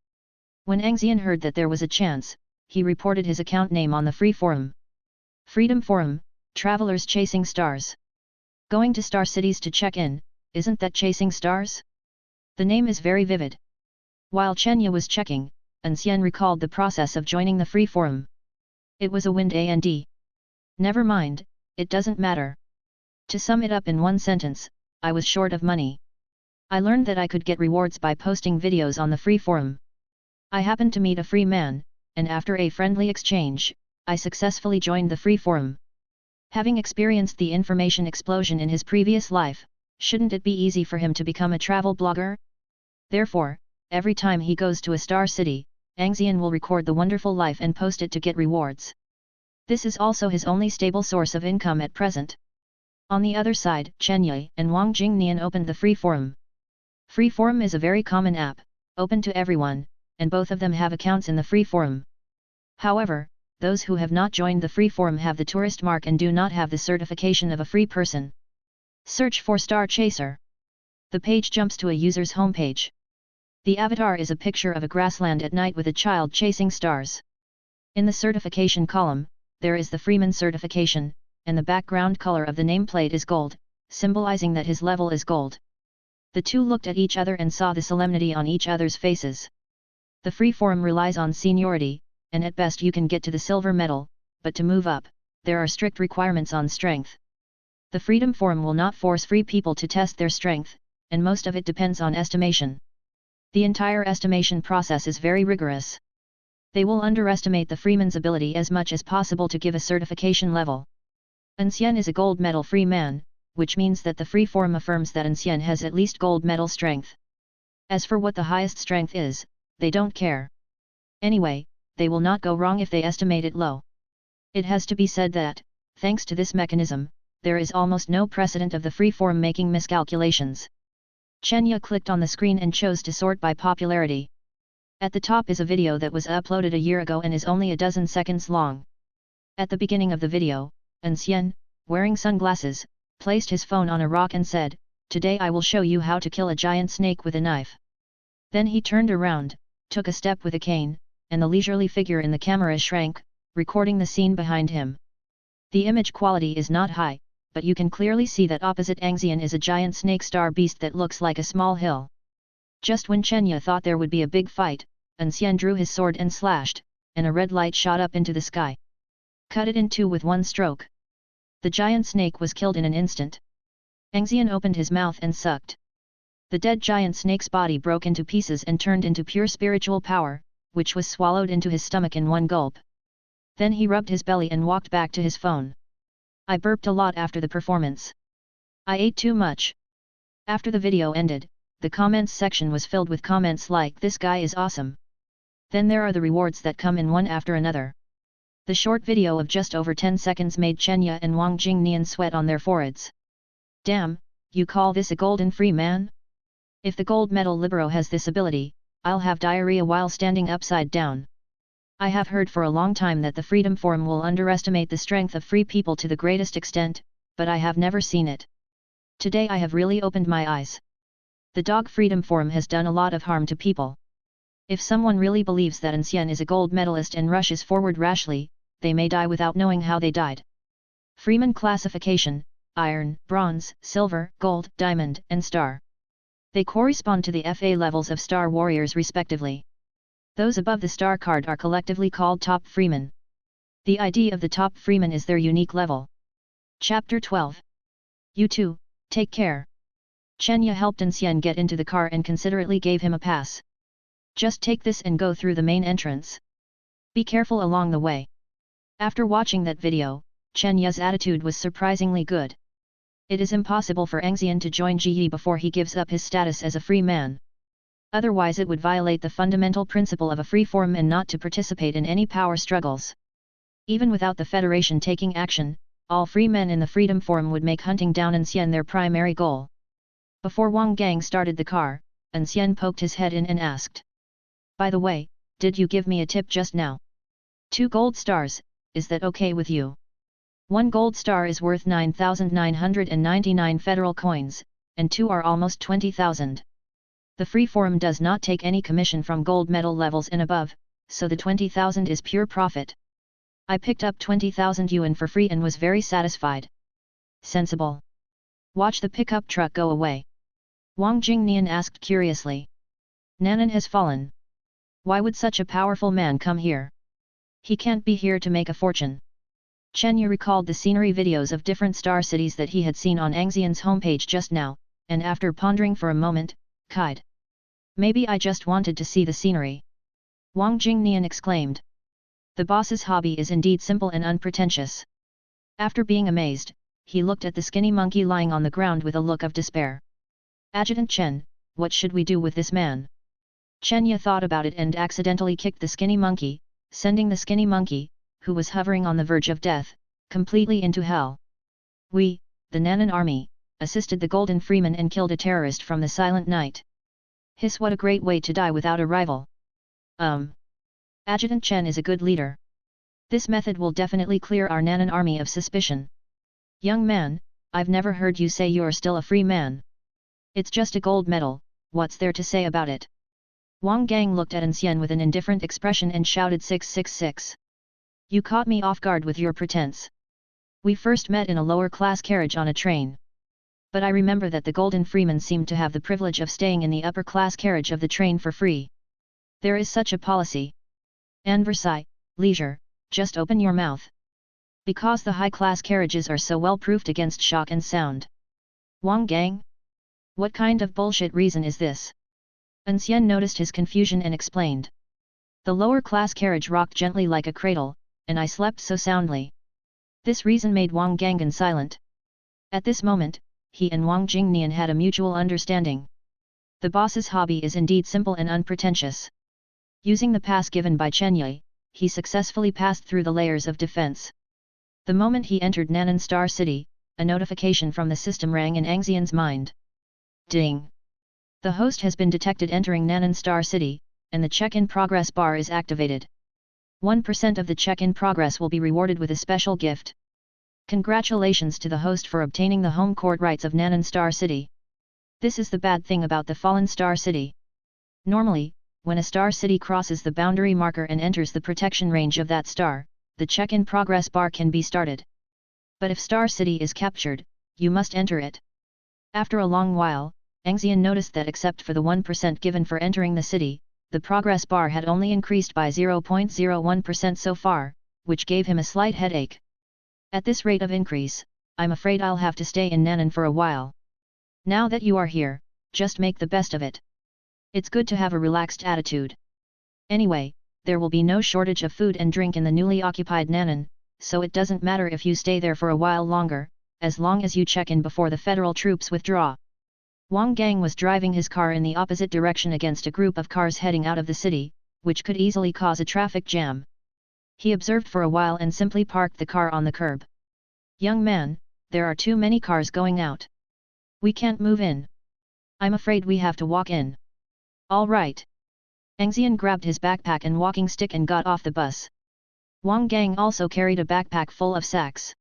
When An Xian heard that there was a chance, he reported his account name on the Free Forum. Freedom Forum, Travelers Chasing Stars. Going to star cities to check in, isn't that chasing stars? The name is very vivid. While Chen Yi was checking, An Xian recalled the process of joining the Free Forum. It was a wind and. Never mind, it doesn't matter. To sum it up in one sentence, I was short of money. I learned that I could get rewards by posting videos on the Free Forum. I happened to meet a free man, and after a friendly exchange, I successfully joined the Free Forum. Having experienced the information explosion in his previous life, shouldn't it be easy for him to become a travel blogger? Therefore, every time he goes to a star city, An Xian will record the wonderful life and post it to get rewards. This is also his only stable source of income at present. On the other side, Chen Yi and Wang Jingnian opened the Free Forum. Free Forum is a very common app, open to everyone, and both of them have accounts in the Free Forum. However, those who have not joined the Free Forum have the tourist mark and do not have the certification of a free person. Search for Star Chaser. The page jumps to a user's homepage. The avatar is a picture of a grassland at night with a child chasing stars. In the certification column, there is the Freeman certification, and the background color of the nameplate is gold, symbolizing that his level is gold. The two looked at each other and saw the solemnity on each other's faces. The Free Forum relies on seniority, and at best you can get to the silver medal, but to move up, there are strict requirements on strength. The Freedom Forum will not force free people to test their strength, and most of it depends on estimation. The entire estimation process is very rigorous. They will underestimate the freeman's ability as much as possible to give a certification level. An Xian is a gold medal free man, which means that the Free Forum affirms that An Xian has at least gold medal strength. As for what the highest strength is, they don't care. Anyway, they will not go wrong if they estimate it low. It has to be said that, thanks to this mechanism, there is almost no precedent of the Free Forum making miscalculations. Chen Yi clicked on the screen and chose to sort by popularity. At the top is a video that was uploaded a year ago and is only a dozen seconds long. At the beginning of the video, An Xian, wearing sunglasses, placed his phone on a rock and said, "Today I will show you how to kill a giant snake with a knife." Then he turned around, took a step with a cane, and the leisurely figure in the camera shrank, recording the scene behind him. The image quality is not high, but you can clearly see that opposite An Xian is a giant snake star beast that looks like a small hill. Just when Chen Yi thought there would be a big fight, An Xian drew his sword and slashed, and a red light shot up into the sky. Cut it in two with one stroke. The giant snake was killed in an instant. An Xian opened his mouth and sucked. The dead giant snake's body broke into pieces and turned into pure spiritual power, which was swallowed into his stomach in one gulp. Then he rubbed his belly and walked back to his phone. I burped a lot after the performance. I ate too much. After the video ended, the comments section was filled with comments like "This guy is awesome." Then there are the rewards that come in one after another. The short video of just over 10 seconds made Chenya and Wang Jingnian sweat on their foreheads. Damn, you call this a golden free man? If the gold medal libero has this ability, I'll have diarrhea while standing upside down. I have heard for a long time that the Freedom Forum will underestimate the strength of free people to the greatest extent, but I have never seen it. Today I have really opened my eyes. The Dog Freedom Forum has done a lot of harm to people. If someone really believes that An Xian is a gold medalist and rushes forward rashly, they may die without knowing how they died. Freeman classification: Iron, Bronze, Silver, Gold, Diamond, and Star. They correspond to the FA levels of Star Warriors respectively. Those above the Star card are collectively called Top Freemen. The ID of the Top Freeman is their unique level. Chapter 12. You too, take care. Chenya helped An Xian get into the car and considerately gave him a pass. Just take this and go through the main entrance. Be careful along the way. After watching that video, Chenya's attitude was surprisingly good. It is impossible for An Xian to join Ji before he gives up his status as a free man. Otherwise it would violate the fundamental principle of a free forum and not to participate in any power struggles. Even without the Federation taking action, all free men in the Freedom Forum would make hunting down An Xian their primary goal. Before Wang Gang started the car, An Xian poked his head in and asked. By the way, did you give me a tip just now? 2 gold stars, is that okay with you? 1 gold star is worth 9,999 federal coins, and 2 are almost 20,000. The free forum does not take any commission from gold medal levels and above, so the 20,000 is pure profit. I picked up 20,000 yuan for free and was very satisfied. Sensible. Watch the pickup truck go away. Wang Jingnian asked curiously. Nanan has fallen. Why would such a powerful man come here? He can't be here to make a fortune. Chenya recalled the scenery videos of different star cities that he had seen on An Xian's homepage just now, and after pondering for a moment, sighed. Maybe I just wanted to see the scenery. Wang Jingnian exclaimed. The boss's hobby is indeed simple and unpretentious. After being amazed, he looked at the skinny monkey lying on the ground with a look of despair. Adjutant Chen, what should we do with this man? Chenya thought about it and accidentally kicked the skinny monkey, sending the skinny monkey, who was hovering on the verge of death, completely into hell. We, the Nanan army, assisted the Golden Freeman and killed a terrorist from the Silent Night. Hiss, what a great way to die without a rival. Adjutant Chen is a good leader. This method will definitely clear our Nanan army of suspicion. Young man, I've never heard you say you're still a free man. It's just a gold medal, what's there to say about it? Wang Gang looked at An Xian with an indifferent expression and shouted 666. You caught me off guard with your pretense. We first met in a lower class carriage on a train. But I remember that the Golden Freeman seemed to have the privilege of staying in the upper class carriage of the train for free. There is such a policy. An Versailles, leisure, just open your mouth. Because the high-class carriages are so well proofed against shock and sound. Wang Gang? What kind of bullshit reason is this? An Xian noticed his confusion and explained. The lower class carriage rocked gently like a cradle, and I slept so soundly. This reason made Wang Gangan silent. At this moment, he and Wang Jingnian had a mutual understanding. The boss's hobby is indeed simple and unpretentious. Using the pass given by Chenya, he successfully passed through the layers of defense. The moment he entered Nanan Star City, a notification from the system rang in An Xian's mind. Ding! The host has been detected entering Nanan Star City, and the check-in progress bar is activated. 1% of the check-in progress will be rewarded with a special gift. Congratulations to the host for obtaining the home court rights of Nanan Star City. This is the bad thing about the fallen Star City. Normally, when a star city crosses the boundary marker and enters the protection range of that star, the check-in progress bar can be started. But if Star City is captured, you must enter it. After a long while, An Xian noticed that except for the 1% given for entering the city, the progress bar had only increased by 0.01% so far, which gave him a slight headache. At this rate of increase, I'm afraid I'll have to stay in Nanan for a while. Now that you are here, just make the best of it. It's good to have a relaxed attitude. Anyway, there will be no shortage of food and drink in the newly occupied Nanan, so it doesn't matter if you stay there for a while longer, as long as you check in before the federal troops withdraw. Wang Gang was driving his car in the opposite direction against a group of cars heading out of the city, which could easily cause a traffic jam. He observed for a while and simply parked the car on the curb. "Young man, there are too many cars going out. We can't move in. I'm afraid we have to walk in." "All right." An Xian grabbed his backpack and walking stick and got off the bus. Wang Gang also carried a backpack full of sacks.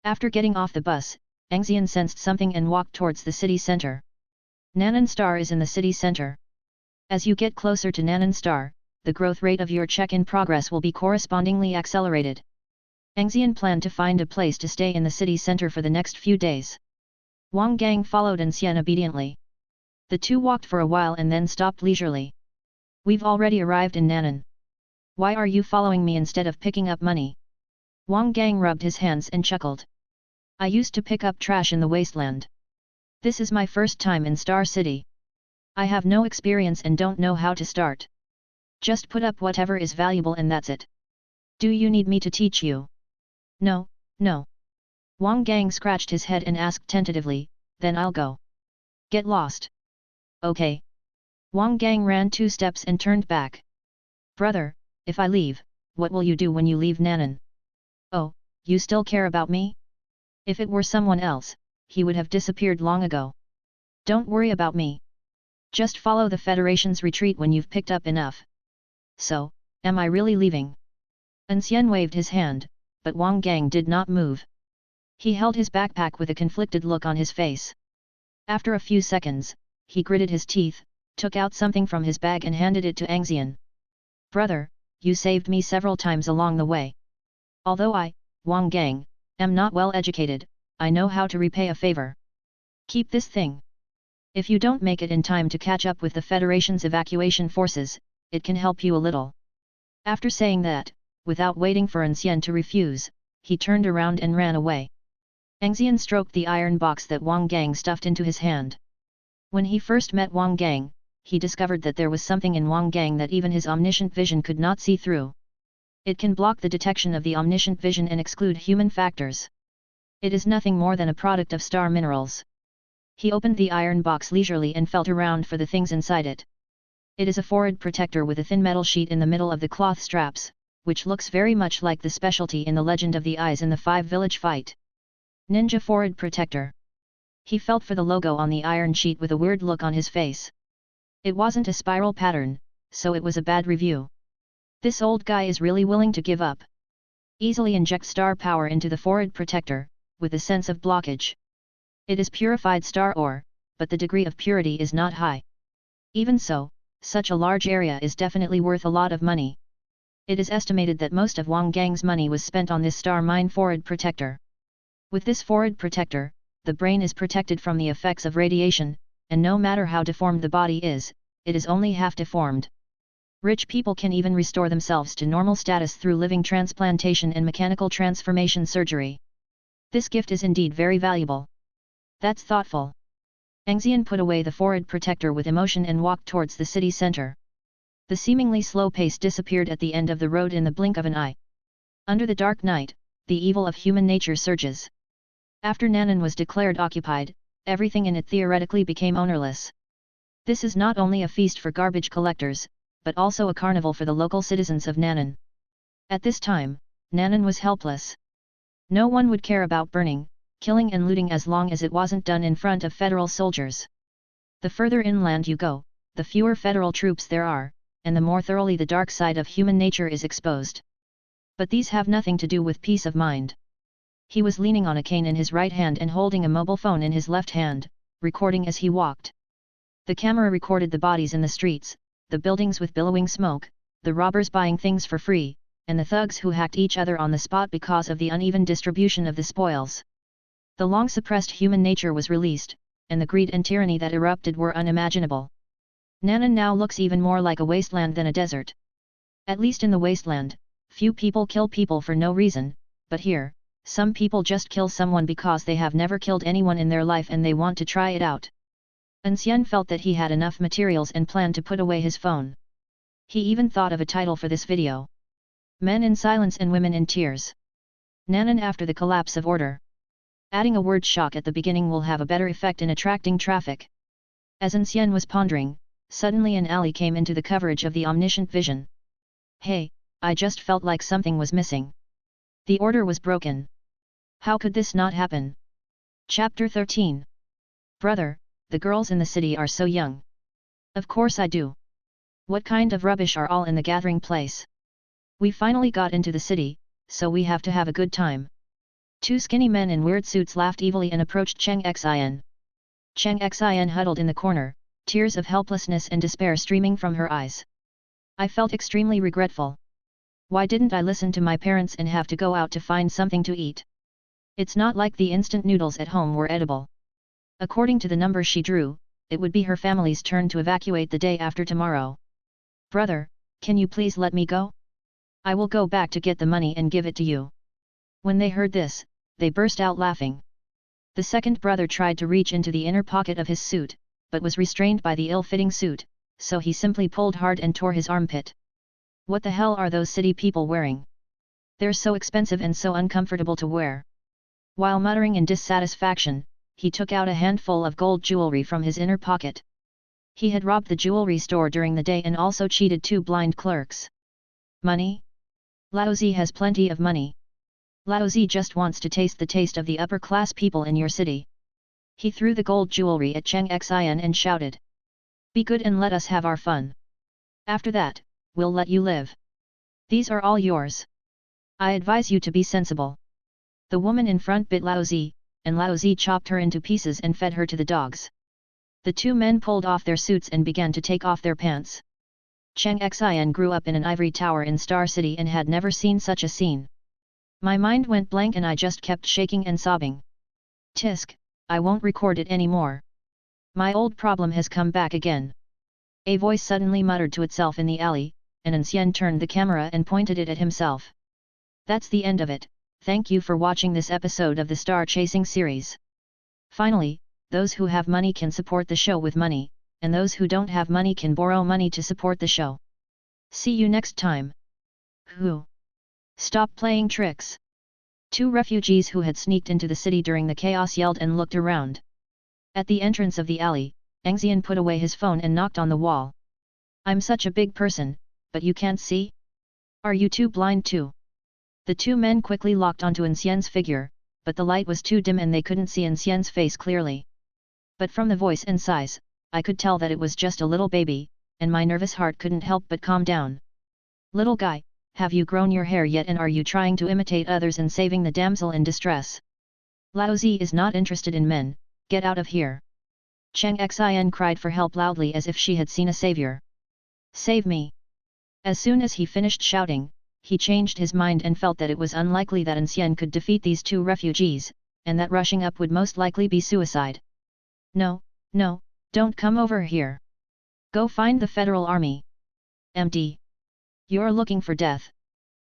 After getting off the bus, An Xian sensed something and walked towards the city center. Nanan Star is in the city center. As you get closer to Nanan Star, the growth rate of your check-in progress will be correspondingly accelerated. An Xian planned to find a place to stay in the city center for the next few days. Wang Gang followed An Xian obediently. The two walked for a while and then stopped leisurely. "We've already arrived in Nanan. Why are you following me instead of picking up money?" Wang Gang rubbed his hands and chuckled. "I used to pick up trash in the wasteland. This is my first time in Star City. I have no experience and don't know how to start. Just put up whatever is valuable and that's it. Do you need me to teach you?" "No, no." Wang Gang scratched his head and asked tentatively, "Then I'll go." "Get lost." "Okay." Wang Gang ran 2 steps and turned back. "Brother, if I leave, what will you do when you leave Nanan?" "Oh, you still care about me?" If it were someone else, he would have disappeared long ago. "Don't worry about me. Just follow the Federation's retreat when you've picked up enough." "So, am I really leaving?" An Xian waved his hand, but Wang Gang did not move. He held his backpack with a conflicted look on his face. After a few seconds, he gritted his teeth, took out something from his bag and handed it to An Xian. "Brother, you saved me several times along the way. Although I, Wang Gang, am not well educated, I know how to repay a favor. Keep this thing. If you don't make it in time to catch up with the Federation's evacuation forces, it can help you a little." After saying that, without waiting for An Xian to refuse, he turned around and ran away. An Xian stroked the iron box that Wang Gang stuffed into his hand. When he first met Wang Gang, he discovered that there was something in Wang Gang that even his omniscient vision could not see through. It can block the detection of the omniscient vision and exclude human factors. It is nothing more than a product of star minerals. He opened the iron box leisurely and felt around for the things inside it. It is a forehead protector with a thin metal sheet in the middle of the cloth straps, which looks very much like the specialty in the Legend of the Eyes in the 5-village fight. Ninja forehead protector. He felt for the logo on the iron sheet with a weird look on his face. It wasn't a spiral pattern, so it was a bad review. This old guy is really willing to give up. Easily inject star power into the forehead protector, with a sense of blockage. It is purified star ore, but the degree of purity is not high. Even so, such a large area is definitely worth a lot of money. It is estimated that most of Wang Gang's money was spent on this star mine forehead protector. With this forehead protector, the brain is protected from the effects of radiation, and no matter how deformed the body is, it is only half deformed. Rich people can even restore themselves to normal status through living transplantation and mechanical transformation surgery. This gift is indeed very valuable. That's thoughtful. An Xian put away the forehead protector with emotion and walked towards the city center. The seemingly slow pace disappeared at the end of the road in the blink of an eye. Under the dark night, the evil of human nature surges. After Nanan was declared occupied, everything in it theoretically became ownerless. This is not only a feast for garbage collectors, but also a carnival for the local citizens of Nanan. At this time, Nanan was helpless. No one would care about burning, killing and looting as long as it wasn't done in front of federal soldiers. The further inland you go, the fewer federal troops there are, and the more thoroughly the dark side of human nature is exposed. But these have nothing to do with peace of mind. He was leaning on a cane in his right hand and holding a mobile phone in his left hand, recording as he walked. The camera recorded the bodies in the streets, the buildings with billowing smoke, the robbers buying things for free, and the thugs who hacked each other on the spot because of the uneven distribution of the spoils. The long-suppressed human nature was released, and the greed and tyranny that erupted were unimaginable. Nanan now looks even more like a wasteland than a desert. At least in the wasteland, Few people kill people for no reason, but here, some people just kill someone because they have never killed anyone in their life and they want to try it out. An Xian felt that he had enough materials and planned to put away his phone. He even thought of a title for this video. Men in Silence and Women in Tears. Nanan after the collapse of order. Adding a word shock at the beginning will have a better effect in attracting traffic. As An Xian was pondering, suddenly an alley came into the coverage of the omniscient vision. Hey, I just felt like something was missing. The order was broken. How could this not happen? Chapter 13. Brother, the girls in the city are so young. Of course I do. What kind of rubbish are all in the gathering place? We finally got into the city, so we have to have a good time. Two skinny men in weird suits laughed evilly and approached An Xian. An Xian huddled in the corner, tears of helplessness and despair streaming from her eyes. I felt extremely regretful. Why didn't I listen to my parents and have to go out to find something to eat? It's not like the instant noodles at home were edible. According to the number she drew, it would be her family's turn to evacuate the day after tomorrow. Brother, can you please let me go? I will go back to get the money and give it to you. When they heard this, they burst out laughing. The second brother tried to reach into the inner pocket of his suit, but was restrained by the ill-fitting suit, so he simply pulled hard and tore his armpit. What the hell are those city people wearing? They're so expensive and so uncomfortable to wear. While muttering in dissatisfaction, he took out a handful of gold jewelry from his inner pocket. He had robbed the jewelry store during the day and also cheated two blind clerks. Money? Laozi has plenty of money. Laozi just wants to taste the taste of the upper-class people in your city. He threw the gold jewelry at An Xian and shouted. Be good and let us have our fun. After that, we'll let you live. These are all yours. I advise you to be sensible. The woman in front bit Laozi, and Laozi chopped her into pieces and fed her to the dogs. The two men pulled off their suits and began to take off their pants. An Xian grew up in an ivory tower in Star City and had never seen such a scene. My mind went blank and I just kept shaking and sobbing. Tisk, I won't record it anymore. My old problem has come back again. A voice suddenly muttered to itself in the alley, and An Xian turned the camera and pointed it at himself. That's the end of it. Thank you for watching this episode of the Star Chasing series. Finally, those who have money can support the show with money, and those who don't have money can borrow money to support the show. See you next time. Who? Stop playing tricks. Two refugees who had sneaked into the city during the chaos yelled and looked around. At the entrance of the alley, An Xian put away his phone and knocked on the wall. I'm such a big person, but you can't see? Are you too blind too? The two men quickly locked onto An Xian's figure, but the light was too dim and they couldn't see An Xian's face clearly. But from the voice and size, I could tell that it was just a little baby, and my nervous heart couldn't help but calm down. Little guy, have you grown your hair yet and are you trying to imitate others in saving the damsel in distress? Laozi is not interested in men, get out of here. An Xian cried for help loudly as if she had seen a savior. Save me! As soon as he finished shouting, he changed his mind and felt that it was unlikely that An Xian could defeat these two refugees, and that rushing up would most likely be suicide. No, no, don't come over here. Go find the Federal Army. MD. You're looking for death.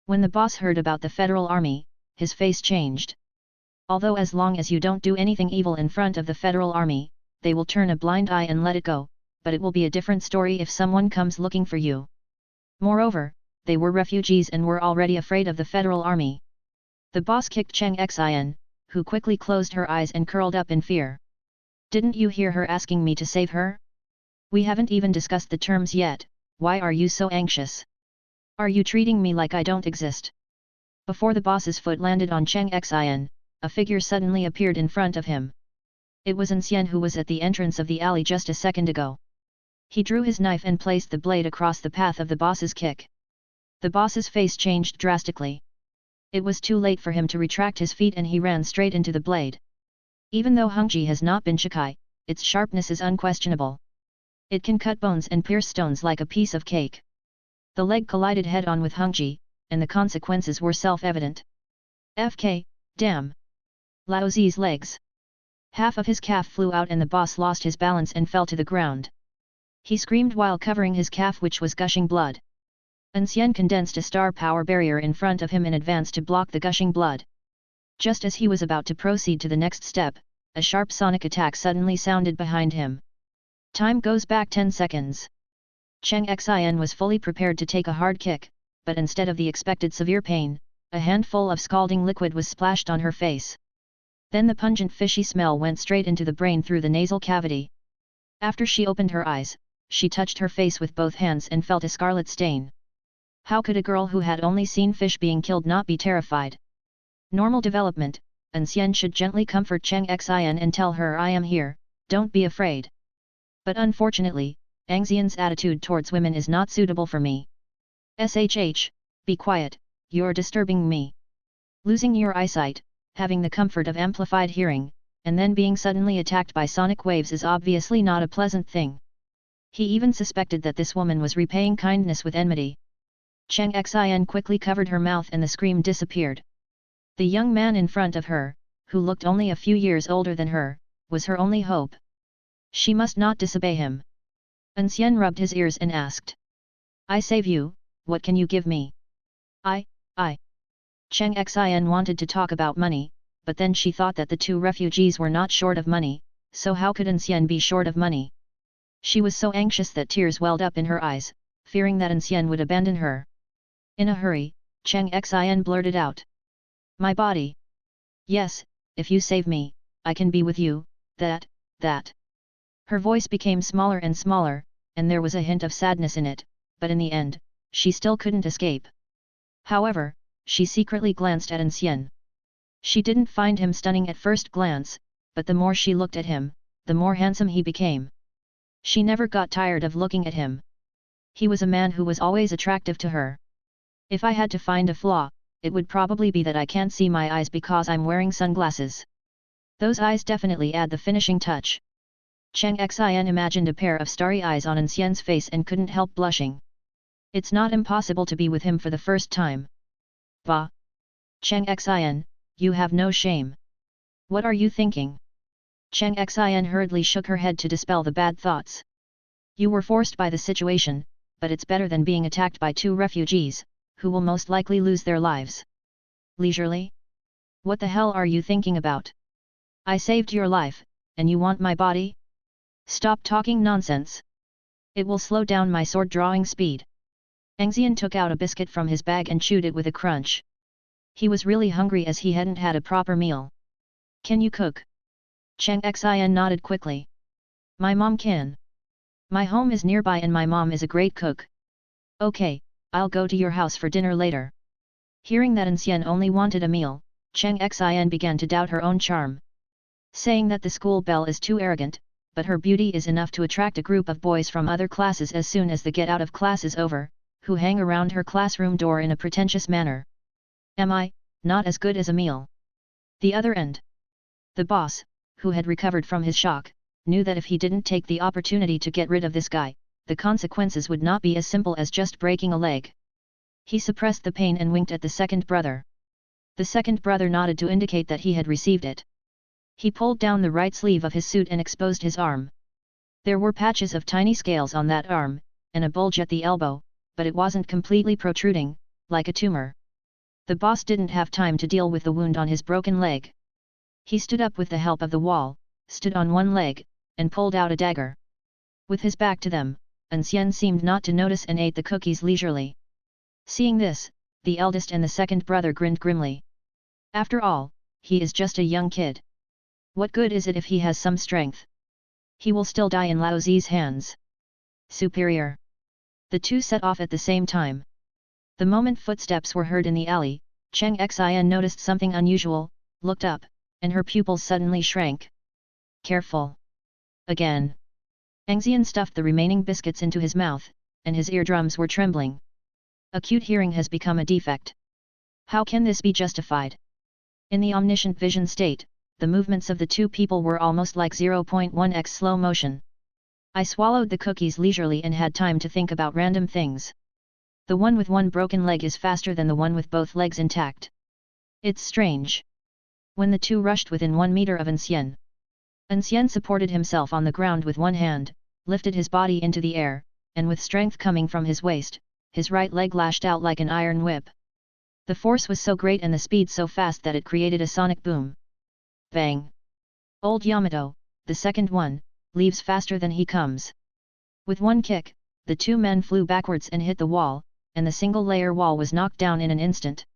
When the boss heard about the Federal Army, his face changed. Although as long as you don't do anything evil in front of the Federal Army, they will turn a blind eye and let it go, but it will be a different story if someone comes looking for you. Moreover, they were refugees and were already afraid of the Federal Army. The boss kicked An Xian, who quickly closed her eyes and curled up in fear. Didn't you hear her asking me to save her? We haven't even discussed the terms yet, why are you so anxious? Are you treating me like I don't exist? Before the boss's foot landed on An Xian, a figure suddenly appeared in front of him. It was An Xian who was at the entrance of the alley just a second ago. He drew his knife and placed the blade across the path of the boss's kick. The boss's face changed drastically. It was too late for him to retract his feet and he ran straight into the blade. Even though Hungji has not been Shikai, its sharpness is unquestionable. It can cut bones and pierce stones like a piece of cake. The leg collided head-on with Hungji, and the consequences were self-evident. FK, damn! Laozi's legs. Half of his calf flew out and the boss lost his balance and fell to the ground. He screamed while covering his calf which was gushing blood. An Xian condensed a star power barrier in front of him in advance to block the gushing blood. Just as he was about to proceed to the next step, a sharp sonic attack suddenly sounded behind him. Time goes back 10 seconds. An Xian was fully prepared to take a hard kick, but instead of the expected severe pain, a handful of scalding liquid was splashed on her face. Then the pungent fishy smell went straight into the brain through the nasal cavity. After she opened her eyes, she touched her face with both hands and felt a scarlet stain. How could a girl who had only seen fish being killed not be terrified? Normal development, An Xian should gently comfort An Xian and tell her, "I am here, don't be afraid." But unfortunately, An Xian's attitude towards women is not suitable for me. Shh, be quiet, you're disturbing me. Losing your eyesight, having the comfort of amplified hearing, and then being suddenly attacked by sonic waves is obviously not a pleasant thing. He even suspected that this woman was repaying kindness with enmity. An Xian quickly covered her mouth and the scream disappeared. The young man in front of her, who looked only a few years older than her, was her only hope. She must not disobey him. An Xian rubbed his ears and asked. "I save you, what can you give me?" I. An Xian wanted to talk about money, but then she thought that the two refugees were not short of money, so how could An Xian be short of money? She was so anxious that tears welled up in her eyes, fearing that An Xian would abandon her. In a hurry, An Xian blurted out. "My body. Yes, if you save me, I can be with you, that. Her voice became smaller and smaller, and there was a hint of sadness in it, but in the end, she still couldn't escape. However, she secretly glanced at An Xian. She didn't find him stunning at first glance, but the more she looked at him, the more handsome he became. She never got tired of looking at him. He was a man who was always attractive to her. If I had to find a flaw, it would probably be that I can't see my eyes because I'm wearing sunglasses. Those eyes definitely add the finishing touch." An Xian imagined a pair of starry eyes on An Xian's face and couldn't help blushing. It's not impossible to be with him for the first time. Bah! An Xian, you have no shame. What are you thinking? An Xian hurriedly shook her head to dispel the bad thoughts. You were forced by the situation, but it's better than being attacked by two refugees, who will most likely lose their lives. Leisurely? What the hell are you thinking about? I saved your life, and you want my body? Stop talking nonsense. It will slow down my sword drawing speed. An Xian took out a biscuit from his bag and chewed it with a crunch. He was really hungry as he hadn't had a proper meal. Can you cook? An Xian nodded quickly. My mom can. My home is nearby and my mom is a great cook. Okay, I'll go to your house for dinner later. Hearing that An Xian only wanted a meal, An Xian began to doubt her own charm. Saying that the school belle is too arrogant, but her beauty is enough to attract a group of boys from other classes as soon as the get out of class is over, who hang around her classroom door in a pretentious manner. Am I, not as good as a meal? The other end. The boss, who had recovered from his shock, knew that if he didn't take the opportunity to get rid of this guy, the consequences would not be as simple as just breaking a leg. He suppressed the pain and winked at the second brother. The second brother nodded to indicate that he had received it. He pulled down the right sleeve of his suit and exposed his arm. There were patches of tiny scales on that arm, and a bulge at the elbow, but it wasn't completely protruding, like a tumor. The boss didn't have time to deal with the wound on his broken leg. He stood up with the help of the wall, stood on one leg, and pulled out a dagger. With his back to them, An Xian seemed not to notice and ate the cookies leisurely. Seeing this, the eldest and the second brother grinned grimly. After all, he is just a young kid. What good is it if he has some strength? He will still die in Lao Zi's hands. Superior. The two set off at the same time. The moment footsteps were heard in the alley, An Xian noticed something unusual, looked up, and her pupils suddenly shrank. Careful. Again. An Xian stuffed the remaining biscuits into his mouth, and his eardrums were trembling. Acute hearing has become a defect. How can this be justified? In the omniscient vision state, the movements of the two people were almost like 0.1x slow motion. I swallowed the cookies leisurely and had time to think about random things. The one with one broken leg is faster than the one with both legs intact. It's strange. When the two rushed within 1 meter of An Xian, An Xian supported himself on the ground with one hand, lifted his body into the air, and with strength coming from his waist, his right leg lashed out like an iron whip. The force was so great and the speed so fast that it created a sonic boom. Bang! Old Yamato, the second one, leaves faster than he comes. With one kick, the two men flew backwards and hit the wall, and the single-layer wall was knocked down in an instant.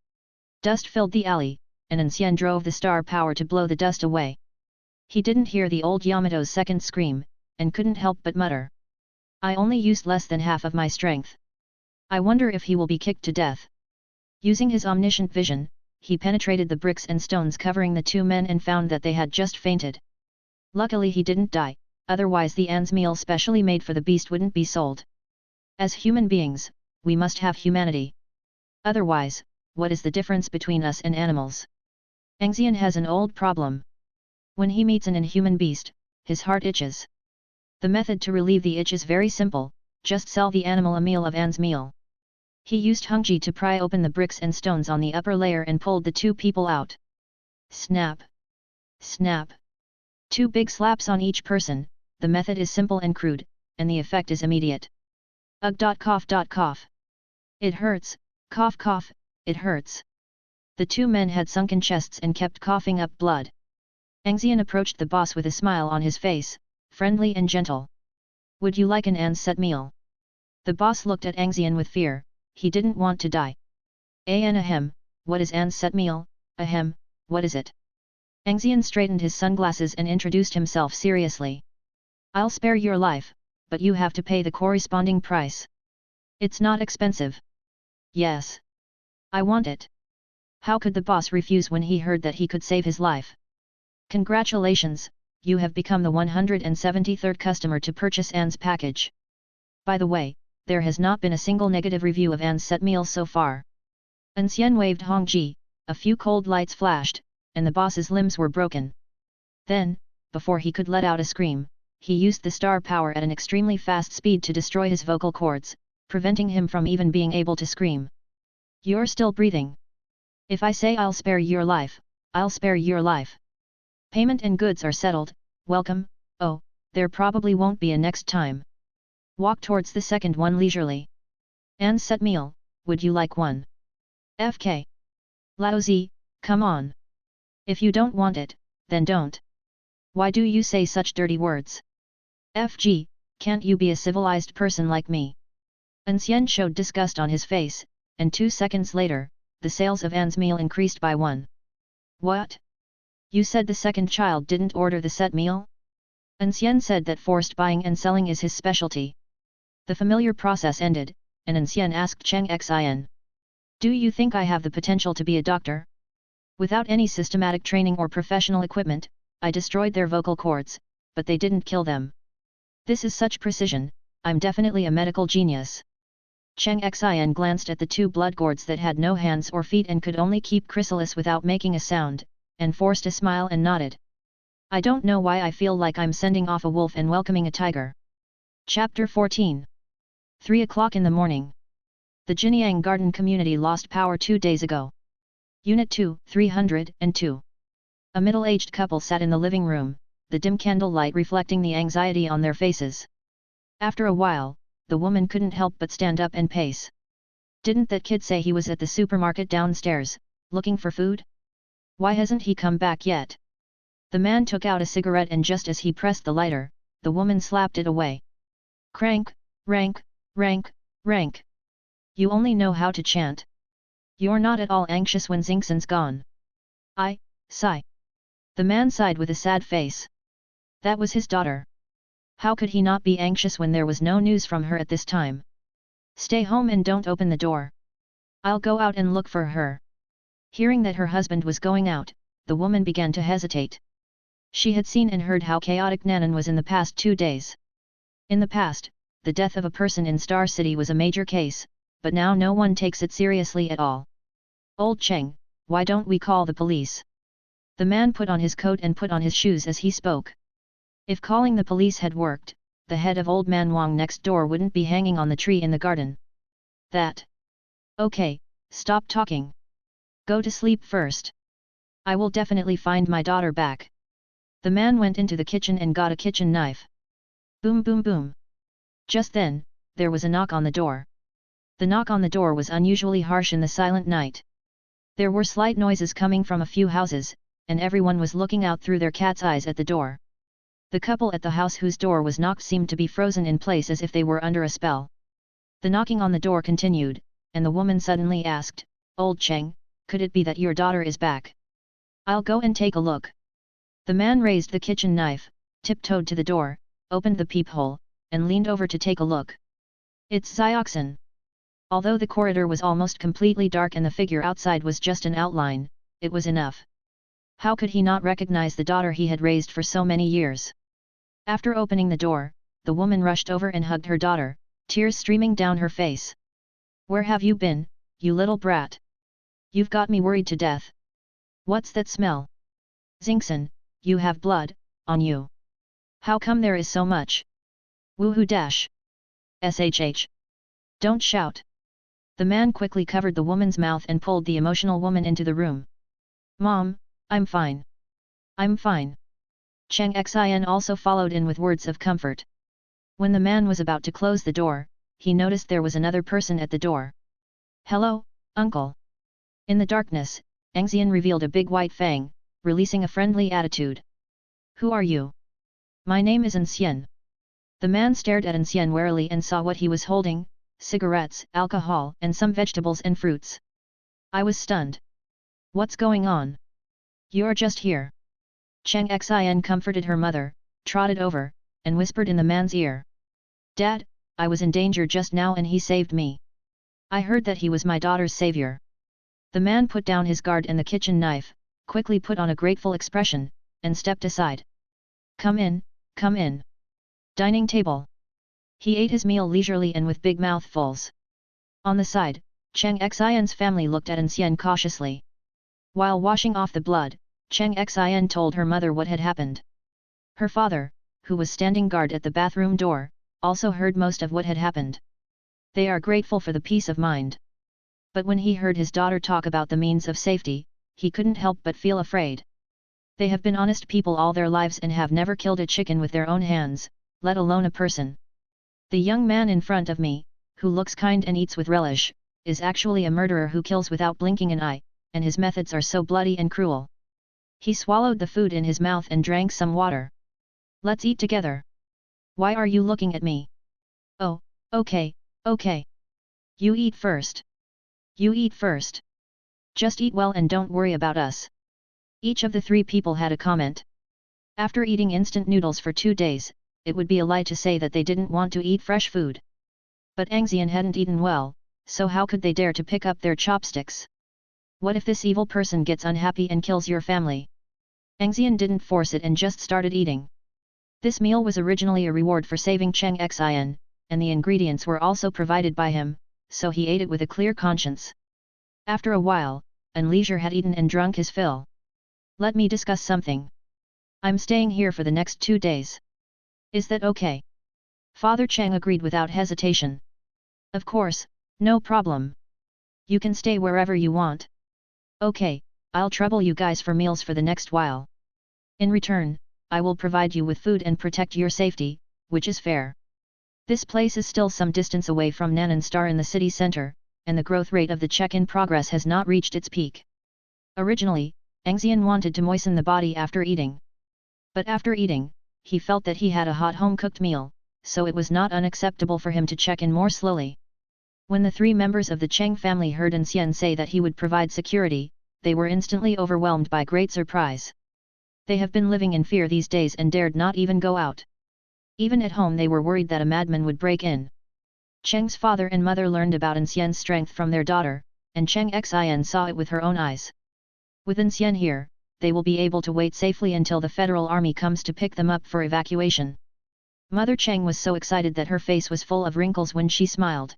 Dust filled the alley, and An Xian drove the star power to blow the dust away. He didn't hear the old Yamato's second scream, and couldn't help but mutter. I only used less than half of my strength. I wonder if he will be kicked to death. Using his omniscient vision, he penetrated the bricks and stones covering the two men and found that they had just fainted. Luckily he didn't die, otherwise the An's meal specially made for the beast wouldn't be sold. As human beings, we must have humanity. Otherwise, what is the difference between us and animals? An Xian has an old problem. When he meets an inhuman beast, his heart itches. The method to relieve the itch is very simple, just sell the animal a meal of An's meal. He used Hongji to pry open the bricks and stones on the upper layer and pulled the two people out. Snap! Snap! Two big slaps on each person. The method is simple and crude, and the effect is immediate. Ugh! Cough! Cough! It hurts, cough cough, it hurts. The two men had sunken chests and kept coughing up blood. An Xian approached the boss with a smile on his face, friendly and gentle. Would you like an An's set meal? The boss looked at An Xian with fear, he didn't want to die. Ahem, what is An's set meal, ahem, what is it? An Xian straightened his sunglasses and introduced himself seriously. I'll spare your life, but you have to pay the corresponding price. It's not expensive. Yes. I want it. How could the boss refuse when he heard that he could save his life? Congratulations, you have become the 173rd customer to purchase An's package. By the way, there has not been a single negative review of An's set meal so far. An Xian waved Hongji, a few cold lights flashed, and the boss's limbs were broken. Then, before he could let out a scream, he used the star power at an extremely fast speed to destroy his vocal cords, preventing him from even being able to scream. You're still breathing. If I say I'll spare your life, I'll spare your life. Payment and goods are settled, welcome, oh, there probably won't be a next time. Walk towards the second one leisurely. An's set meal, would you like one? FK. Laozi, come on. If you don't want it, then don't. Why do you say such dirty words? FG, can't you be a civilized person like me? An Xian showed disgust on his face, and 2 seconds later, the sales of An's meal increased by 1. What? You said the second child didn't order the set meal? An Xian said that forced buying and selling is his specialty. The familiar process ended, and An Xian asked An Xian. Do you think I have the potential to be a doctor? Without any systematic training or professional equipment, I destroyed their vocal cords, but they didn't kill them. This is such precision, I'm definitely a medical genius. An Xian glanced at the 2 blood gourds that had no hands or feet and could only keep chrysalis without making a sound, and forced a smile and nodded. I don't know why I feel like I'm sending off a wolf and welcoming a tiger. Chapter 14. 3 o'clock in the morning. The Jinyang Garden community lost power 2 days ago. Unit 2, 302. A middle-aged couple sat in the living room, the dim candlelight reflecting the anxiety on their faces. After a while, the woman couldn't help but stand up and pace. Didn't that kid say he was at the supermarket downstairs, looking for food? Why hasn't he come back yet? The man took out a cigarette and just as he pressed the lighter, the woman slapped it away. Crank, rank, rank, rank. You only know how to chant. You're not at all anxious when Xingxin's gone. I, sigh. The man sighed with a sad face. That was his daughter. How could he not be anxious when there was no news from her at this time? Stay home and don't open the door. I'll go out and look for her. Hearing that her husband was going out, the woman began to hesitate. She had seen and heard how chaotic Nanan was in the past 2 days. In the past, the death of a person in Star City was a major case, but now no one takes it seriously at all. Old Cheng, why don't we call the police? The man put on his coat and put on his shoes as he spoke. If calling the police had worked, the head of Old Man Wang next door wouldn't be hanging on the tree in the garden. That. Okay, stop talking. Go to sleep first. I will definitely find my daughter back. The man went into the kitchen and got a kitchen knife. Boom boom boom. Just then, there was a knock on the door. The knock on the door was unusually harsh in the silent night. There were slight noises coming from a few houses, and everyone was looking out through their cat's eyes at the door. The couple at the house whose door was knocked seemed to be frozen in place as if they were under a spell. The knocking on the door continued, and the woman suddenly asked, "Old Cheng, could it be that your daughter is back? I'll go and take a look." The man raised the kitchen knife, tiptoed to the door, opened the peephole, and leaned over to take a look. "It's Xioxin." Although the corridor was almost completely dark and the figure outside was just an outline, it was enough. How could he not recognize the daughter he had raised for so many years? After opening the door, the woman rushed over and hugged her daughter, tears streaming down her face. "Where have you been, you little brat? You've got me worried to death. What's that smell? Xingxin, you have blood on you. How come there is so much? Woohoo dash! Shh! Don't shout!" The man quickly covered the woman's mouth and pulled the emotional woman into the room. "Mom, I'm fine. I'm fine." Cheng Xian also followed in with words of comfort. When the man was about to close the door, he noticed there was another person at the door. "Hello, uncle." In the darkness, An Xian revealed a big white fang, releasing a friendly attitude. "Who are you?" "My name is An Xian." The man stared at An Xian warily and saw what he was holding: cigarettes, alcohol, and some vegetables and fruits. "I was stunned. What's going on? You're just here." Cheng Xian comforted her mother, trotted over, and whispered in the man's ear. "Dad, I was in danger just now and he saved me. I heard that he was my daughter's savior." The man put down his guard and the kitchen knife, quickly put on a grateful expression, and stepped aside. Come in, come in. Dining table." He ate his meal leisurely and with big mouthfuls. On the side, Cheng Xian's family looked at An Xian cautiously. While washing off the blood, Cheng Xian told her mother what had happened. Her father, who was standing guard at the bathroom door, also heard most of what had happened. They are grateful for the peace of mind. But when he heard his daughter talk about the means of safety, he couldn't help but feel afraid. They have been honest people all their lives and have never killed a chicken with their own hands, let alone a person. The young man in front of me, who looks kind and eats with relish, is actually a murderer who kills without blinking an eye, and his methods are so bloody and cruel. He swallowed the food in his mouth and drank some water. "Let's eat together." "Why are you looking at me?" "Oh, okay, okay. You eat first. You eat first. Just eat well and don't worry about us." Each of the three people had a comment. After eating instant noodles for 2 days, it would be a lie to say that they didn't want to eat fresh food. But An Xian hadn't eaten well, so how could they dare to pick up their chopsticks? What if this evil person gets unhappy and kills your family? An Xian didn't force it and just started eating. This meal was originally a reward for saving Cheng Xian, and the ingredients were also provided by him, so he ate it with a clear conscience. After a while, An Leisure had eaten and drunk his fill. "Let me discuss something. I'm staying here for the next 2 days. Is that okay?" Father Cheng agreed without hesitation. "Of course, no problem. You can stay wherever you want." "Okay, I'll trouble you guys for meals for the next while. In return, I will provide you with food and protect your safety, which is fair." This place is still some distance away from Nanan Star in the city center, and the growth rate of the check-in progress has not reached its peak. Originally, An Xian wanted to moisten the body after eating. But after eating, he felt that he had a hot home-cooked meal, so it was not unacceptable for him to check in more slowly. When the 3 members of the Cheng family heard An Xian say that he would provide security, they were instantly overwhelmed by great surprise. They have been living in fear these days and dared not even go out. Even at home they were worried that a madman would break in. Cheng's father and mother learned about An Xian's strength from their daughter, and Cheng Xian saw it with her own eyes. With An Xian here, they will be able to wait safely until the federal army comes to pick them up for evacuation. Mother Cheng was so excited that her face was full of wrinkles when she smiled.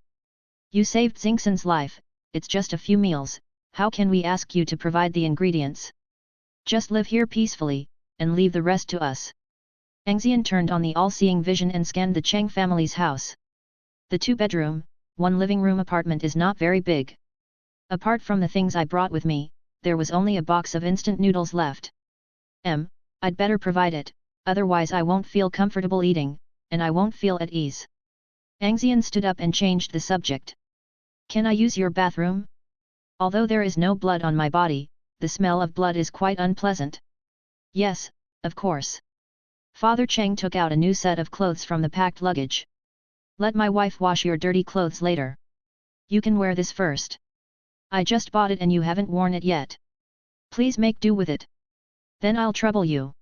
"You saved Xingxin's life, it's just a few meals, how can we ask you to provide the ingredients? Just live here peacefully, and leave the rest to us." An Xian turned on the all-seeing vision and scanned the Cheng family's house. The 2-bedroom, 1 living room apartment is not very big. Apart from the things I brought with me, there was only a box of instant noodles left. I'd better provide it, otherwise I won't feel comfortable eating, and I won't feel at ease. An Xian stood up and changed the subject. Can I use your bathroom? Although there is no blood on my body, the smell of blood is quite unpleasant. Yes, of course. Father Cheng took out a new set of clothes from the packed luggage. Let my wife wash your dirty clothes later. You can wear this first. I just bought it and you haven't worn it yet. Please make do with it. Then I'll trouble you.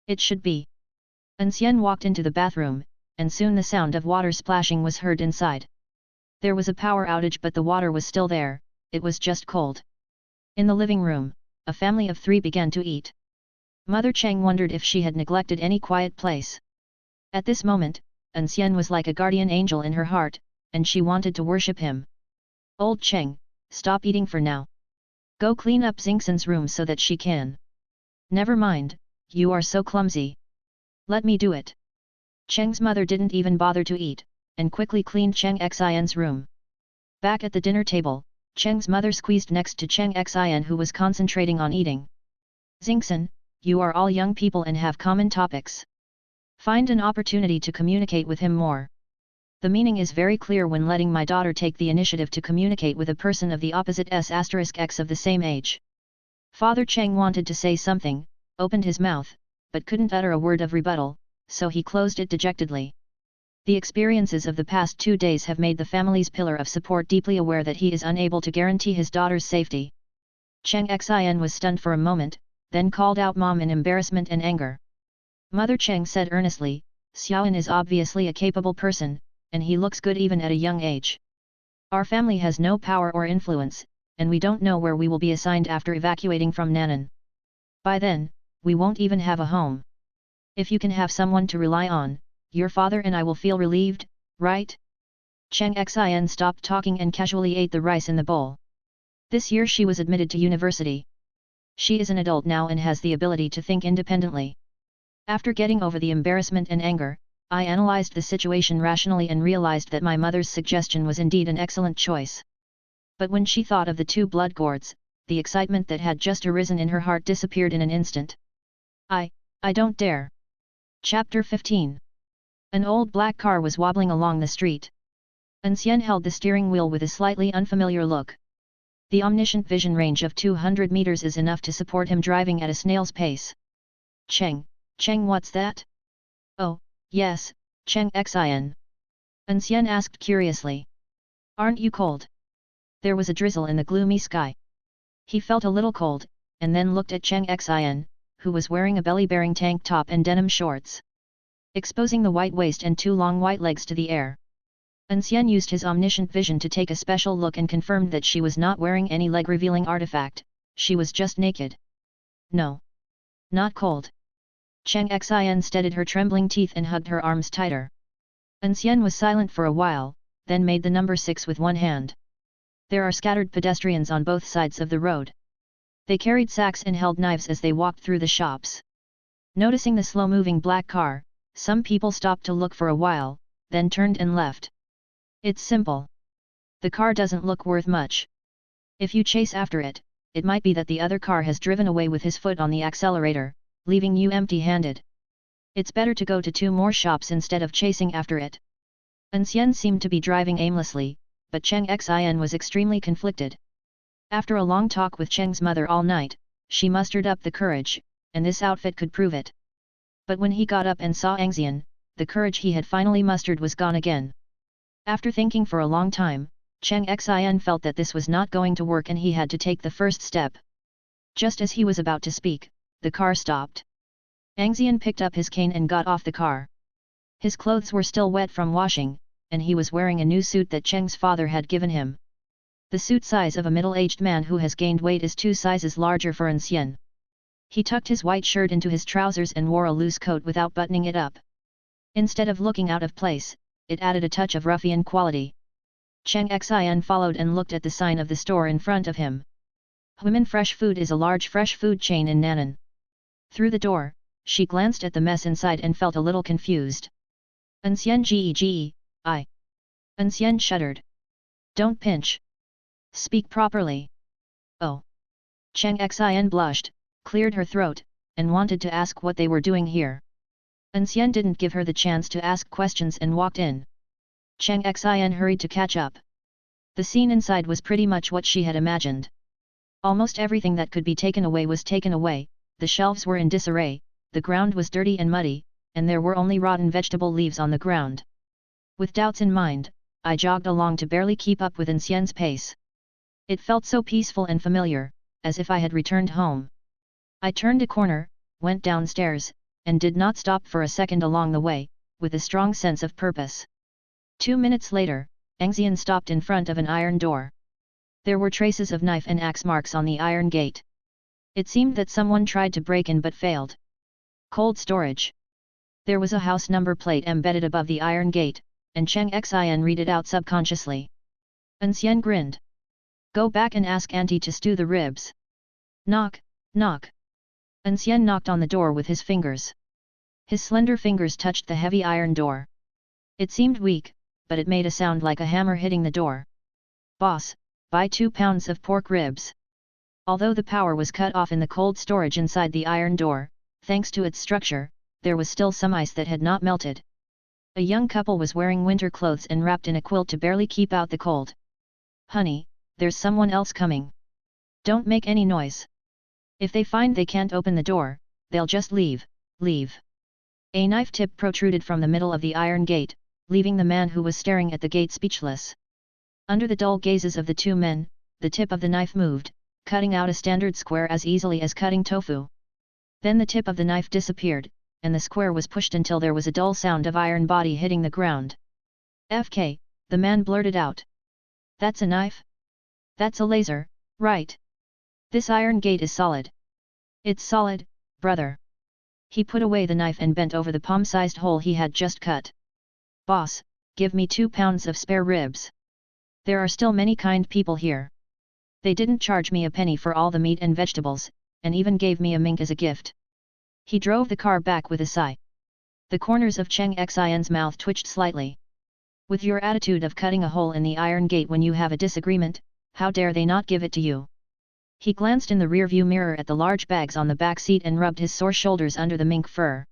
It should be. An Xian walked into the bathroom, and soon the sound of water splashing was heard inside. There was a power outage but the water was still there, it was just cold. In the living room, a family of 3 began to eat. Mother Cheng wondered if she had neglected any quiet place. At this moment, An Xian was like a guardian angel in her heart, and she wanted to worship him. Old Cheng, stop eating for now. Go clean up Xingxin's room so that she can. Never mind, you are so clumsy. Let me do it. Cheng's mother didn't even bother to eat, and quickly cleaned Cheng Xian's room. Back at the dinner table, Cheng's mother squeezed next to Cheng Xian who was concentrating on eating. Xingxin, you are all young people and have common topics. Find an opportunity to communicate with him more. The meaning is very clear when letting my daughter take the initiative to communicate with a person of the opposite s*x of the same age. Father Cheng wanted to say something, opened his mouth, but couldn't utter a word of rebuttal, so he closed it dejectedly. The experiences of the past 2 days have made the family's pillar of support deeply aware that he is unable to guarantee his daughter's safety. Cheng Xian was stunned for a moment, then called out Mom in embarrassment and anger. Mother Cheng said earnestly, Xiaoan is obviously a capable person, and he looks good even at a young age. Our family has no power or influence, and we don't know where we will be assigned after evacuating from Nan'an. By then, we won't even have a home. If you can have someone to rely on, your father and I will feel relieved, right? Cheng Xian stopped talking and casually ate the rice in the bowl. This year she was admitted to university. She is an adult now and has the ability to think independently. After getting over the embarrassment and anger, I analyzed the situation rationally and realized that my mother's suggestion was indeed an excellent choice. But when she thought of the 2 blood gourds, the excitement that had just arisen in her heart disappeared in an instant. I don't dare. Chapter 15. An old black car was wobbling along the street. An Xian held the steering wheel with a slightly unfamiliar look. The omniscient vision range of 200 meters is enough to support him driving at a snail's pace. Cheng, what's that? Oh, yes, Cheng Xian. An Xian asked curiously. Aren't you cold? There was a drizzle in the gloomy sky. He felt a little cold, and then looked at Cheng Xian, who was wearing a belly-bearing tank top and denim shorts, exposing the white waist and 2 long white legs to the air. An Xian used his omniscient vision to take a special look and confirmed that she was not wearing any leg-revealing artifact, she was just naked. No. Not cold. Cheng Xian steadied her trembling teeth and hugged her arms tighter. An Xian was silent for a while, then made the number 6 with one hand. There are scattered pedestrians on both sides of the road. They carried sacks and held knives as they walked through the shops. Noticing the slow-moving black car, some people stopped to look for a while, then turned and left. It's simple. The car doesn't look worth much. If you chase after it, it might be that the other car has driven away with his foot on the accelerator, leaving you empty-handed. It's better to go to 2 more shops instead of chasing after it. An Xian seemed to be driving aimlessly, but Cheng Xian was extremely conflicted. After a long talk with Cheng's mother all night, she mustered up the courage, and this outfit could prove it. But when he got up and saw An Xian, the courage he had finally mustered was gone again. After thinking for a long time, Cheng Xian felt that this was not going to work and he had to take the first step. Just as he was about to speak, the car stopped. An Xian picked up his cane and got off the car. His clothes were still wet from washing, and he was wearing a new suit that Cheng's father had given him. The suit size of a middle-aged man who has gained weight is 2 sizes larger for An Xian. He tucked his white shirt into his trousers and wore a loose coat without buttoning it up. Instead of looking out of place, it added a touch of ruffian quality. Cheng Xian followed and looked at the sign of the store in front of him. Human Fresh Food is a large fresh food chain in Nan'an. Through the door, she glanced at the mess inside and felt a little confused. An Xian An Xian shuddered. Don't pinch. Speak properly. Oh. Cheng Xian blushed, cleared her throat, and wanted to ask what they were doing here. An Xian didn't give her the chance to ask questions and walked in. Cheng Xian hurried to catch up. The scene inside was pretty much what she had imagined. Almost everything that could be taken away was taken away, the shelves were in disarray, the ground was dirty and muddy, and there were only rotten vegetable leaves on the ground. With doubts in mind, I jogged along to barely keep up with An Xian's pace. It felt so peaceful and familiar, as if I had returned home. I turned a corner, went downstairs, and did not stop for a second along the way, with a strong sense of purpose. 2 minutes later, An Xian stopped in front of an iron door. There were traces of knife and axe marks on the iron gate. It seemed that someone tried to break in but failed. Cold storage. There was a house number plate embedded above the iron gate, and An Xian read it out subconsciously. An Xian grinned. Go back and ask Auntie to stew the ribs. Knock, knock. An Xian knocked on the door with his fingers. His slender fingers touched the heavy iron door. It seemed weak, but it made a sound like a hammer hitting the door. Boss, buy 2 pounds of pork ribs. Although the power was cut off in the cold storage inside the iron door, thanks to its structure, there was still some ice that had not melted. A young couple was wearing winter clothes and wrapped in a quilt to barely keep out the cold. Honey, there's someone else coming. Don't make any noise. If they find they can't open the door, they'll just leave. A knife tip protruded from the middle of the iron gate, leaving the man who was staring at the gate speechless. Under the dull gazes of the two men, the tip of the knife moved, cutting out a standard square as easily as cutting tofu. Then the tip of the knife disappeared, and the square was pushed until there was a dull sound of iron body hitting the ground. FK, the man blurted out. That's a knife? That's a laser, right? This iron gate is solid. It's solid, brother. He put away the knife and bent over the palm-sized hole he had just cut. Boss, give me 2 pounds of spare ribs. There are still many kind people here. They didn't charge me a penny for all the meat and vegetables, and even gave me a mink as a gift. He drove the car back with a sigh. The corners of An Xian's mouth twitched slightly. With your attitude of cutting a hole in the iron gate when you have a disagreement, how dare they not give it to you? He glanced in the rearview mirror at the large bags on the back seat and rubbed his sore shoulders under the mink fur.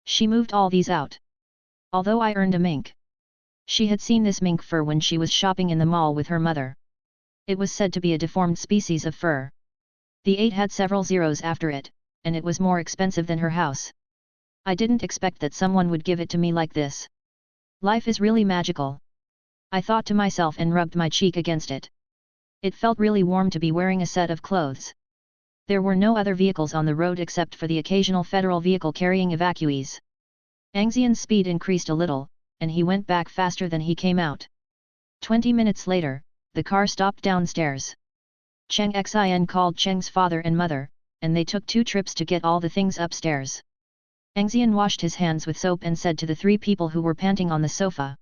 She moved all these out. Although I earned a mink. She had seen this mink fur when she was shopping in the mall with her mother. It was said to be a deformed species of fur. The 8 had several zeros after it, and it was more expensive than her house. I didn't expect that someone would give it to me like this. Life is really magical. I thought to myself and rubbed my cheek against it. It felt really warm to be wearing a set of clothes. There were no other vehicles on the road except for the occasional federal vehicle carrying evacuees. An Xian's speed increased a little, and he went back faster than he came out. 20 minutes later, the car stopped downstairs. An Xian called Cheng's father and mother, and they took 2 trips to get all the things upstairs. An Xian washed his hands with soap and said to the 3 people who were panting on the sofa.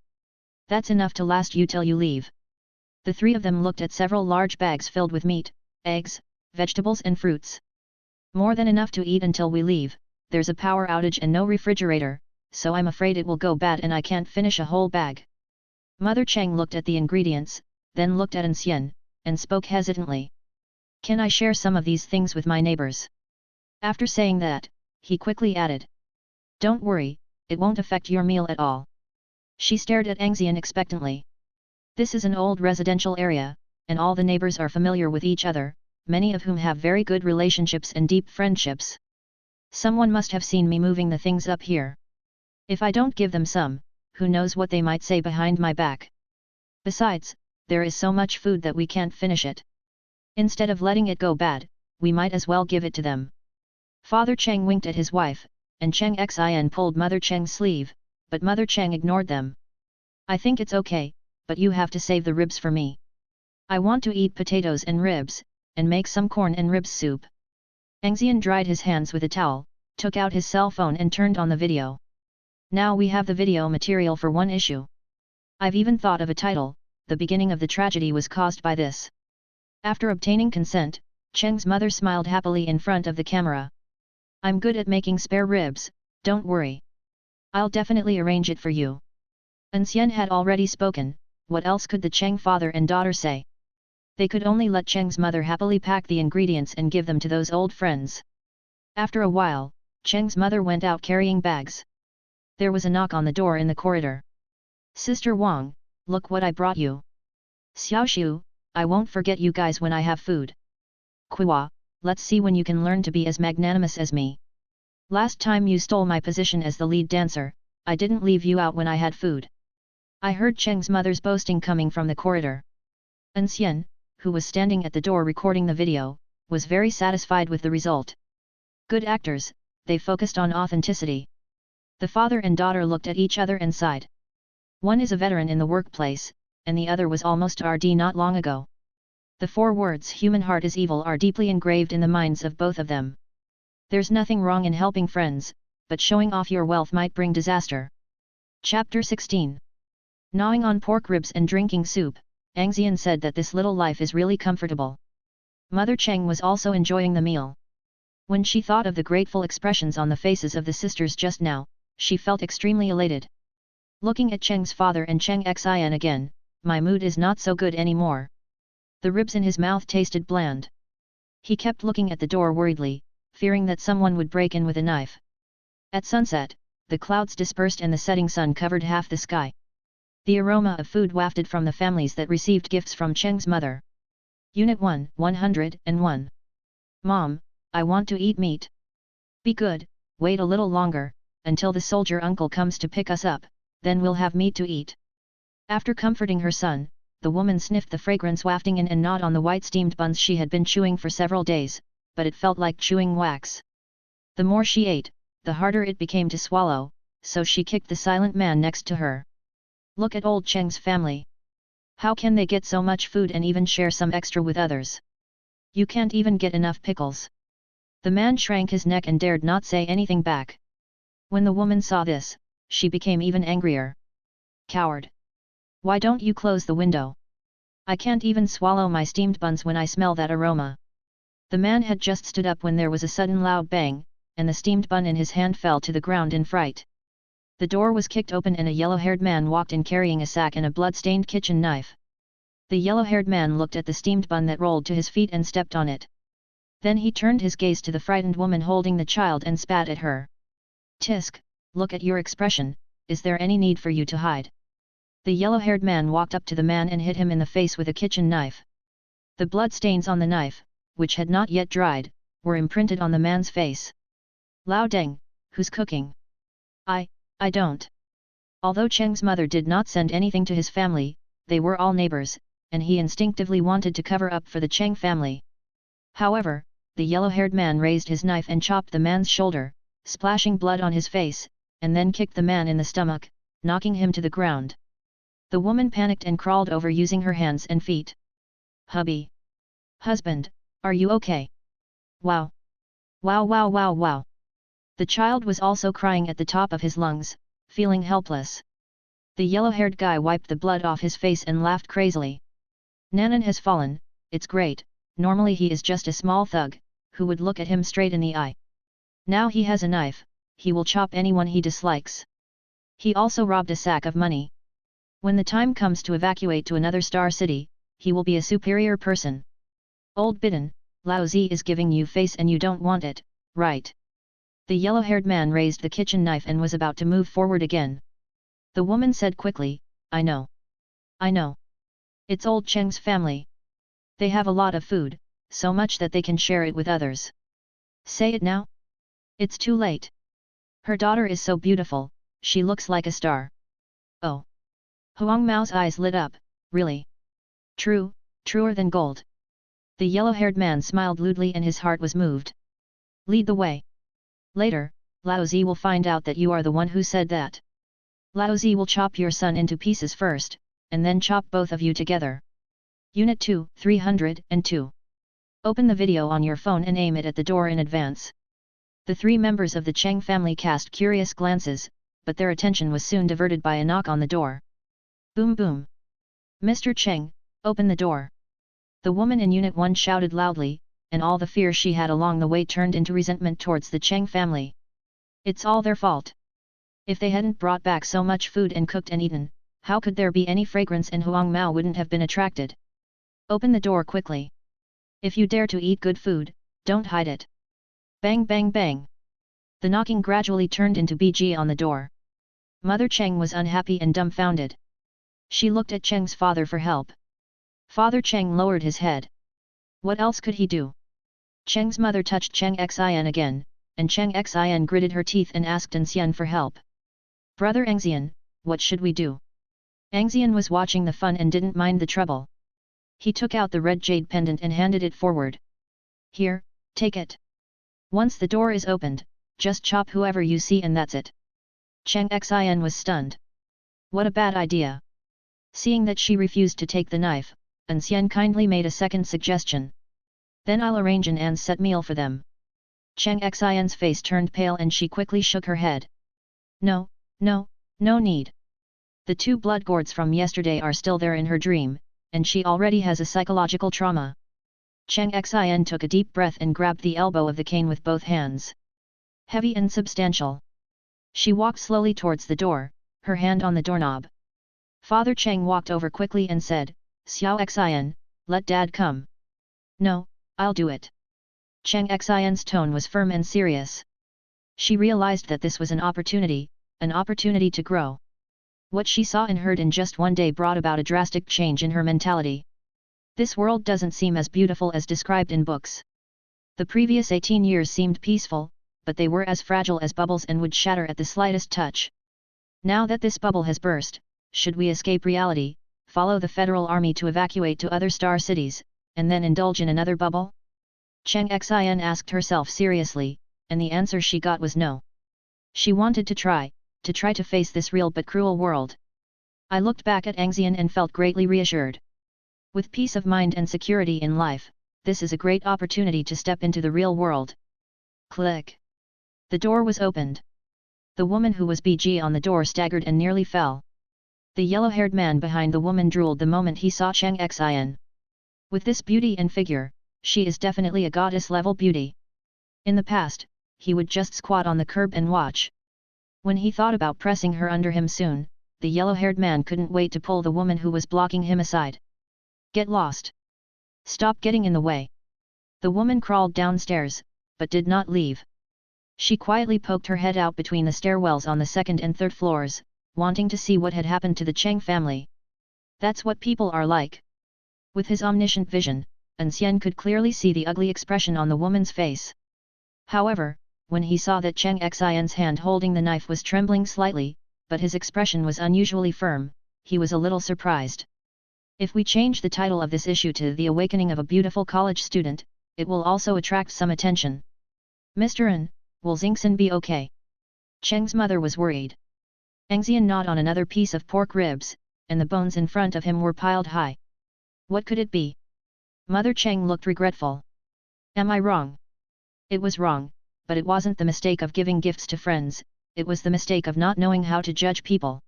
That's enough to last you till you leave. The 3 of them looked at several large bags filled with meat, eggs, vegetables and fruits. More than enough to eat until we leave. There's a power outage and no refrigerator, so I'm afraid it will go bad and I can't finish a whole bag. Mother Cheng looked at the ingredients, then looked at An Xian, and spoke hesitantly. Can I share some of these things with my neighbors? After saying that, he quickly added. Don't worry, it won't affect your meal at all. She stared at An Xian expectantly. This is an old residential area, and all the neighbors are familiar with each other, many of whom have very good relationships and deep friendships. Someone must have seen me moving the things up here. If I don't give them some, who knows what they might say behind my back. Besides, there is so much food that we can't finish it. Instead of letting it go bad, we might as well give it to them. Father Cheng winked at his wife, and An Xian pulled Mother Cheng's sleeve, but Mother Cheng ignored them. I think it's okay, but you have to save the ribs for me. I want to eat potatoes and ribs, and make some corn and ribs soup. An Xian dried his hands with a towel, took out his cell phone and turned on the video. Now we have the video material for one issue. I've even thought of a title, The Beginning of the Tragedy Was Caused by This. After obtaining consent, Cheng's mother smiled happily in front of the camera. I'm good at making spare ribs, don't worry. I'll definitely arrange it for you. An Xian had already spoken, what else could the Cheng father and daughter say? They could only let Cheng's mother happily pack the ingredients and give them to those old friends. After a while, Cheng's mother went out carrying bags. There was a knock on the door in the corridor. Sister Wang, look what I brought you. Xiaoshu, I won't forget you guys when I have food. Qiwa, let's see when you can learn to be as magnanimous as me. Last time you stole my position as the lead dancer, I didn't leave you out when I had food. I heard Cheng's mother's boasting coming from the corridor. An Xian, who was standing at the door recording the video, was very satisfied with the result. Good actors, they focused on authenticity. The father and daughter looked at each other and sighed. One is a veteran in the workplace, and the other was almost RD not long ago. The 4 words "human heart is evil" are deeply engraved in the minds of both of them. There's nothing wrong in helping friends, but showing off your wealth might bring disaster. Chapter 16. Gnawing on pork ribs and drinking soup, An Xian said that this little life is really comfortable. Mother Cheng was also enjoying the meal. When she thought of the grateful expressions on the faces of the sisters just now, she felt extremely elated. Looking at Cheng's father and Cheng Xian again, my mood is not so good anymore. The ribs in his mouth tasted bland. He kept looking at the door worriedly, fearing that someone would break in with a knife. At sunset, the clouds dispersed and the setting sun covered half the sky. The aroma of food wafted from the families that received gifts from Cheng's mother. Unit 1, 101. Mom, I want to eat meat. Be good, wait a little longer, until the soldier uncle comes to pick us up, then we'll have meat to eat. After comforting her son, the woman sniffed the fragrance wafting in and gnawed on the white steamed buns she had been chewing for several days, but it felt like chewing wax. The more she ate, the harder it became to swallow, so she kicked the silent man next to her. Look at old Cheng's family. How can they get so much food and even share some extra with others? You can't even get enough pickles. The man shrank his neck and dared not say anything back. When the woman saw this, she became even angrier. Coward! Why don't you close the window? I can't even swallow my steamed buns when I smell that aroma. The man had just stood up when there was a sudden loud bang, and the steamed bun in his hand fell to the ground in fright. The door was kicked open and a yellow-haired man walked in carrying a sack and a blood-stained kitchen knife. The yellow-haired man looked at the steamed bun that rolled to his feet and stepped on it. Then he turned his gaze to the frightened woman holding the child and spat at her. Tisk, look at your expression, is there any need for you to hide? The yellow-haired man walked up to the man and hit him in the face with a kitchen knife. The blood stains on the knife, which had not yet dried, were imprinted on the man's face. Lao Deng, who's cooking? I don't. Although Cheng's mother did not send anything to his family, they were all neighbors, and he instinctively wanted to cover up for the Cheng family. However, the yellow-haired man raised his knife and chopped the man's shoulder, splashing blood on his face, and then kicked the man in the stomach, knocking him to the ground. The woman panicked and crawled over using her hands and feet. Hubby! Husband, are you okay? Wow! Wow wow wow wow! The child was also crying at the top of his lungs, feeling helpless. The yellow-haired guy wiped the blood off his face and laughed crazily. Nanan has fallen, it's great, normally he is just a small thug, who would look at him straight in the eye. Now he has a knife, he will chop anyone he dislikes. He also robbed a sack of money. When the time comes to evacuate to another star city, he will be a superior person. Old Bidden, Lao Zi is giving you face and you don't want it, right? The yellow-haired man raised the kitchen knife and was about to move forward again. The woman said quickly, I know. I know. It's old Cheng's family. They have a lot of food, so much that they can share it with others. Say it now? It's too late. Her daughter is so beautiful, she looks like a star. Oh. Huang Mao's eyes lit up, really? True, truer than gold. The yellow-haired man smiled lewdly and his heart was moved. Lead the way. Later, Lao Zi will find out that you are the one who said that. Lao Zi will chop your son into pieces first, and then chop both of you together. Unit 2, 302. Open the video on your phone and aim it at the door in advance. The 3 members of the Cheng family cast curious glances, but their attention was soon diverted by a knock on the door. Boom boom. Mr. Cheng, open the door. The woman in Unit 1 shouted loudly, and all the fear she had along the way turned into resentment towards the Cheng family. It's all their fault. If they hadn't brought back so much food and cooked and eaten, how could there be any fragrance and Huang Mao wouldn't have been attracted? Open the door quickly. If you dare to eat good food, don't hide it. Bang bang bang. The knocking gradually turned into BG on the door. Mother Cheng was unhappy and dumbfounded. She looked at Cheng's father for help. Father Cheng lowered his head. What else could he do? Cheng's mother touched Cheng Xian again, and Cheng Xian gritted her teeth and asked An Xian for help. Brother An Xian, what should we do? An Xian was watching the fun and didn't mind the trouble. He took out the red jade pendant and handed it forward. Here, take it. Once the door is opened, just chop whoever you see and that's it. Cheng Xian was stunned. What a bad idea. Seeing that she refused to take the knife, An Xian kindly made a second suggestion. Then I'll arrange an set meal for them. Cheng Xian's face turned pale and she quickly shook her head. No, no, no need. The 2 blood gourds from yesterday are still there in her dream, and she already has a psychological trauma. Cheng Xian took a deep breath and grabbed the elbow of the cane with both hands. Heavy and substantial. She walked slowly towards the door, her hand on the doorknob. Father Cheng walked over quickly and said, Xiao Xian, let Dad come. No, I'll do it. Cheng Xian's tone was firm and serious. She realized that this was an opportunity to grow. What she saw and heard in just one day brought about a drastic change in her mentality. This world doesn't seem as beautiful as described in books. The previous 18 years seemed peaceful, but they were as fragile as bubbles and would shatter at the slightest touch. Now that this bubble has burst, should we escape reality, follow the federal army to evacuate to other star cities, and then indulge in another bubble? Cheng Xian asked herself seriously, and the answer she got was no. She wanted to try to face this real but cruel world. I looked back at An Xian and felt greatly reassured. With peace of mind and security in life, this is a great opportunity to step into the real world. Click. The door was opened. The woman who was BG on the door staggered and nearly fell. The yellow-haired man behind the woman drooled the moment he saw Cheng Xian. With this beauty and figure, she is definitely a goddess-level beauty. In the past, he would just squat on the curb and watch. When he thought about pressing her under him soon, the yellow-haired man couldn't wait to pull the woman who was blocking him aside. Get lost. Stop getting in the way. The woman crawled downstairs, but did not leave. She quietly poked her head out between the stairwells on the 2nd and 3rd floors, wanting to see what had happened to the Cheng family. That's what people are like. With his omniscient vision, An Xian could clearly see the ugly expression on the woman's face. However, when he saw that Cheng Xian's hand holding the knife was trembling slightly, but his expression was unusually firm, he was a little surprised. If we change the title of this issue to The Awakening of a Beautiful College Student, it will also attract some attention. Mr. An, will Xingxin be okay? Cheng's mother was worried. An Xian gnawed on another piece of pork ribs, and the bones in front of him were piled high. What could it be? Mother Cheng looked regretful. Am I wrong? It was wrong, but it wasn't the mistake of giving gifts to friends, it was the mistake of not knowing how to judge people.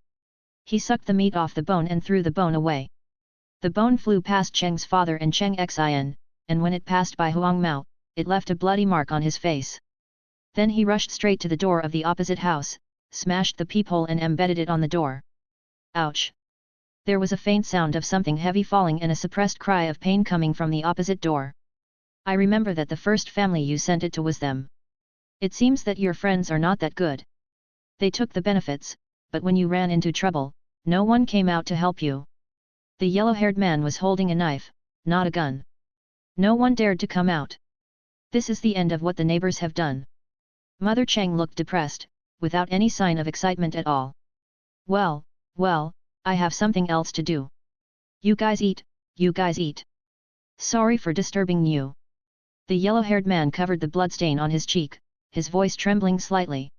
He sucked the meat off the bone and threw the bone away. The bone flew past Cheng's father and Cheng Xian, and when it passed by Huang Mao, it left a bloody mark on his face. Then he rushed straight to the door of the opposite house, smashed the peephole and embedded it on the door. Ouch! There was a faint sound of something heavy falling and a suppressed cry of pain coming from the opposite door. I remember that the first family you sent it to was them. It seems that your friends are not that good. They took the benefits, but when you ran into trouble, no one came out to help you. The yellow-haired man was holding a knife, not a gun. No one dared to come out. This is the end of what the neighbors have done. Mother Cheng looked depressed, without any sign of excitement at all. Well, I have something else to do. You guys eat, Sorry for disturbing you. The yellow-haired man covered the bloodstain on his cheek, his voice trembling slightly.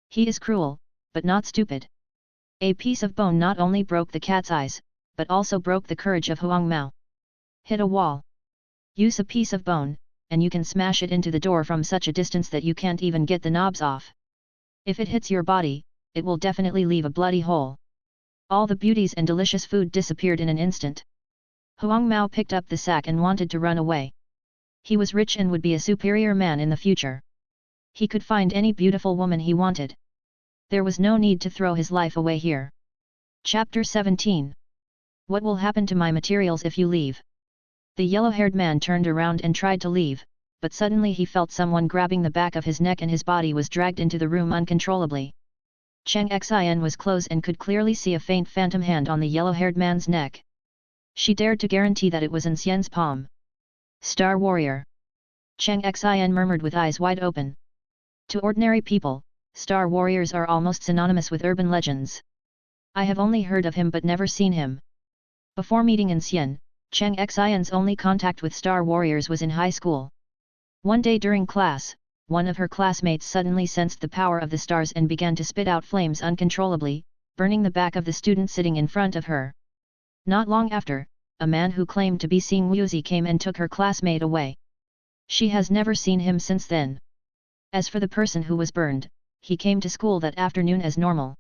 He is cruel, but not stupid. A piece of bone not only broke the cat's eyes, but also broke the courage of Huang Mao. Hit a wall. Use a piece of bone, and you can smash it into the door from such a distance that you can't even get the knobs off. If it hits your body, it will definitely leave a bloody hole. All the beauties and delicious food disappeared in an instant. Huang Mao picked up the sack and wanted to run away. He was rich and would be a superior man in the future. He could find any beautiful woman he wanted. There was no need to throw his life away here. Chapter 17. What will happen to my materials if you leave? The yellow-haired man turned around and tried to leave, but suddenly he felt someone grabbing the back of his neck and his body was dragged into the room uncontrollably. Cheng Xian was close and could clearly see a faint phantom hand on the yellow-haired man's neck. She dared to guarantee that it was An Xian's palm. Star Warrior. Cheng Xian murmured with eyes wide open. To ordinary people, Star Warriors are almost synonymous with urban legends. I have only heard of him but never seen him. Before meeting An Xian, Cheng Xian's only contact with Star Warriors was in high school. One day during class, one of her classmates suddenly sensed the power of the stars and began to spit out flames uncontrollably, burning the back of the student sitting in front of her. Not long after, a man who claimed to be Xing Wuzi came and took her classmate away. She has never seen him since then. As for the person who was burned, he came to school that afternoon as normal.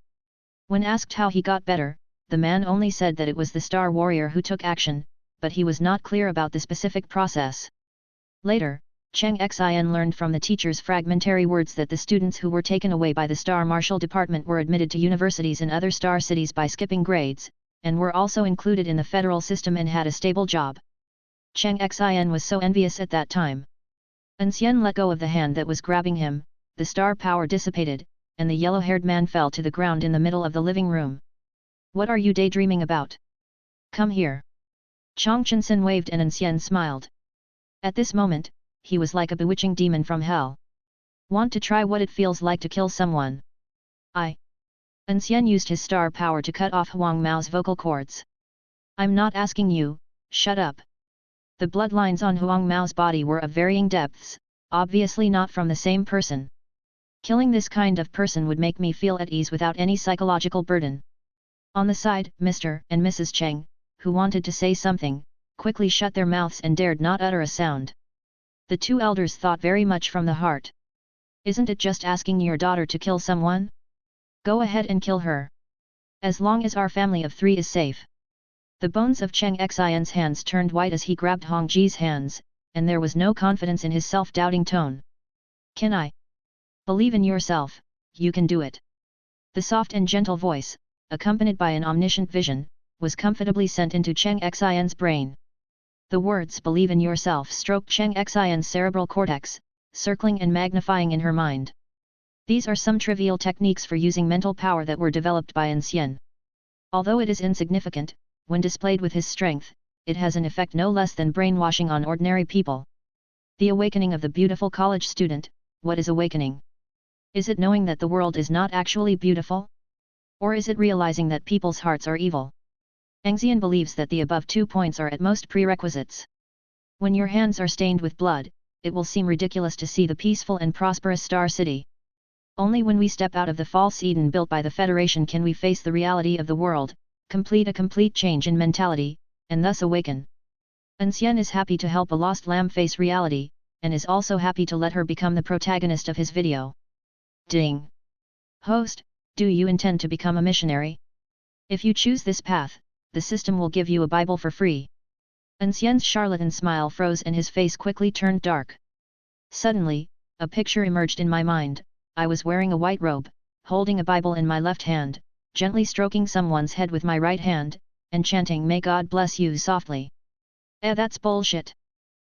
When asked how he got better, the man only said that it was the Star Warrior who took action, but he was not clear about the specific process. Later, Cheng Xian learned from the teacher's fragmentary words that the students who were taken away by the Star Marshal Department were admitted to universities in other star cities by skipping grades, and were also included in the federal system and had a stable job. Cheng Xian was so envious at that time. An Xian let go of the hand that was grabbing him, the star power dissipated, and the yellow-haired man fell to the ground in the middle of the living room. What are you daydreaming about? Come here. Chang Chensen waved and An Xian smiled. At this moment, he was like a bewitching demon from hell. Want to try what it feels like to kill someone? An Xian used his star power to cut off Huang Mao's vocal cords. I'm not asking you, shut up. The bloodlines on Huang Mao's body were of varying depths, obviously not from the same person. Killing this kind of person would make me feel at ease without any psychological burden. On the side, Mr. and Mrs. Cheng, who wanted to say something, quickly shut their mouths and dared not utter a sound. The two elders thought very much from the heart. Isn't it just asking your daughter to kill someone? Go ahead and kill her. As long as our family of three is safe. The bones of Cheng Xian's hands turned white as he grabbed Hong Ji's hands, and there was no confidence in his self-doubting tone. Can I? Believe in yourself, you can do it. The soft and gentle voice, accompanied by an omniscient vision, was comfortably sent into Cheng Xian's brain. The words "believe in yourself" stroked Cheng Xian's cerebral cortex, circling and magnifying in her mind. These are some trivial techniques for using mental power that were developed by An Xian. Although it is insignificant, when displayed with his strength, it has an effect no less than brainwashing on ordinary people. The awakening of the beautiful college student. What is awakening? Is it knowing that the world is not actually beautiful? Or is it realizing that people's hearts are evil? An Xian believes that the above 2 points are at most prerequisites. When your hands are stained with blood, it will seem ridiculous to see the peaceful and prosperous Star City. Only when we step out of the false Eden built by the Federation can we face the reality of the world, complete a complete change in mentality, and thus awaken. An Xian is happy to help a lost lamb face reality, and is also happy to let her become the protagonist of his video. Ding! Host, do you intend to become a missionary? If you choose this path, the system will give you a Bible for free. An Xian's charlatan smile froze and his face quickly turned dark. Suddenly, a picture emerged in my mind. I was wearing a white robe, holding a Bible in my left hand, gently stroking someone's head with my right hand, and chanting "May God bless you" softly. That's bullshit.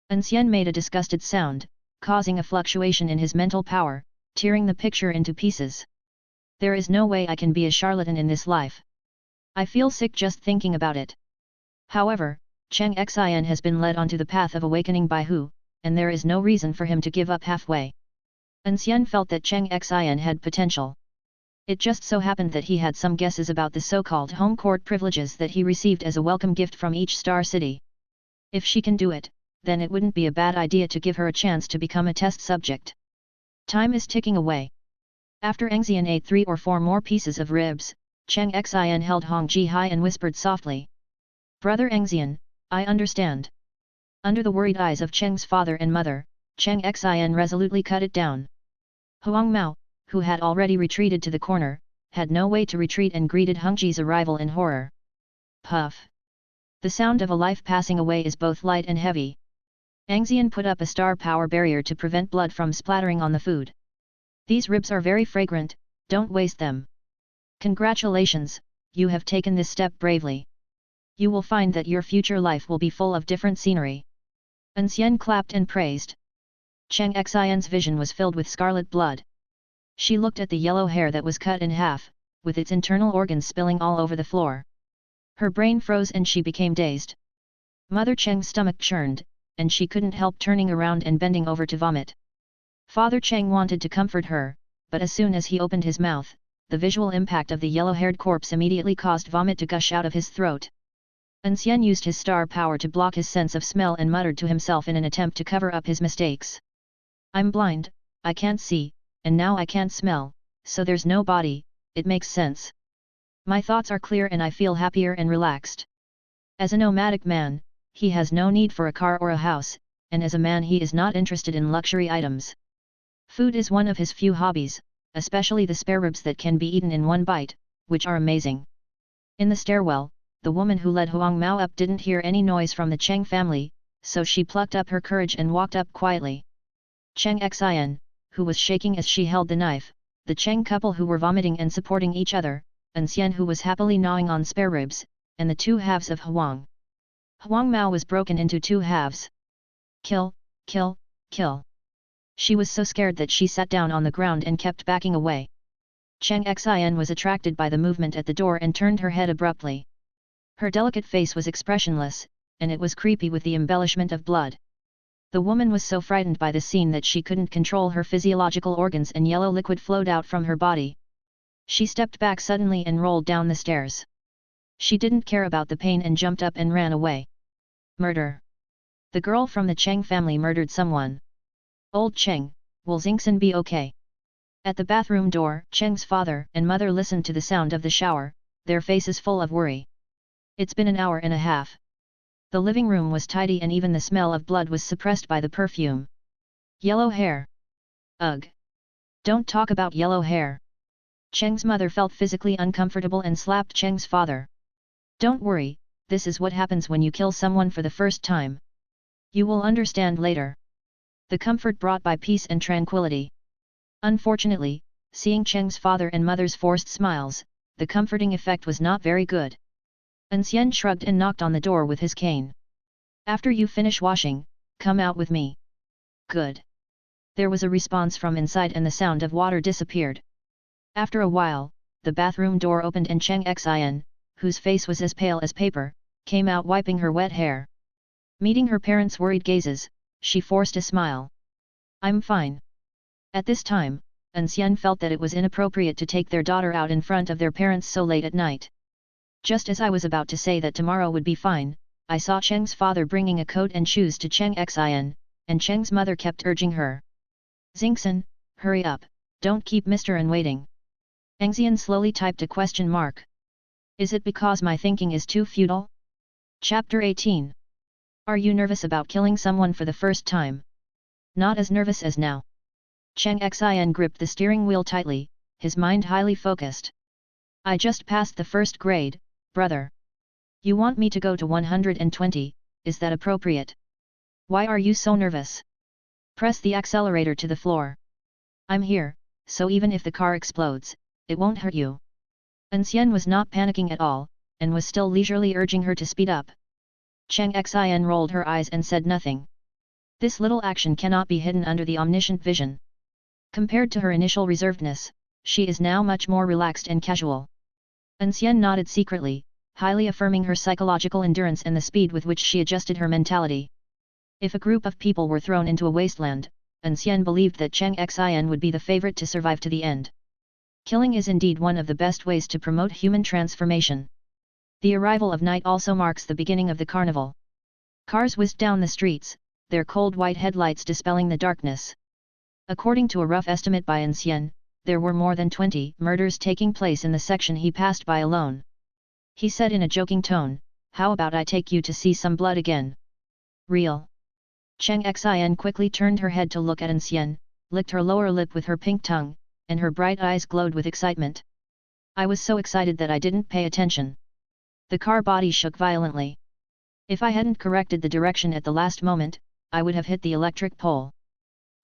An Xian made a disgusted sound, causing a fluctuation in his mental power, tearing the picture into pieces. There is no way I can be a charlatan in this life. I feel sick just thinking about it. However, Cheng Xian has been led onto the path of awakening by Hu, and there is no reason for him to give up halfway. An Xian felt that Cheng Xian had potential. It just so happened that he had some guesses about the so-called home court privileges that he received as a welcome gift from each star city. If she can do it, then it wouldn't be a bad idea to give her a chance to become a test subject. Time is ticking away. After An Xian ate 3 or 4 more pieces of ribs, Cheng Xian held Hong Ji high and whispered softly. Brother An Xian, I understand. Under the worried eyes of Cheng's father and mother, Cheng Xian resolutely cut it down. Huang Mao, who had already retreated to the corner, had no way to retreat and greeted Hong Ji's arrival in horror. Puff! The sound of a life passing away is both light and heavy. An Xian put up a star power barrier to prevent blood from splattering on the food. These ribs are very fragrant, don't waste them. Congratulations, you have taken this step bravely. You will find that your future life will be full of different scenery. An Xian clapped and praised. Cheng Xian's vision was filled with scarlet blood. She looked at the yellow hair that was cut in half, with its internal organs spilling all over the floor. Her brain froze and she became dazed. Mother Cheng's stomach churned, and she couldn't help turning around and bending over to vomit. Father Cheng wanted to comfort her, but as soon as he opened his mouth, the visual impact of the yellow-haired corpse immediately caused vomit to gush out of his throat. An Xian used his star power to block his sense of smell and muttered to himself in an attempt to cover up his mistakes. I'm blind, I can't see, and now I can't smell, so there's no body, it makes sense. My thoughts are clear and I feel happier and relaxed. As a nomadic man, he has no need for a car or a house, and as a man he is not interested in luxury items. Food is one of his few hobbies, especially the spare ribs that can be eaten in one bite, which are amazing. In the stairwell, the woman who led Huang Mao up didn't hear any noise from the Cheng family, so she plucked up her courage and walked up quietly. Cheng Xian, who was shaking as she held the knife, the Cheng couple who were vomiting and supporting each other, An Xian who was happily gnawing on spare ribs, and the two halves of Huang. Huang Mao was broken into two halves. Kill, kill, kill. She was so scared that she sat down on the ground and kept backing away. Cheng Xian was attracted by the movement at the door and turned her head abruptly. Her delicate face was expressionless, and it was creepy with the embellishment of blood. The woman was so frightened by the scene that she couldn't control her physiological organs and yellow liquid flowed out from her body. She stepped back suddenly and rolled down the stairs. She didn't care about the pain and jumped up and ran away. Murder. The girl from the Cheng family murdered someone. Old Cheng, will Xingxin be okay? At the bathroom door, Cheng's father and mother listened to the sound of the shower, their faces full of worry. It's been an hour and a half. The living room was tidy and even the smell of blood was suppressed by the perfume. Yellow hair. Ugh. Don't talk about yellow hair. Cheng's mother felt physically uncomfortable and slapped Cheng's father. Don't worry, this is what happens when you kill someone for the first time. You will understand later. The comfort brought by peace and tranquility. Unfortunately, seeing Cheng's father and mother's forced smiles, the comforting effect was not very good. An Xian shrugged and knocked on the door with his cane. After you finish washing, come out with me. Good. There was a response from inside and the sound of water disappeared. After a while, the bathroom door opened and Cheng Xian, whose face was as pale as paper, came out wiping her wet hair. Meeting her parents' worried gazes, she forced a smile. I'm fine. At this time, An Xian felt that it was inappropriate to take their daughter out in front of their parents so late at night. Just as I was about to say that tomorrow would be fine, I saw Cheng's father bringing a coat and shoes to Cheng Xian, and Cheng's mother kept urging her. Xingxin, hurry up, don't keep Mr. An waiting. An Xian slowly typed a question mark. Is it because my thinking is too futile? Chapter 18. Are you nervous about killing someone for the first time? Not as nervous as now. Cheng Xian gripped the steering wheel tightly, his mind highly focused. I just passed the first grade, brother. You want me to go to 120, is that appropriate? Why are you so nervous? Press the accelerator to the floor. I'm here, so even if the car explodes, it won't hurt you. An Xian was not panicking at all, and was still leisurely urging her to speed up. Cheng Xian rolled her eyes and said nothing. This little action cannot be hidden under the omniscient vision. Compared to her initial reservedness, she is now much more relaxed and casual. An Xian nodded secretly, highly affirming her psychological endurance and the speed with which she adjusted her mentality. If a group of people were thrown into a wasteland, An Xian believed that Cheng Xian would be the favorite to survive to the end. Killing is indeed one of the best ways to promote human transformation. The arrival of night also marks the beginning of the carnival. Cars whizzed down the streets, their cold white headlights dispelling the darkness. According to a rough estimate by An Xian, there were more than 20 murders taking place in the section he passed by alone. He said in a joking tone, how about I take you to see some blood again? Real. Cheng Xian quickly turned her head to look at An Xian, licked her lower lip with her pink tongue, and her bright eyes glowed with excitement. I was so excited that I didn't pay attention. The car body shook violently. If I hadn't corrected the direction at the last moment, I would have hit the electric pole.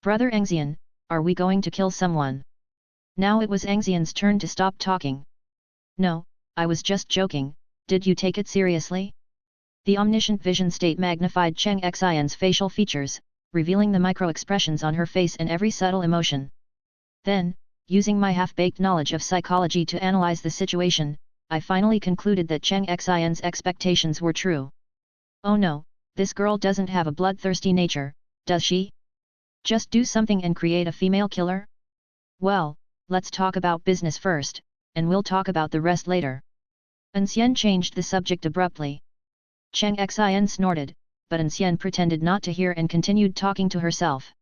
Brother An Xian, are we going to kill someone? Now it was An Xian's turn to stop talking. No, I was just joking, did you take it seriously? The omniscient vision state magnified Cheng Xian's facial features, revealing the micro-expressions on her face and every subtle emotion. Then, using my half-baked knowledge of psychology to analyze the situation, I finally concluded that Cheng Xian's expectations were true. Oh no, this girl doesn't have a bloodthirsty nature, does she? Just do something and create a female killer? Well, let's talk about business first, and we'll talk about the rest later. An Xian changed the subject abruptly. An Xian snorted, but An Xian pretended not to hear and continued talking to herself.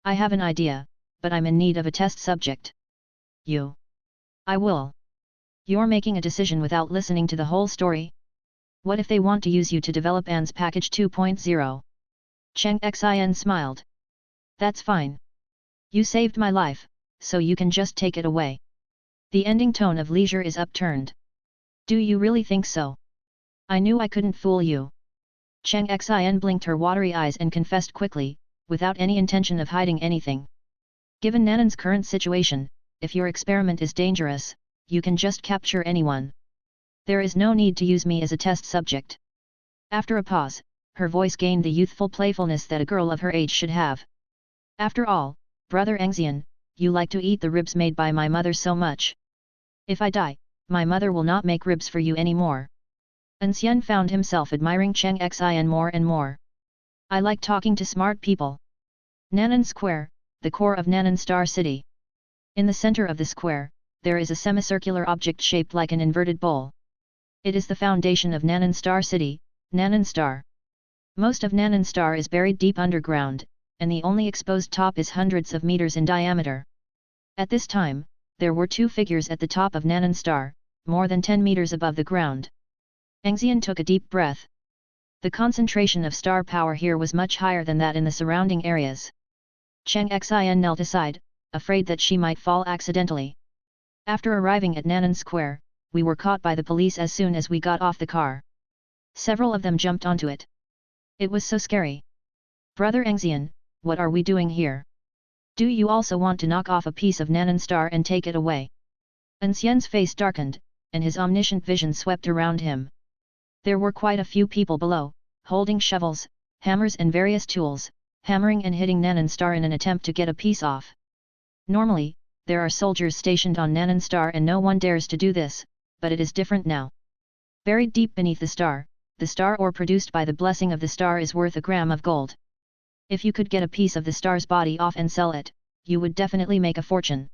I have an idea, but I'm in need of a test subject. You. I will. You're making a decision without listening to the whole story? What if they want to use you to develop An's package 2.0? An Xian smiled. That's fine. You saved my life, so you can just take it away. The ending tone of leisure is upturned. Do you really think so? I knew I couldn't fool you. An Xian blinked her watery eyes and confessed quickly, without any intention of hiding anything. Given Nanan's current situation, if your experiment is dangerous, you can just capture anyone. There is no need to use me as a test subject. After a pause, her voice gained the youthful playfulness that a girl of her age should have. After all, brother An Xian, you like to eat the ribs made by my mother so much. If I die, my mother will not make ribs for you anymore. An Xian found himself admiring An Xian more and more. I like talking to smart people. Nanan Square, the core of Nanan Star City. In the center of the square, there is a semicircular object shaped like an inverted bowl. It is the foundation of Nanan Star City, Nanan Star. Most of Nanan Star is buried deep underground, and the only exposed top is hundreds of meters in diameter. At this time, there were two figures at the top of Nanan Star, more than 10 meters above the ground. An Xian took a deep breath. The concentration of star power here was much higher than that in the surrounding areas. An Xian knelt aside, afraid that she might fall accidentally. After arriving at Nanan Square, we were caught by the police as soon as we got off the car. Several of them jumped onto it. It was so scary. Brother An Xian, what are we doing here? Do you also want to knock off a piece of Nanan Star and take it away? An Xian's face darkened, and his omniscient vision swept around him. There were quite a few people below, holding shovels, hammers and various tools, hammering and hitting Nanan Star in an attempt to get a piece off. Normally, there are soldiers stationed on Nanan Star and no one dares to do this, but it is different now. Buried deep beneath the star ore produced by the blessing of the star is worth a gram of gold. If you could get a piece of the star's body off and sell it, you would definitely make a fortune.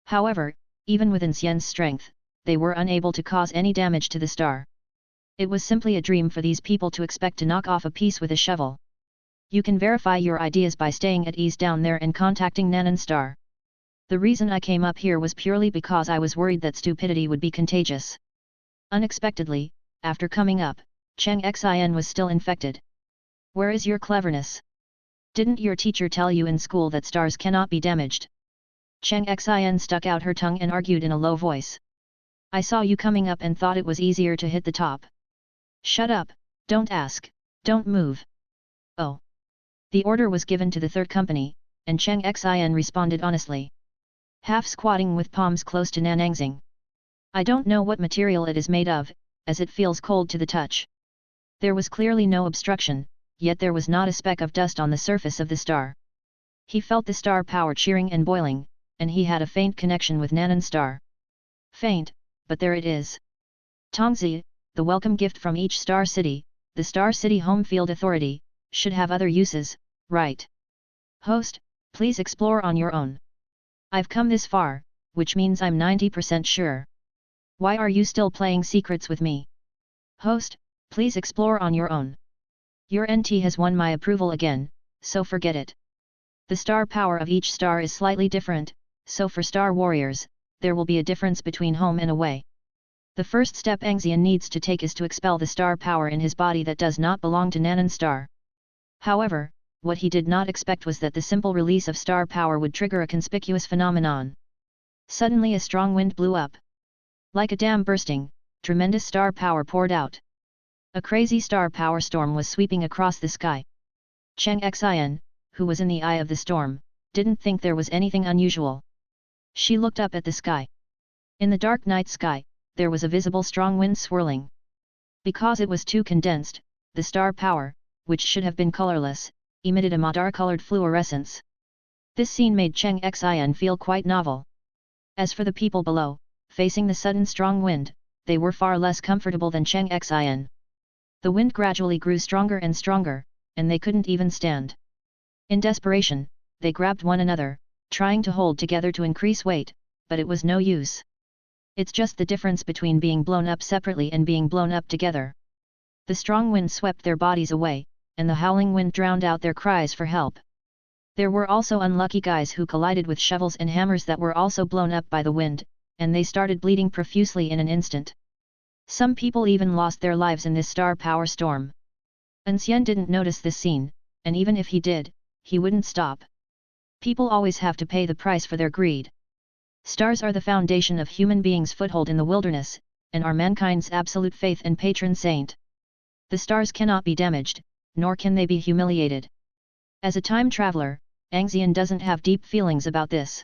However, even with An Xian's strength, they were unable to cause any damage to the star. It was simply a dream for these people to expect to knock off a piece with a shovel. You can verify your ideas by staying at ease down there and contacting Nanan Star. The reason I came up here was purely because I was worried that stupidity would be contagious. Unexpectedly, after coming up, An Xian was still infected. Where is your cleverness? Didn't your teacher tell you in school that stars cannot be damaged? An Xian stuck out her tongue and argued in a low voice. I saw you coming up and thought it was easier to hit the top. Shut up, don't ask, don't move. Oh. The order was given to the third company, and An Xian responded honestly. Half squatting with palms close to Nanangxing. I don't know what material it is made of, as it feels cold to the touch. There was clearly no obstruction, yet there was not a speck of dust on the surface of the star. He felt the star power cheering and boiling, and he had a faint connection with Nanan Star. Faint, but there it is. Tongzi, the welcome gift from each star city, the Star City Home Field Authority, should have other uses, right? Host, please explore on your own. I've come this far, which means I'm 90% sure. Why are you still playing secrets with me? Host, please explore on your own. Your NT has won my approval again, so forget it. The star power of each star is slightly different, so for Star Warriors, there will be a difference between home and away. The first step An Xian needs to take is to expel the star power in his body that does not belong to Nanan Star. However, what he did not expect was that the simple release of star power would trigger a conspicuous phenomenon. Suddenly a strong wind blew up. Like a dam bursting, tremendous star power poured out. A crazy star power storm was sweeping across the sky. An Xian, who was in the eye of the storm, didn't think there was anything unusual. She looked up at the sky. In the dark night sky, there was a visible strong wind swirling. Because it was too condensed, the star power, which should have been colorless, emitted a madar-colored fluorescence. This scene made An Xian feel quite novel. As for the people below, facing the sudden strong wind, they were far less comfortable than An Xian. The wind gradually grew stronger and stronger, and they couldn't even stand. In desperation, they grabbed one another, trying to hold together to increase weight, but it was no use. It's just the difference between being blown up separately and being blown up together. The strong wind swept their bodies away, and the howling wind drowned out their cries for help. There were also unlucky guys who collided with shovels and hammers that were also blown up by the wind, and they started bleeding profusely in an instant. Some people even lost their lives in this star power storm. An Xian didn't notice this scene, and even if he did, he wouldn't stop. People always have to pay the price for their greed. Stars are the foundation of human beings' foothold in the wilderness, and are mankind's absolute faith and patron saint. The stars cannot be damaged, nor can they be humiliated. As a time traveler, An Xian doesn't have deep feelings about this.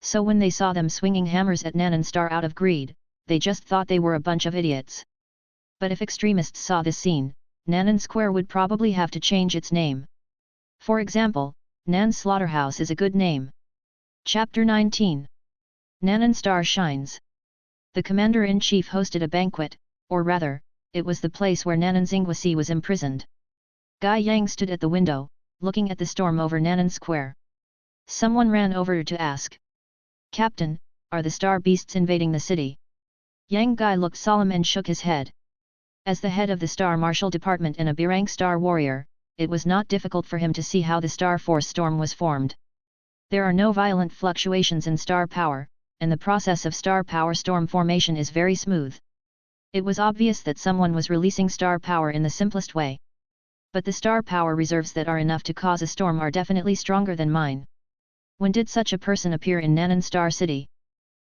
So when they saw them swinging hammers at Nanan Star out of greed, they just thought they were a bunch of idiots. But if extremists saw this scene, Nanan Square would probably have to change its name. For example, Nan's Slaughterhouse is a good name. Chapter 19. Nanan Star Shines. The commander-in-chief hosted a banquet, or rather, it was the place where Nanan Xingguisi was imprisoned. Guy Yang stood at the window, looking at the storm over Nanan Square. Someone ran over to ask. "Captain, are the star beasts invading the city?" Yang Guy looked solemn and shook his head. As the head of the Star Marshal Department and a B-rank star warrior, it was not difficult for him to see how the Star Force storm was formed. There are no violent fluctuations in star power, and the process of star power storm formation is very smooth. It was obvious that someone was releasing star power in the simplest way. But the star power reserves that are enough to cause a storm are definitely stronger than mine. When did such a person appear in Nanan Star City?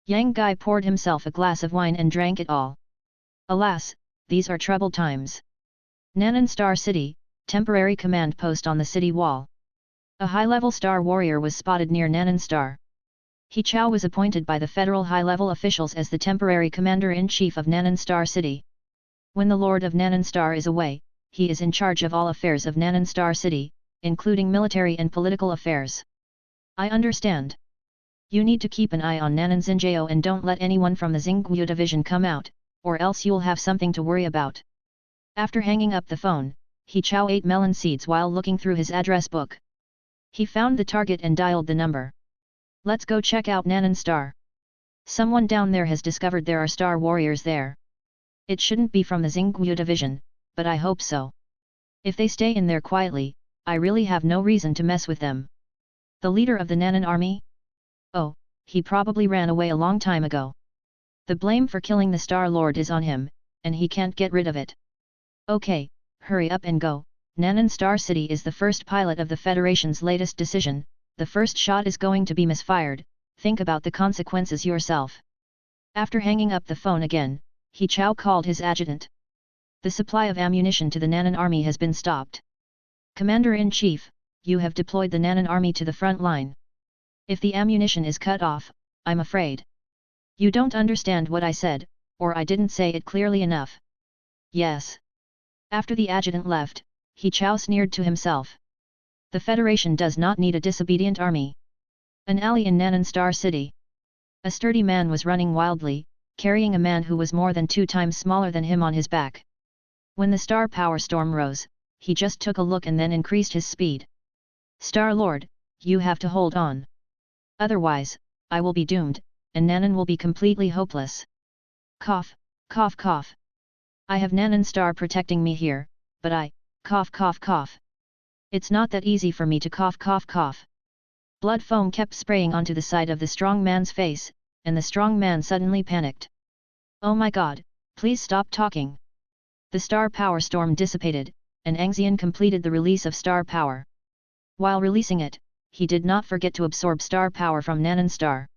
Yang Guy poured himself a glass of wine and drank it all. Alas, these are troubled times. Nanan Star City, temporary command post on the city wall. A high-level star warrior was spotted near Nanan Star. He Chao was appointed by the federal high-level officials as the temporary commander-in-chief of Nanan Star City. When the Lord of Nanan Star is away, he is in charge of all affairs of Nanan Star City, including military and political affairs. I understand. You need to keep an eye on Nanan Xinjiao and don't let anyone from the Xingguo division come out, or else you'll have something to worry about. After hanging up the phone, He Chao ate melon seeds while looking through his address book. He found the target and dialed the number. Let's go check out Nanan Star. Someone down there has discovered there are star warriors there. It shouldn't be from the Xingguo division, but I hope so. If they stay in there quietly, I really have no reason to mess with them. The leader of the Nanan army? Oh, he probably ran away a long time ago. The blame for killing the Star Lord is on him, and he can't get rid of it. Okay, hurry up and go. Nanan Star City is the first pilot of the Federation's latest decision. The first shot is going to be misfired, think about the consequences yourself. After hanging up the phone again, He Chao called his adjutant. The supply of ammunition to the Nanan army has been stopped. Commander-in-Chief, you have deployed the Nanan army to the front line. If the ammunition is cut off, I'm afraid. You don't understand what I said, or I didn't say it clearly enough. Yes. After the adjutant left, He Chao sneered to himself. The Federation does not need a disobedient army. An alley in Nanan Star City. A sturdy man was running wildly, carrying a man who was more than 2 times smaller than him on his back. When the star power storm rose, he just took a look and then increased his speed. Star Lord, you have to hold on. Otherwise, I will be doomed, and Nanan will be completely hopeless. Cough, cough cough. I have Nanan Star protecting me here, but cough cough cough. It's not that easy for me to cough cough cough. Blood foam kept spraying onto the side of the strong man's face, and the strong man suddenly panicked. Oh my god, please stop talking. The star power storm dissipated, and An Xian completed the release of star power. While releasing it, he did not forget to absorb star power from Nanan Star.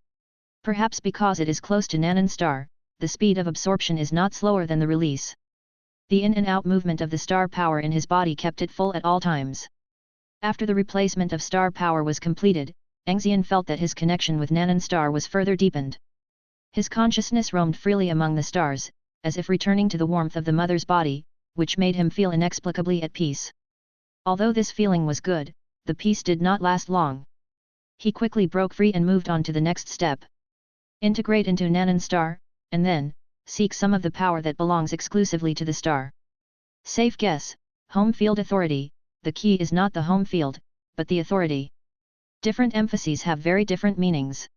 Perhaps because it is close to Nanan Star, the speed of absorption is not slower than the release. The in and out movement of the star power in his body kept it full at all times. After the replacement of star power was completed, An Xian felt that his connection with Nanan Star was further deepened. His consciousness roamed freely among the stars, as if returning to the warmth of the mother's body, which made him feel inexplicably at peace. Although this feeling was good, the peace did not last long. He quickly broke free and moved on to the next step. Integrate into Nanan Star, and then, seek some of the power that belongs exclusively to the star. Safe guess, home field authority. The key is not the home field, but the authority. Different emphases have very different meanings.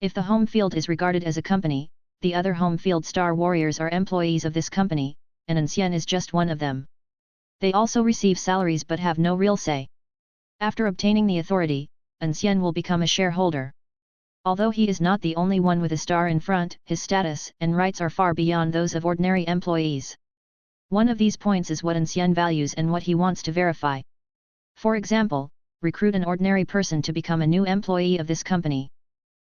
If the home field is regarded as a company, the other home field star warriors are employees of this company, and An Xian is just one of them. They also receive salaries but have no real say. After obtaining the authority, An Xian will become a shareholder. Although he is not the only one with a star in front, his status and rights are far beyond those of ordinary employees. One of these points is what An Xian values and what he wants to verify. For example, recruit an ordinary person to become a new employee of this company.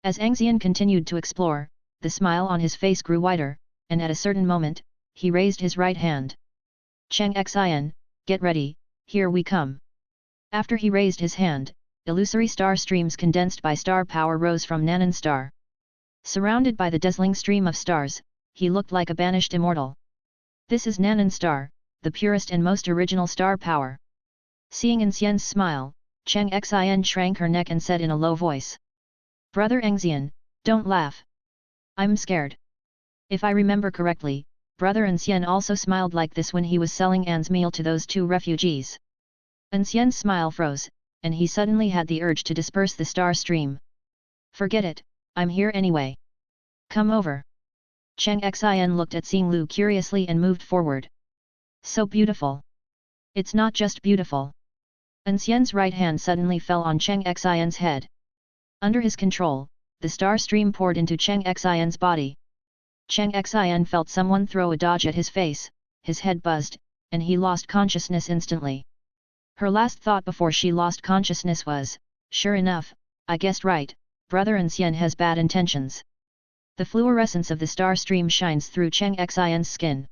As An Xian continued to explore, the smile on his face grew wider, and at a certain moment, he raised his right hand. An Xian, get ready, here we come. After he raised his hand, illusory star streams condensed by star power rose from Nanan star. Surrounded by the dazzling stream of stars, he looked like a banished immortal. This is Nanan star, the purest and most original star power. Seeing An Xian's smile, An Xian shrank her neck and said in a low voice. Brother An Xian, don't laugh. I'm scared. If I remember correctly, Brother An Xian also smiled like this when he was selling An's meal to those two refugees. An Xian's smile froze, and he suddenly had the urge to disperse the star stream. Forget it, I'm here anyway. Come over. An Xian looked at Xinglu curiously and moved forward. So beautiful. It's not just beautiful. An Xian's right hand suddenly fell on An Xian's head. Under his control, the star stream poured into An Xian's body. An Xian felt someone throw a dodge at his face, his head buzzed, and he lost consciousness instantly. Her last thought before she lost consciousness was, sure enough, I guessed right, Brother An Xian has bad intentions. The fluorescence of the star stream shines through An Xian's skin.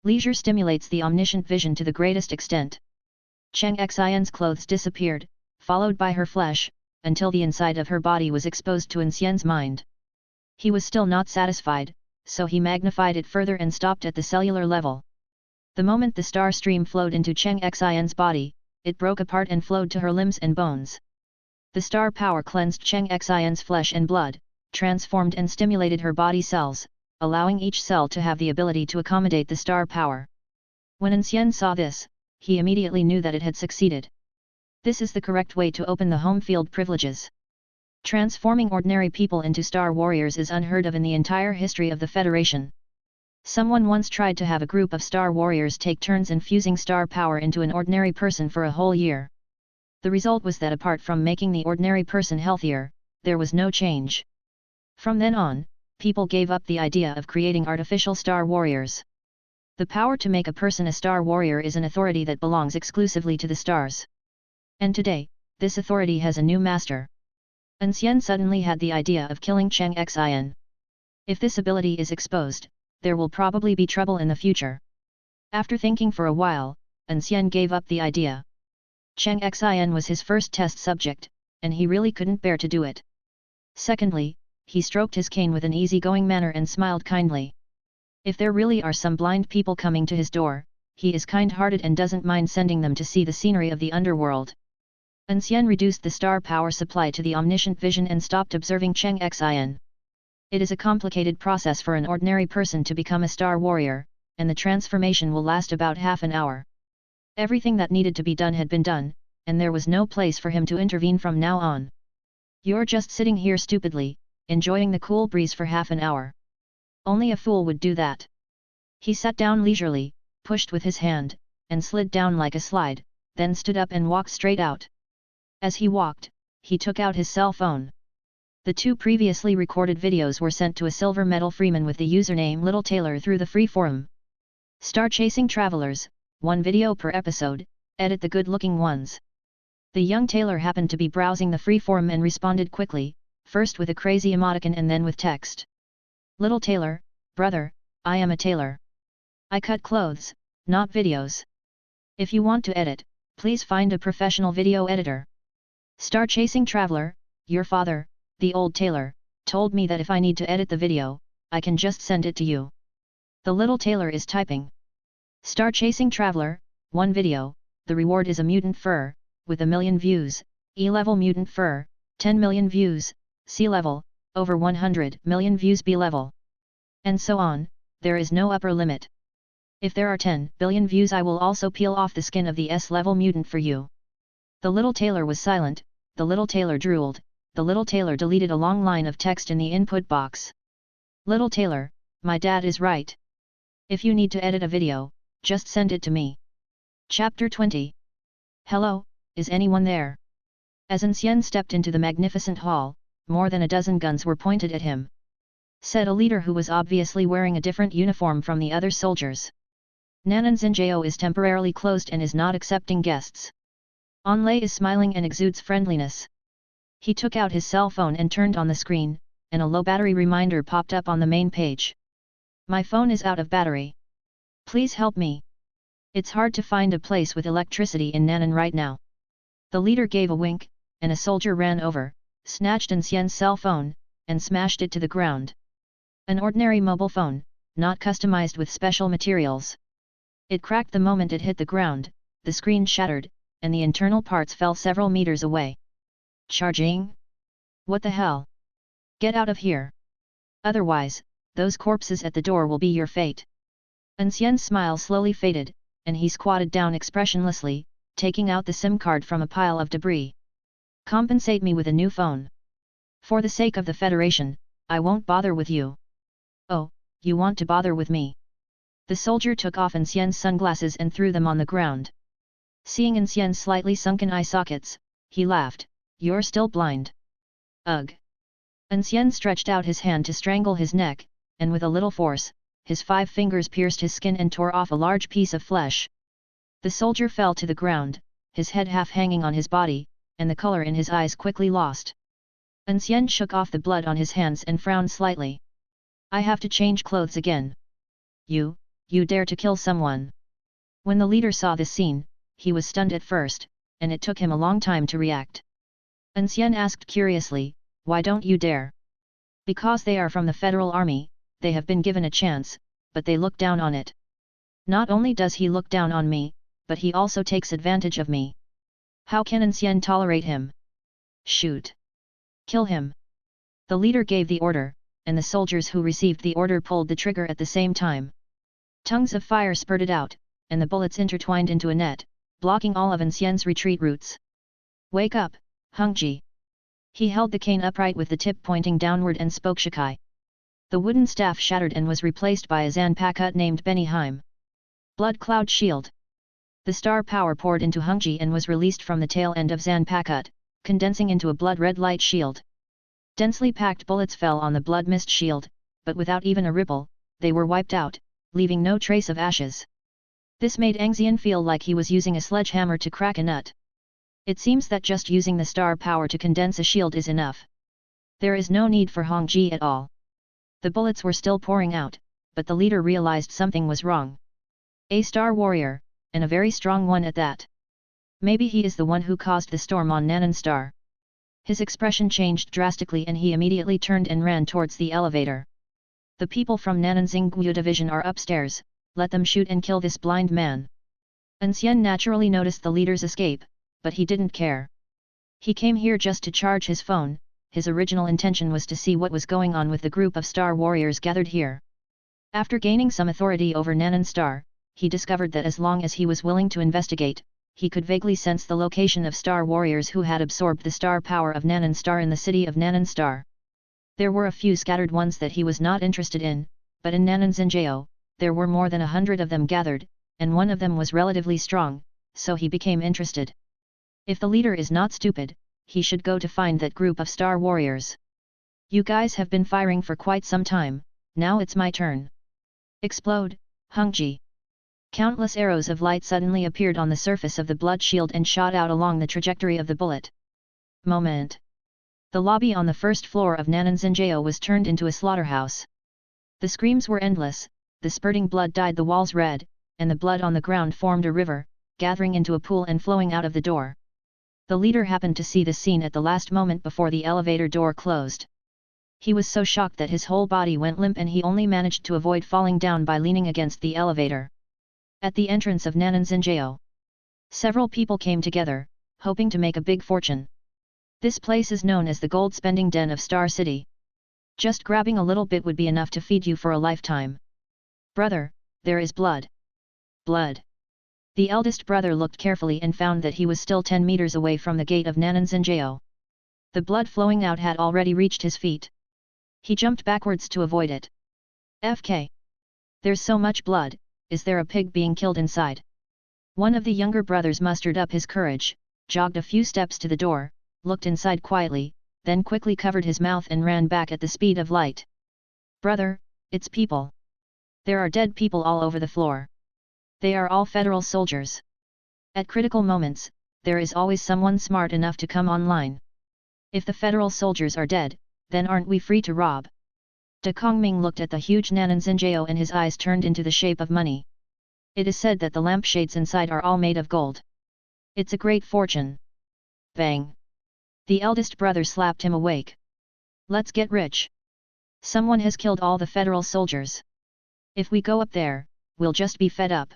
Leisure stimulates the omniscient vision to the greatest extent. An Xian's clothes disappeared, followed by her flesh, until the inside of her body was exposed to An Xian's mind. He was still not satisfied, so he magnified it further and stopped at the cellular level. The moment the star stream flowed into An Xian's body, it broke apart and flowed to her limbs and bones. The star power cleansed An Xian's flesh and blood, transformed and stimulated her body cells, allowing each cell to have the ability to accommodate the star power. When An Xian saw this, he immediately knew that it had succeeded. This is the correct way to open the home field privileges. Transforming ordinary people into star warriors is unheard of in the entire history of the Federation. Someone once tried to have a group of star warriors take turns infusing star power into an ordinary person for a whole year. The result was that apart from making the ordinary person healthier, there was no change. From then on, people gave up the idea of creating artificial star warriors. The power to make a person a star warrior is an authority that belongs exclusively to the stars. And today, this authority has a new master. An Xian suddenly had the idea of killing An Xian. If this ability is exposed, there will probably be trouble in the future. After thinking for a while, An Xian gave up the idea. An Xian was his first test subject, and he really couldn't bear to do it. Secondly, he stroked his cane with an easygoing manner and smiled kindly. If there really are some blind people coming to his door, he is kind-hearted and doesn't mind sending them to see the scenery of the underworld. An Xian reduced the star power supply to the omniscient vision and stopped observing An Xian. It is a complicated process for an ordinary person to become a star warrior, and the transformation will last about half an hour. Everything that needed to be done had been done, and there was no place for him to intervene from now on. You're just sitting here stupidly, enjoying the cool breeze for half an hour. Only a fool would do that. He sat down leisurely, pushed with his hand, and slid down like a slide, then stood up and walked straight out. As he walked, he took out his cell phone. The 2 previously recorded videos were sent to a silver medal freeman with the username Little Taylor through the free forum. Star Chasing Travelers, 1 video per episode, edit the good-looking ones. The young tailor happened to be browsing the free forum and responded quickly, first with a crazy emoticon and then with text. Little Taylor, brother, I am a tailor. I cut clothes, not videos. If you want to edit, please find a professional video editor. Star Chasing Traveler, your father, the old tailor, told me that if I need to edit the video, I can just send it to you. The little tailor is typing. Star Chasing Traveler, 1 video, the reward is a mutant fur, with 1 million views, E-level mutant fur, 10 million views, C-level, over 100 million views B-level. And so on, there is no upper limit. If there are 10 billion views, I will also peel off the skin of the S-level mutant for you. The little tailor was silent, the little tailor drooled, the little tailor deleted a long line of text in the input box. Little tailor, my dad is right. If you need to edit a video, just send it to me. Chapter 20. Hello, is anyone there? As An Xian stepped into the magnificent hall, more than a dozen guns were pointed at him. Said a leader who was obviously wearing a different uniform from the other soldiers. An Xian is temporarily closed and is not accepting guests. An Lei is smiling and exudes friendliness. He took out his cell phone and turned on the screen, and a low battery reminder popped up on the main page. My phone is out of battery. Please help me. It's hard to find a place with electricity in Nanan right now. The leader gave a wink, and a soldier ran over, snatched An Xian's cell phone, and smashed it to the ground. An ordinary mobile phone, not customized with special materials. It cracked the moment it hit the ground, the screen shattered, and the internal parts fell several meters away. Charging? What the hell? Get out of here. Otherwise, those corpses at the door will be your fate. An Xian's smile slowly faded, and he squatted down expressionlessly, taking out the SIM card from a pile of debris. Compensate me with a new phone. For the sake of the Federation, I won't bother with you. Oh, you want to bother with me? The soldier took off An Xian's sunglasses and threw them on the ground. Seeing An Xian's slightly sunken eye sockets, he laughed. You're still blind. Ugh. An Xian stretched out his hand to strangle his neck, and with a little force, his 5 fingers pierced his skin and tore off a large piece of flesh. The soldier fell to the ground, his head half hanging on his body, and the color in his eyes quickly lost. An Xian shook off the blood on his hands and frowned slightly. I have to change clothes again. You dare to kill someone? When the leader saw this scene, he was stunned at first, and it took him a long time to react. An Xian asked curiously, why don't you dare? Because they are from the Federal Army, they have been given a chance, but they look down on it. Not only does he look down on me, but he also takes advantage of me. How can An Xian tolerate him? Shoot! Kill him! The leader gave the order, and the soldiers who received the order pulled the trigger at the same time. Tongues of fire spurted out, and the bullets intertwined into a net, blocking all of An Xian's retreat routes. Wake up, Hongji! He held the cane upright with the tip pointing downward and spoke Shikai. The wooden staff shattered and was replaced by a Zanpakut named Benihime. Blood Cloud Shield. The star power poured into Hongji and was released from the tail end of Zanpakut, condensing into a blood-red light shield. Densely packed bullets fell on the blood mist shield, but without even a ripple, they were wiped out, leaving no trace of ashes. This made An Xian feel like he was using a sledgehammer to crack a nut. It seems that just using the star power to condense a shield is enough. There is no need for Hongji at all. The bullets were still pouring out, but the leader realized something was wrong. A star warrior, and a very strong one at that. Maybe he is the one who caused the storm on Nanan Star. His expression changed drastically and he immediately turned and ran towards the elevator. The people from Nanan Xingguo division are upstairs, let them shoot and kill this blind man. An Xian naturally noticed the leader's escape, but he didn't care. He came here just to charge his phone. His original intention was to see what was going on with the group of star warriors gathered here. After gaining some authority over Nanan Star, he discovered that as long as he was willing to investigate, he could vaguely sense the location of star warriors who had absorbed the star power of Nanan Star in the city of Nanan Star. There were a few scattered ones that he was not interested in, but in Nanan Xinjiao, there were more than 100 of them gathered, and one of them was relatively strong, so he became interested. If the leader is not stupid, he should go to find that group of star warriors. You guys have been firing for quite some time, now it's my turn. Explode, Hongji! Countless arrows of light suddenly appeared on the surface of the blood shield and shot out along the trajectory of the bullet. Moment. The lobby on the first floor of Nanan Xinjiao was turned into a slaughterhouse. The screams were endless, the spurting blood dyed the walls red, and the blood on the ground formed a river, gathering into a pool and flowing out of the door. The leader happened to see the scene at the last moment before the elevator door closed. He was so shocked that his whole body went limp and he only managed to avoid falling down by leaning against the elevator. At the entrance of Nanan Xinjiao, several people came together, hoping to make a big fortune. This place is known as the gold spending den of Star City. Just grabbing a little bit would be enough to feed you for a lifetime. Brother, there is blood. Blood. The eldest brother looked carefully and found that he was still 10 meters away from the gate of An Xian. The blood flowing out had already reached his feet. He jumped backwards to avoid it. FK. There's so much blood, is there a pig being killed inside? One of the younger brothers mustered up his courage, jogged a few steps to the door, looked inside quietly, then quickly covered his mouth and ran back at the speed of light. Brother, it's people. There are dead people all over the floor. They are all federal soldiers. At critical moments, there is always someone smart enough to come online. If the federal soldiers are dead, then aren't we free to rob? De Kongming looked at the huge An Xian and his eyes turned into the shape of money. It is said that the lampshades inside are all made of gold. It's a great fortune. Bang! The eldest brother slapped him awake. Let's get rich. Someone has killed all the federal soldiers. If we go up there, we'll just be fed up.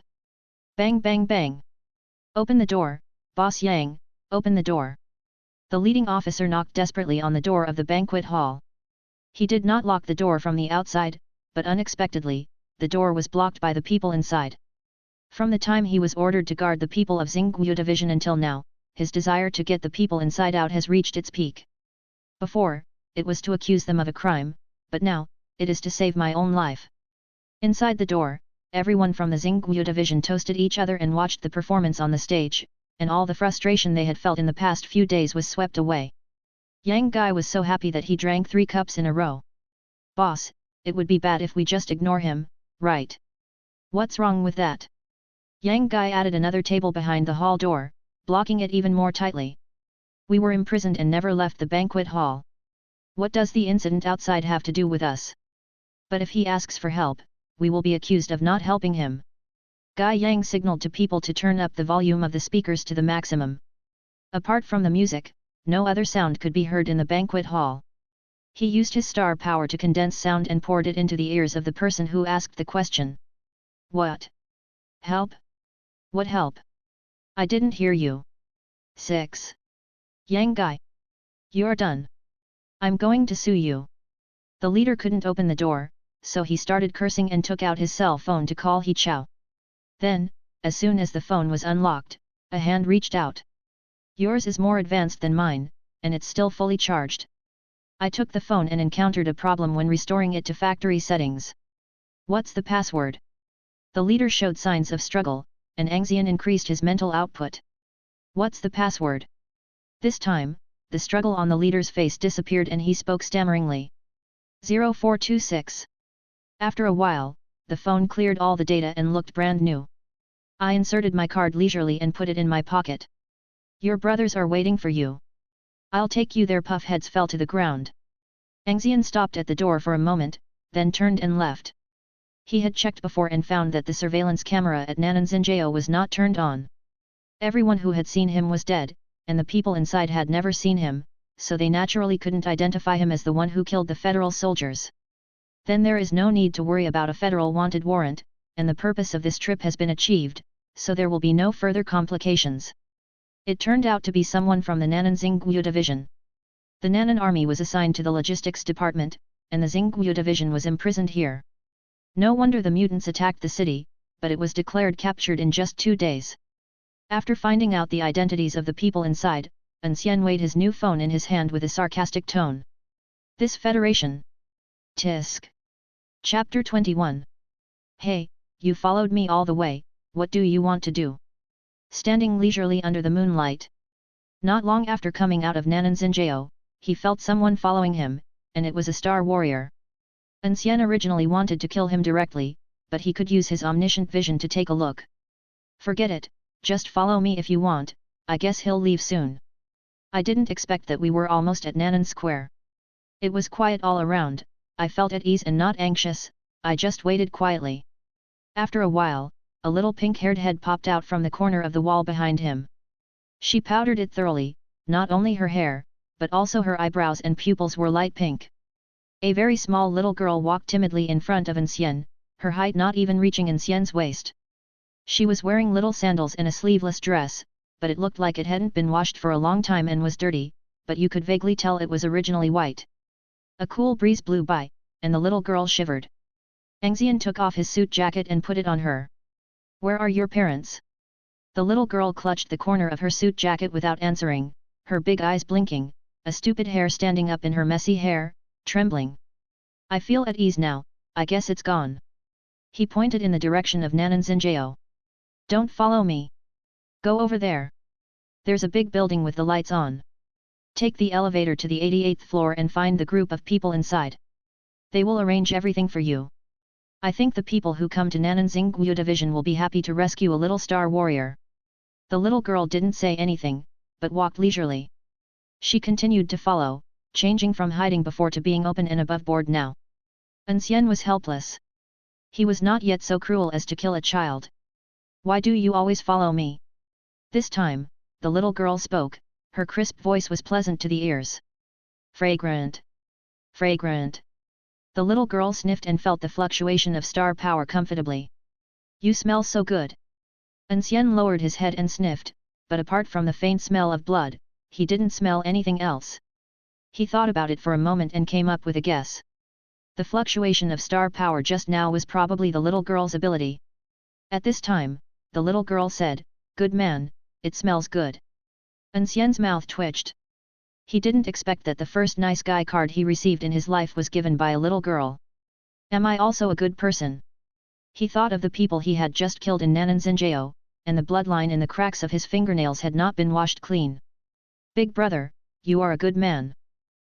Bang bang bang! Open the door, Boss Yang, open the door. The leading officer knocked desperately on the door of the banquet hall. He did not lock the door from the outside, but unexpectedly, the door was blocked by the people inside. From the time he was ordered to guard the people of Xingguo Division until now, his desire to get the people inside out has reached its peak. Before, it was to accuse them of a crime, but now, it is to save my own life. Inside the door, everyone from the Xingguo Division toasted each other and watched the performance on the stage, and all the frustration they had felt in the past few days was swept away. Yang Gai was so happy that he drank 3 cups in a row. Boss, it would be bad if we just ignore him, right? What's wrong with that? Yang Gai added another table behind the hall door, blocking it even more tightly. We were imprisoned and never left the banquet hall. What does the incident outside have to do with us? But if he asks for help, we will be accused of not helping him. Gai Yang signaled to people to turn up the volume of the speakers to the maximum. Apart from the music, no other sound could be heard in the banquet hall. He used his star power to condense sound and poured it into the ears of the person who asked the question. What? Help? What help? I didn't hear you. 6. Yang Gai. You're done. I'm going to sue you. The leader couldn't open the door, so he started cursing and took out his cell phone to call He Chao. Then, as soon as the phone was unlocked, a hand reached out. Yours is more advanced than mine, and it's still fully charged. I took the phone and encountered a problem when restoring it to factory settings. What's the password? The leader showed signs of struggle, and An Xian increased his mental output. What's the password? This time, the struggle on the leader's face disappeared and he spoke stammeringly. 0426. After a while, the phone cleared all the data and looked brand new. I inserted my card leisurely and put it in my pocket. Your brothers are waiting for you. I'll take you there. Puff heads fell to the ground. An Xian stopped at the door for a moment, then turned and left. He had checked before and found that the surveillance camera at An Xian was not turned on. Everyone who had seen him was dead, and the people inside had never seen him, so they naturally couldn't identify him as the one who killed the federal soldiers. Then there is no need to worry about a federal wanted warrant, and the purpose of this trip has been achieved, so there will be no further complications. It turned out to be someone from the Nanan Xingguo Division. The Nanan army was assigned to the logistics department, and the Xingguo Division was imprisoned here. No wonder the mutants attacked the city, but it was declared captured in just 2 days. After finding out the identities of the people inside, An Xian weighed his new phone in his hand with a sarcastic tone. This Federation. Tisk. Chapter 21. Hey, you followed me all the way, what do you want to do? Standing leisurely under the moonlight. Not long after coming out of An Xian, he felt someone following him, and it was a star warrior. An Xian originally wanted to kill him directly, but he could use his omniscient vision to take a look. Forget it, just follow me if you want, I guess he'll leave soon. I didn't expect that we were almost at Nanan Square. It was quiet all around, I felt at ease and not anxious, I just waited quietly. After a while, a little pink-haired head popped out from the corner of the wall behind him. She powdered it thoroughly, not only her hair, but also her eyebrows and pupils were light pink. A very small little girl walked timidly in front of An Xian, her height not even reaching An Xian's waist. She was wearing little sandals and a sleeveless dress, but it looked like it hadn't been washed for a long time and was dirty, but you could vaguely tell it was originally white. A cool breeze blew by, and the little girl shivered. An Xian took off his suit jacket and put it on her. Where are your parents? The little girl clutched the corner of her suit jacket without answering, her big eyes blinking, a stupid hair standing up in her messy hair, trembling. I feel at ease now, I guess it's gone. He pointed in the direction of An Xian. Don't follow me. Go over there. There's a big building with the lights on. Take the elevator to the 88th floor and find the group of people inside. They will arrange everything for you. I think the people who come to An Xian division will be happy to rescue a little star warrior. The little girl didn't say anything, but walked leisurely. She continued to follow, changing from hiding before to being open and above board now. An Xian was helpless. He was not yet so cruel as to kill a child. Why do you always follow me? This time, the little girl spoke, her crisp voice was pleasant to the ears. Fragrant. Fragrant. The little girl sniffed and felt the fluctuation of star power comfortably. You smell so good. An Xian lowered his head and sniffed, but apart from the faint smell of blood, he didn't smell anything else. He thought about it for a moment and came up with a guess. The fluctuation of star power just now was probably the little girl's ability. At this time, the little girl said, "Good man, it smells good." An Xian's mouth twitched. He didn't expect that the first nice guy card he received in his life was given by a little girl. Am I also a good person? He thought of the people he had just killed in An Xian, and the bloodline in the cracks of his fingernails had not been washed clean. Big brother, you are a good man.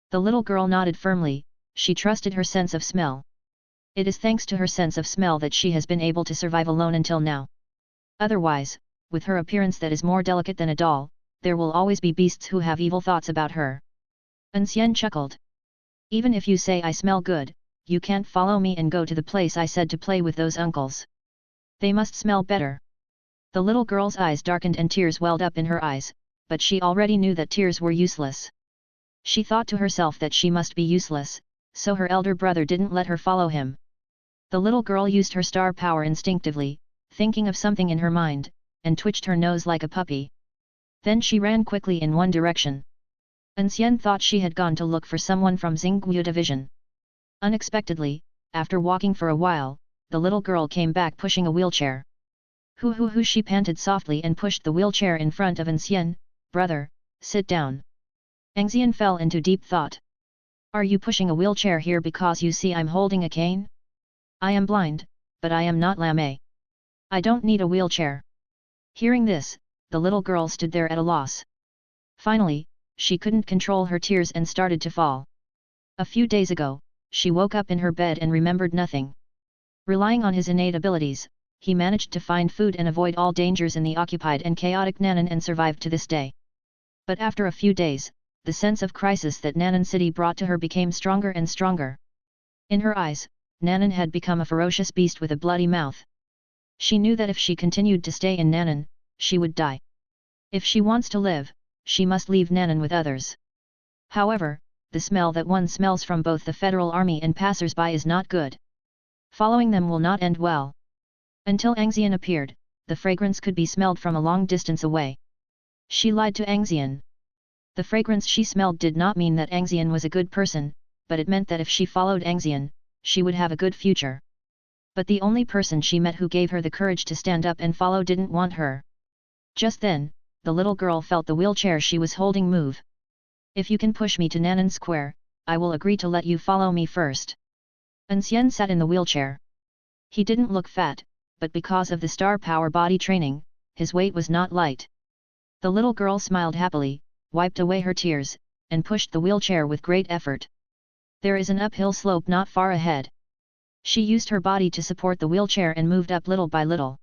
The little girl nodded firmly, she trusted her sense of smell. It is thanks to her sense of smell that she has been able to survive alone until now. Otherwise, with her appearance that is more delicate than a doll, there will always be beasts who have evil thoughts about her. An Xian chuckled. Even if you say I smell good, you can't follow me and go to the place I said to play with those uncles. They must smell better. The little girl's eyes darkened and tears welled up in her eyes, but she already knew that tears were useless. She thought to herself that she must be useless, so her elder brother didn't let her follow him. The little girl used her star power instinctively, thinking of something in her mind, and twitched her nose like a puppy. Then she ran quickly in one direction. An Xian thought she had gone to look for someone from Xingyu division. Unexpectedly, after walking for a while, the little girl came back pushing a wheelchair. Hoo, she panted softly and pushed the wheelchair in front of An Xian. Brother, sit down. An Xian fell into deep thought. Are you pushing a wheelchair here because you see I'm holding a cane? I am blind, but I am not lame. I don't need a wheelchair. Hearing this, the little girl stood there at a loss. Finally, she couldn't control her tears and started to fall. A few days ago, she woke up in her bed and remembered nothing. Relying on his innate abilities, he managed to find food and avoid all dangers in the occupied and chaotic Nanan and survived to this day. But after a few days, the sense of crisis that Nanan City brought to her became stronger and stronger. In her eyes, Nanan had become a ferocious beast with a bloody mouth. She knew that if she continued to stay in Nanan, she would die. If she wants to live, she must leave Nanan with others. However, the smell that one smells from both the Federal Army and passers-by is not good. Following them will not end well. Until An Xian appeared, the fragrance could be smelled from a long distance away. She lied to An Xian. The fragrance she smelled did not mean that An Xian was a good person, but it meant that if she followed An Xian, she would have a good future. But the only person she met who gave her the courage to stand up and follow didn't want her. Just then, the little girl felt the wheelchair she was holding move. If you can push me to Nanan Square, I will agree to let you follow me first. An Xian sat in the wheelchair. He didn't look fat, but because of the star power body training, his weight was not light. The little girl smiled happily, wiped away her tears, and pushed the wheelchair with great effort. There is an uphill slope not far ahead. She used her body to support the wheelchair and moved up little by little.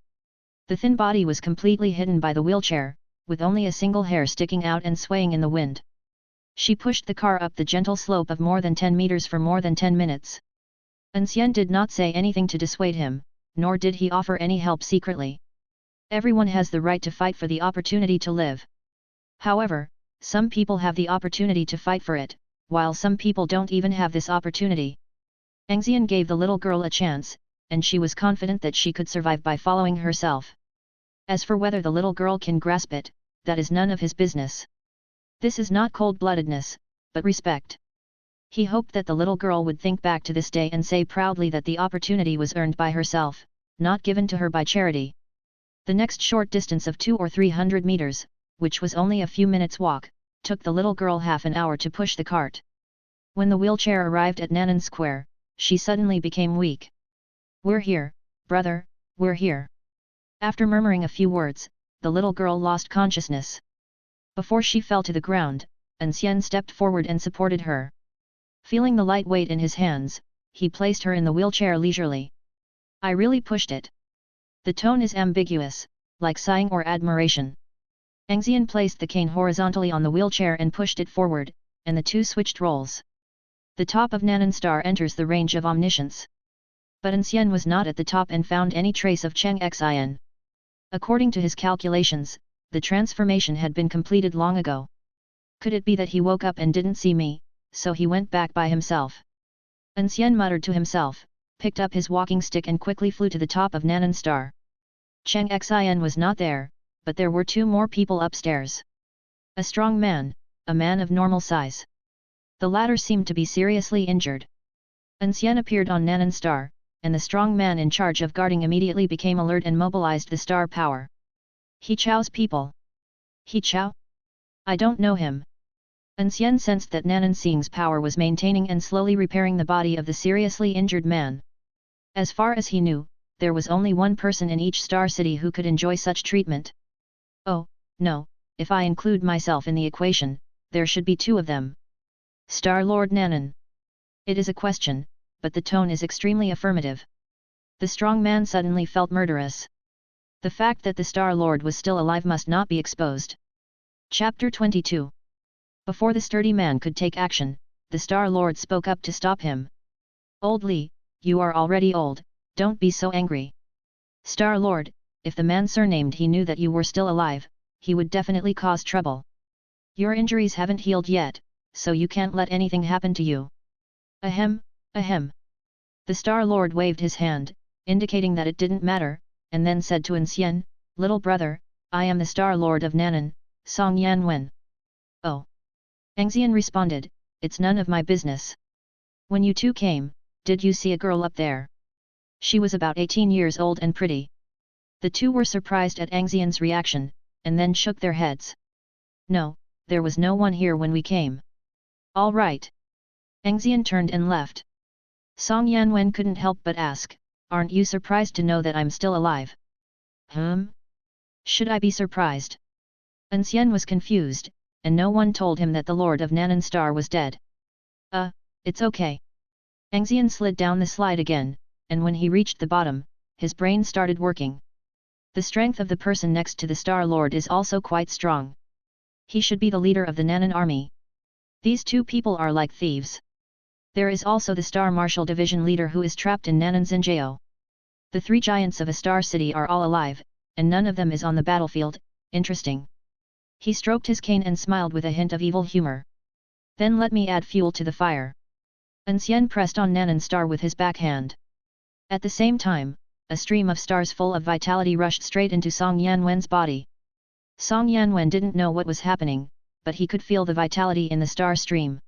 The thin body was completely hidden by the wheelchair, with only a single hair sticking out and swaying in the wind. She pushed the car up the gentle slope of more than 10 meters for more than 10 minutes. An Xian did not say anything to dissuade him, nor did he offer any help secretly. Everyone has the right to fight for the opportunity to live. However, some people have the opportunity to fight for it, while some people don't even have this opportunity. An Xian gave the little girl a chance, and she was confident that she could survive by following herself. As for whether the little girl can grasp it, that is none of his business. This is not cold-bloodedness, but respect. He hoped that the little girl would think back to this day and say proudly that the opportunity was earned by herself, not given to her by charity. The next short distance of 200 or 300 meters, which was only a few minutes' walk, took the little girl half an hour to push the cart. When the wheelchair arrived at Nanan Square, she suddenly became weak. "We're here, brother, we're here." After murmuring a few words, the little girl lost consciousness. Before she fell to the ground, An Xian stepped forward and supported her. Feeling the light weight in his hands, he placed her in the wheelchair leisurely. "I really pushed it." The tone is ambiguous, like sighing or admiration. An Xian placed the cane horizontally on the wheelchair and pushed it forward, and the two switched roles. The top of Nanan Star enters the range of omniscience. But An Xian was not at the top and found any trace of An Xian. According to his calculations, the transformation had been completed long ago. Could it be that he woke up and didn't see me, so he went back by himself? An Xian muttered to himself, picked up his walking stick and quickly flew to the top of Nanan Star. An Xian was not there, but there were two more people upstairs. A strong man, a man of normal size. The latter seemed to be seriously injured. An Xian appeared on Nanan Star, and the strong man in charge of guarding immediately became alert and mobilized the star power. "He Chao's people." "He Chao? I don't know him." An Xian sensed that Nanan Xing's power was maintaining and slowly repairing the body of the seriously injured man. As far as he knew, there was only one person in each star city who could enjoy such treatment. "Oh, no, if I include myself in the equation, there should be two of them." "Star Lord Nanan." It is a question, but the tone is extremely affirmative. The strong man suddenly felt murderous. The fact that the Star Lord was still alive must not be exposed. Chapter 22. Before the sturdy man could take action, the Star Lord spoke up to stop him. "Old Li, you are already old, don't be so angry." "Star Lord, if the man surnamed he knew that you were still alive, he would definitely cause trouble. Your injuries haven't healed yet, so you can't let anything happen to you." "Ahem, ahem." The Star Lord waved his hand, indicating that it didn't matter, and then said to An Xian, "Little brother, I am the Star Lord of Nanan, Song Yanwen." "Oh." An Xian responded, "It's none of my business. When you two came, did you see a girl up there?" She was about 18 years old and pretty. The two were surprised at An Xian's reaction, and then shook their heads. "No, there was no one here when we came." "All right." An Xian turned and left. Song Yanwen couldn't help but ask, "Aren't you surprised to know that I'm still alive?" Should I be surprised?" An Xian was confused, and no one told him that the Lord of Nanan Star was dead. It's okay." An Xian slid down the slide again, and when he reached the bottom, his brain started working. The strength of the person next to the Star Lord is also quite strong. He should be the leader of the Nanan army. These two people are like thieves. There is also the Star Martial Division leader who is trapped in Nanan Xinjiao. The three giants of a star city are all alive, and none of them is on the battlefield. Interesting. He stroked his cane and smiled with a hint of evil humor. "Then let me add fuel to the fire." An Xian pressed on Nanan Star with his backhand. At the same time, a stream of stars full of vitality rushed straight into Song Yanwen's body. Song Yanwen didn't know what was happening, but he could feel the vitality in the star stream.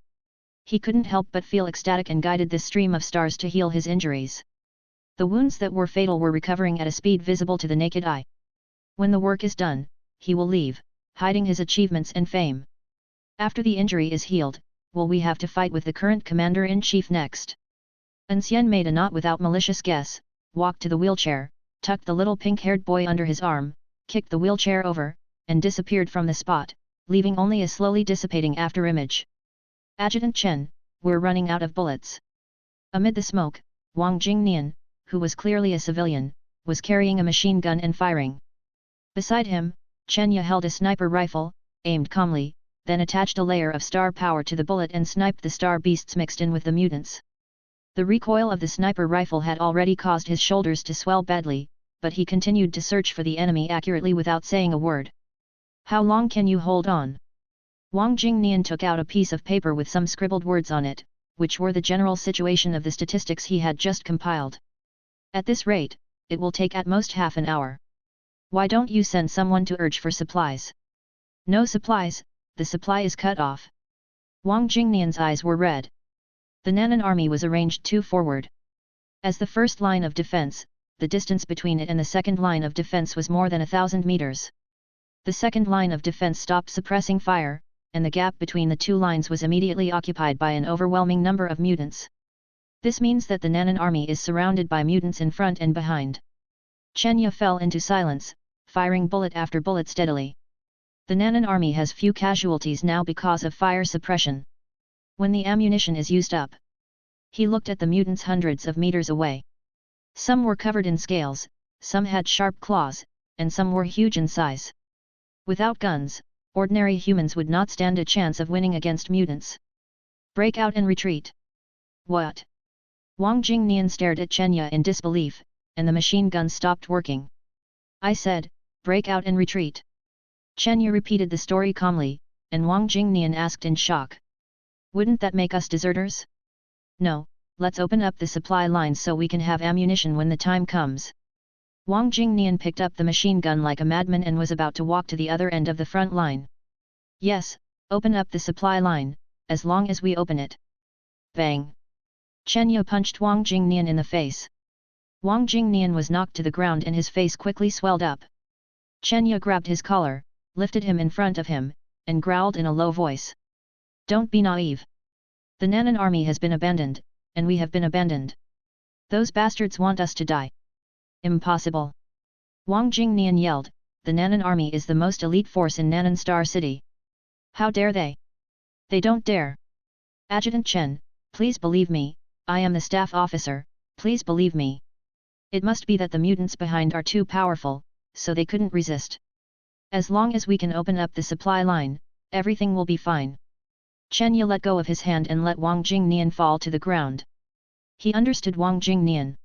He couldn't help but feel ecstatic and guided this stream of stars to heal his injuries. The wounds that were fatal were recovering at a speed visible to the naked eye. When the work is done, he will leave, hiding his achievements and fame. After the injury is healed, will we have to fight with the current commander-in-chief next? An Xian made a not without malicious guess, walked to the wheelchair, tucked the little pink-haired boy under his arm, kicked the wheelchair over, and disappeared from the spot, leaving only a slowly dissipating after-image. "Adjutant Chen, we're running out of bullets." Amid the smoke, Wang Jingnian, who was clearly a civilian, was carrying a machine gun and firing. Beside him, Chen Ye held a sniper rifle, aimed calmly, then attached a layer of star power to the bullet and sniped the star beasts mixed in with the mutants. The recoil of the sniper rifle had already caused his shoulders to swell badly, but he continued to search for the enemy accurately without saying a word. "How long can you hold on?" Wang Jingnian took out a piece of paper with some scribbled words on it, which were the general situation of the statistics he had just compiled. "At this rate, it will take at most half an hour. Why don't you send someone to urge for supplies?" "No supplies, the supply is cut off." Wang Jingnian's eyes were red. The Nanan army was arranged two forward. As the first line of defense, the distance between it and the second line of defense was more than 1,000 meters. The second line of defense stopped suppressing fire, and the gap between the two lines was immediately occupied by an overwhelming number of mutants. This means that the Nanan army is surrounded by mutants in front and behind. Chenya fell into silence, firing bullet after bullet steadily. The Nanan army has few casualties now because of fire suppression. When the ammunition is used up, he looked at the mutants hundreds of meters away. Some were covered in scales, some had sharp claws, and some were huge in size. Without guns, ordinary humans would not stand a chance of winning against mutants. Break out and retreat. What? Wang Jingnian stared at Chenya in disbelief, and the machine gun stopped working. I said, break out and retreat. Chenya repeated the story calmly, and Wang Jingnian asked in shock. Wouldn't that make us deserters? No, let's open up the supply lines so we can have ammunition when the time comes. Wang Jingnian picked up the machine gun like a madman and was about to walk to the other end of the front line. Yes, open up the supply line, as long as we open it. Bang! Chenya punched Wang Jingnian in the face. Wang Jingnian was knocked to the ground and his face quickly swelled up. Chenya grabbed his collar, lifted him in front of him, and growled in a low voice. Don't be naive. The Nanan army has been abandoned, and we have been abandoned. Those bastards want us to die. Impossible! Wang Jingnian yelled, the Nanan army is the most elite force in Nanan Star City. How dare they? They don't dare. Adjutant Chen, please believe me, I am the staff officer, please believe me. It must be that the mutants behind are too powerful, so they couldn't resist. As long as we can open up the supply line, everything will be fine. Chenya let go of his hand and let Wang Jingnian fall to the ground. He understood Wang Jingnian.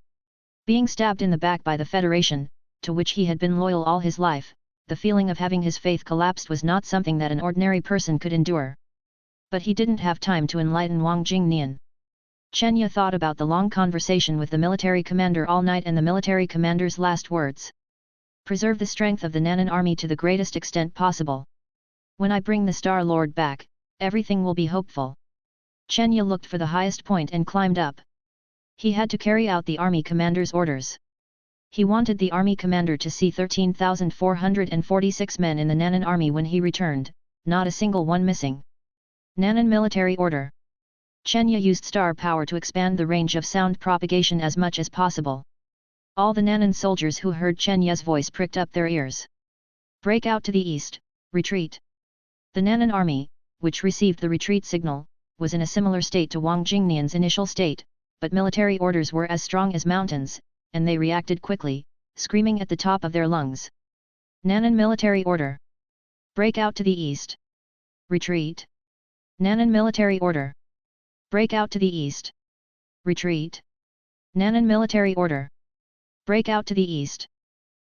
Being stabbed in the back by the Federation, to which he had been loyal all his life, the feeling of having his faith collapsed was not something that an ordinary person could endure. But he didn't have time to enlighten Wang Jingnian. Chenya thought about the long conversation with the military commander all night and the military commander's last words. Preserve the strength of the Nanan army to the greatest extent possible. When I bring the Star Lord back, everything will be hopeful. Chenya looked for the highest point and climbed up. He had to carry out the army commander's orders. He wanted the army commander to see 13,446 men in the Nanan army when he returned, not a single one missing. Nanan military order. Chenya used star power to expand the range of sound propagation as much as possible. All the Nanan soldiers who heard Chenya's voice pricked up their ears. Break out to the east, retreat. The Nanan army, which received the retreat signal, was in a similar state to Wang Jingnian's initial state, but military orders were as strong as mountains, and they reacted quickly, screaming at the top of their lungs. Nanan military order. Break out to the east. Retreat. Nanan military order. Break out to the east. Retreat. Nanan military order. Break out to the east.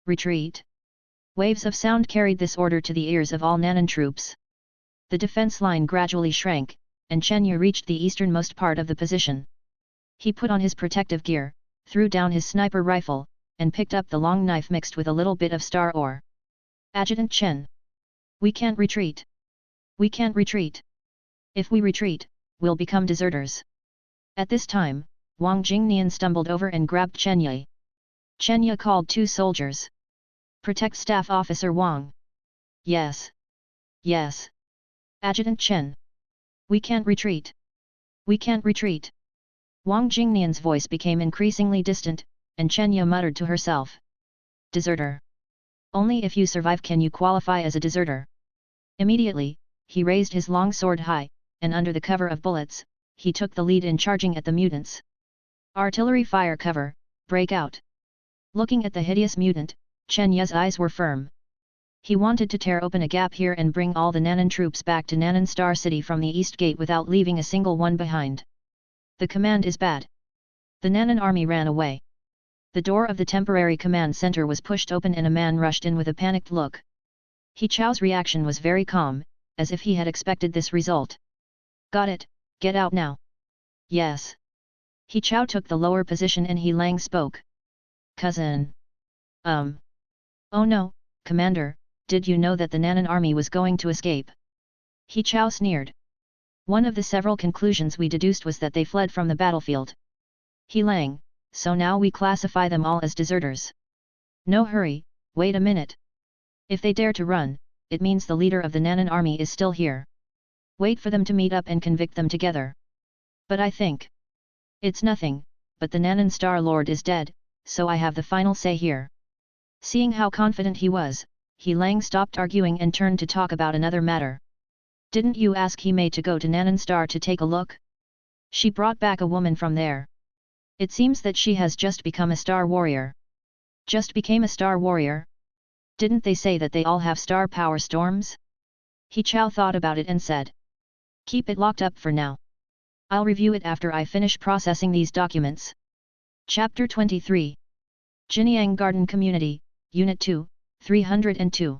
Retreat. Waves of sound carried this order to the ears of all Nanan troops. The defense line gradually shrank, and Chenya reached the easternmost part of the position. He put on his protective gear, threw down his sniper rifle, and picked up the long knife mixed with a little bit of star ore. Adjutant Chen. We can't retreat. We can't retreat. If we retreat, we'll become deserters. At this time, Wang Jingnian stumbled over and grabbed Chenya. Chenya called two soldiers. Protect Staff Officer Wang. Yes. Yes. Adjutant Chen. We can't retreat. We can't retreat. Wang Jingnian's voice became increasingly distant, and Chenya muttered to herself. Deserter. Only if you survive can you qualify as a deserter. Immediately, he raised his long sword high, and under the cover of bullets, he took the lead in charging at the mutants. Artillery fire cover, break out. Looking at the hideous mutant, Chenya's eyes were firm. He wanted to tear open a gap here and bring all the Nanan troops back to Nanan Star City from the east gate without leaving a single one behind. The command is bad. The Nanan army ran away. The door of the temporary command center was pushed open and a man rushed in with a panicked look. He Chao's reaction was very calm, as if he had expected this result. Got it, get out now. Yes. He Chao took the lower position and He Lang spoke. Cousin. Oh no, Commander, did you know that the Nanan army was going to escape? He Chao sneered. One of the several conclusions we deduced was that they fled from the battlefield. He Lang, so now we classify them all as deserters. No hurry, wait a minute. If they dare to run, it means the leader of the Nanan army is still here. Wait for them to meet up and convict them together. But I think it's nothing, but the Nanan Star Lord is dead, so I have the final say here. Seeing how confident he was, He Lang stopped arguing and turned to talk about another matter. Didn't you ask He Mei to go to Nanan Star to take a look? She brought back a woman from there. It seems that she has just become a star warrior. Just became a star warrior? Didn't they say that they all have star power storms? He Chao thought about it and said. Keep it locked up for now. I'll review it after I finish processing these documents. Chapter 23 Jinyang Garden Community, Unit 2, 302.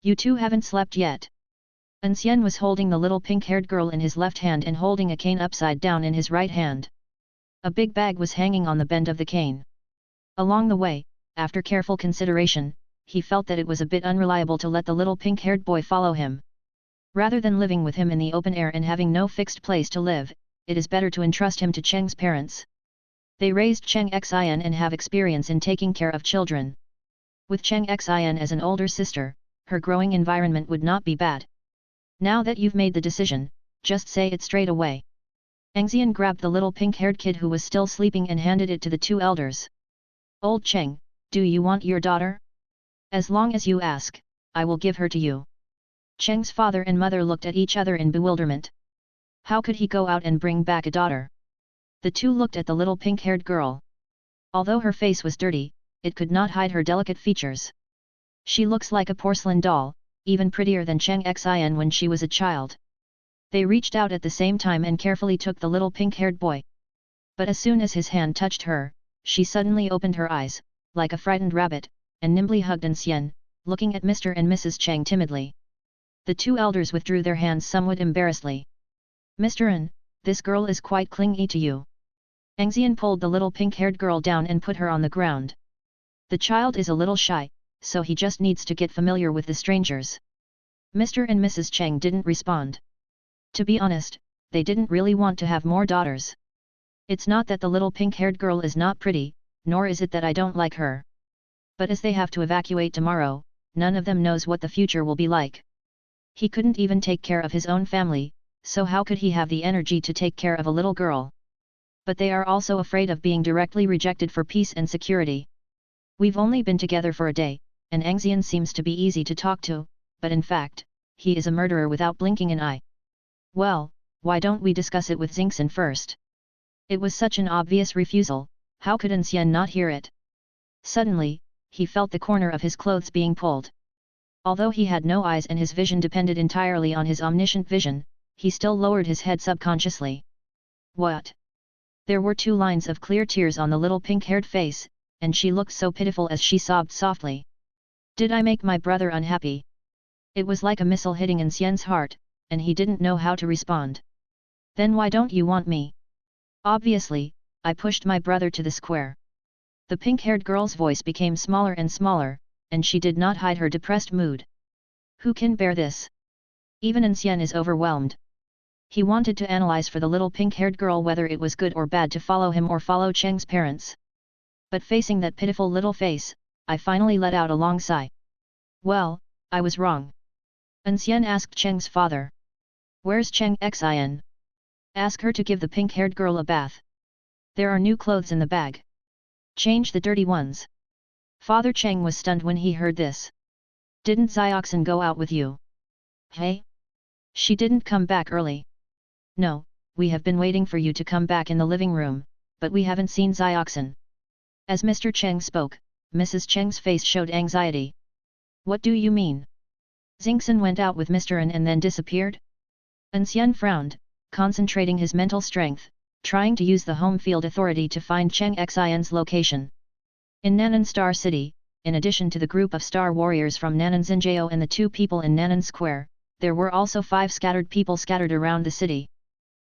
You two haven't slept yet. An Xian was holding the little pink-haired girl in his left hand and holding a cane upside down in his right hand. A big bag was hanging on the bend of the cane. Along the way, after careful consideration, he felt that it was a bit unreliable to let the little pink-haired boy follow him. Rather than living with him in the open air and having no fixed place to live, it is better to entrust him to Cheng's parents. They raised Cheng Xian and have experience in taking care of children. With Cheng Xian as an older sister, her growing environment would not be bad. Now that you've made the decision, just say it straight away. An Xian grabbed the little pink-haired kid who was still sleeping and handed it to the two elders. Old Cheng, do you want your daughter? As long as you ask, I will give her to you. Cheng's father and mother looked at each other in bewilderment. How could he go out and bring back a daughter? The two looked at the little pink-haired girl. Although her face was dirty, it could not hide her delicate features. She looks like a porcelain doll, even prettier than Cheng Xian when she was a child. They reached out at the same time and carefully took the little pink-haired boy. But as soon as his hand touched her, she suddenly opened her eyes, like a frightened rabbit, and nimbly hugged An Xian, looking at Mr. and Mrs. Cheng timidly. The two elders withdrew their hands somewhat embarrassedly. Mr. An, this girl is quite clingy to you. An Xian pulled the little pink-haired girl down and put her on the ground. The child is a little shy, so he just needs to get familiar with the strangers. Mr. and Mrs. Cheng didn't respond. To be honest, they didn't really want to have more daughters. It's not that the little pink-haired girl is not pretty, nor is it that I don't like her. But as they have to evacuate tomorrow, none of them knows what the future will be like. He couldn't even take care of his own family, so how could he have the energy to take care of a little girl? But they are also afraid of being directly rejected for peace and security. We've only been together for a day, and An Xian seems to be easy to talk to, but in fact, he is a murderer without blinking an eye. Well, why don't we discuss it with Xingxin first? It was such an obvious refusal, how could An Xian not hear it? Suddenly, he felt the corner of his clothes being pulled. Although he had no eyes and his vision depended entirely on his omniscient vision, he still lowered his head subconsciously. What? There were 2 lines of clear tears on the little pink-haired face, and she looked so pitiful as she sobbed softly. Did I make my brother unhappy? It was like a missile hitting An Xian's heart, and he didn't know how to respond. Then why don't you want me? Obviously, I pushed my brother to the square. The pink-haired girl's voice became smaller and smaller, and she did not hide her depressed mood. Who can bear this? Even An Xian is overwhelmed. He wanted to analyze for the little pink-haired girl whether it was good or bad to follow him or follow Cheng's parents. But facing that pitiful little face, I finally let out a long sigh. Well, I was wrong. An Xian asked Cheng's father. Where's Cheng Xian? Ask her to give the pink-haired girl a bath. There are new clothes in the bag. Change the dirty ones. Father Cheng was stunned when he heard this. Didn't Xioxin go out with you? Hey? She didn't come back early. No, we have been waiting for you to come back in the living room, but we haven't seen Xioxin. As Mr. Cheng spoke, Mrs. Cheng's face showed anxiety. What do you mean? Xingxin went out with Mr. An and then disappeared? An Xian frowned, concentrating his mental strength, trying to use the home field authority to find Cheng Xian's location. In Nanan Star City, in addition to the group of star warriors from Nanan Xinjiao and the 2 people in Nanan Square, there were also 5 scattered people scattered around the city.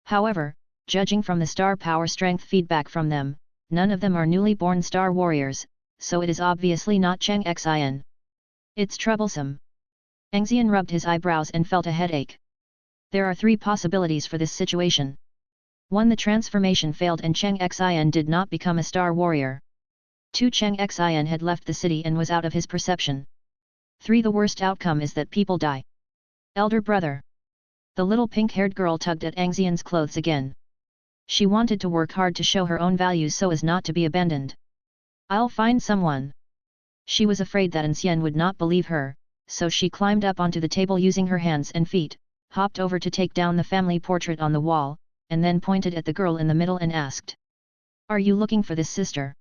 However, judging from the star power strength feedback from them, none of them are newly born star warriors, so it is obviously not Cheng Xian. It's troublesome. An Xian rubbed his eyebrows and felt a headache. There are 3 possibilities for this situation. 1. The transformation failed and An Xian did not become a star warrior. 2. An Xian had left the city and was out of his perception. 3. The worst outcome is that people die. Elder brother. The little pink-haired girl tugged at An Xian's clothes again. She wanted to work hard to show her own values so as not to be abandoned. I'll find someone. She was afraid that An Xian would not believe her, so she climbed up onto the table using her hands and feet, hopped over to take down the family portrait on the wall, and then pointed at the girl in the middle and asked, "Are you looking for this sister?"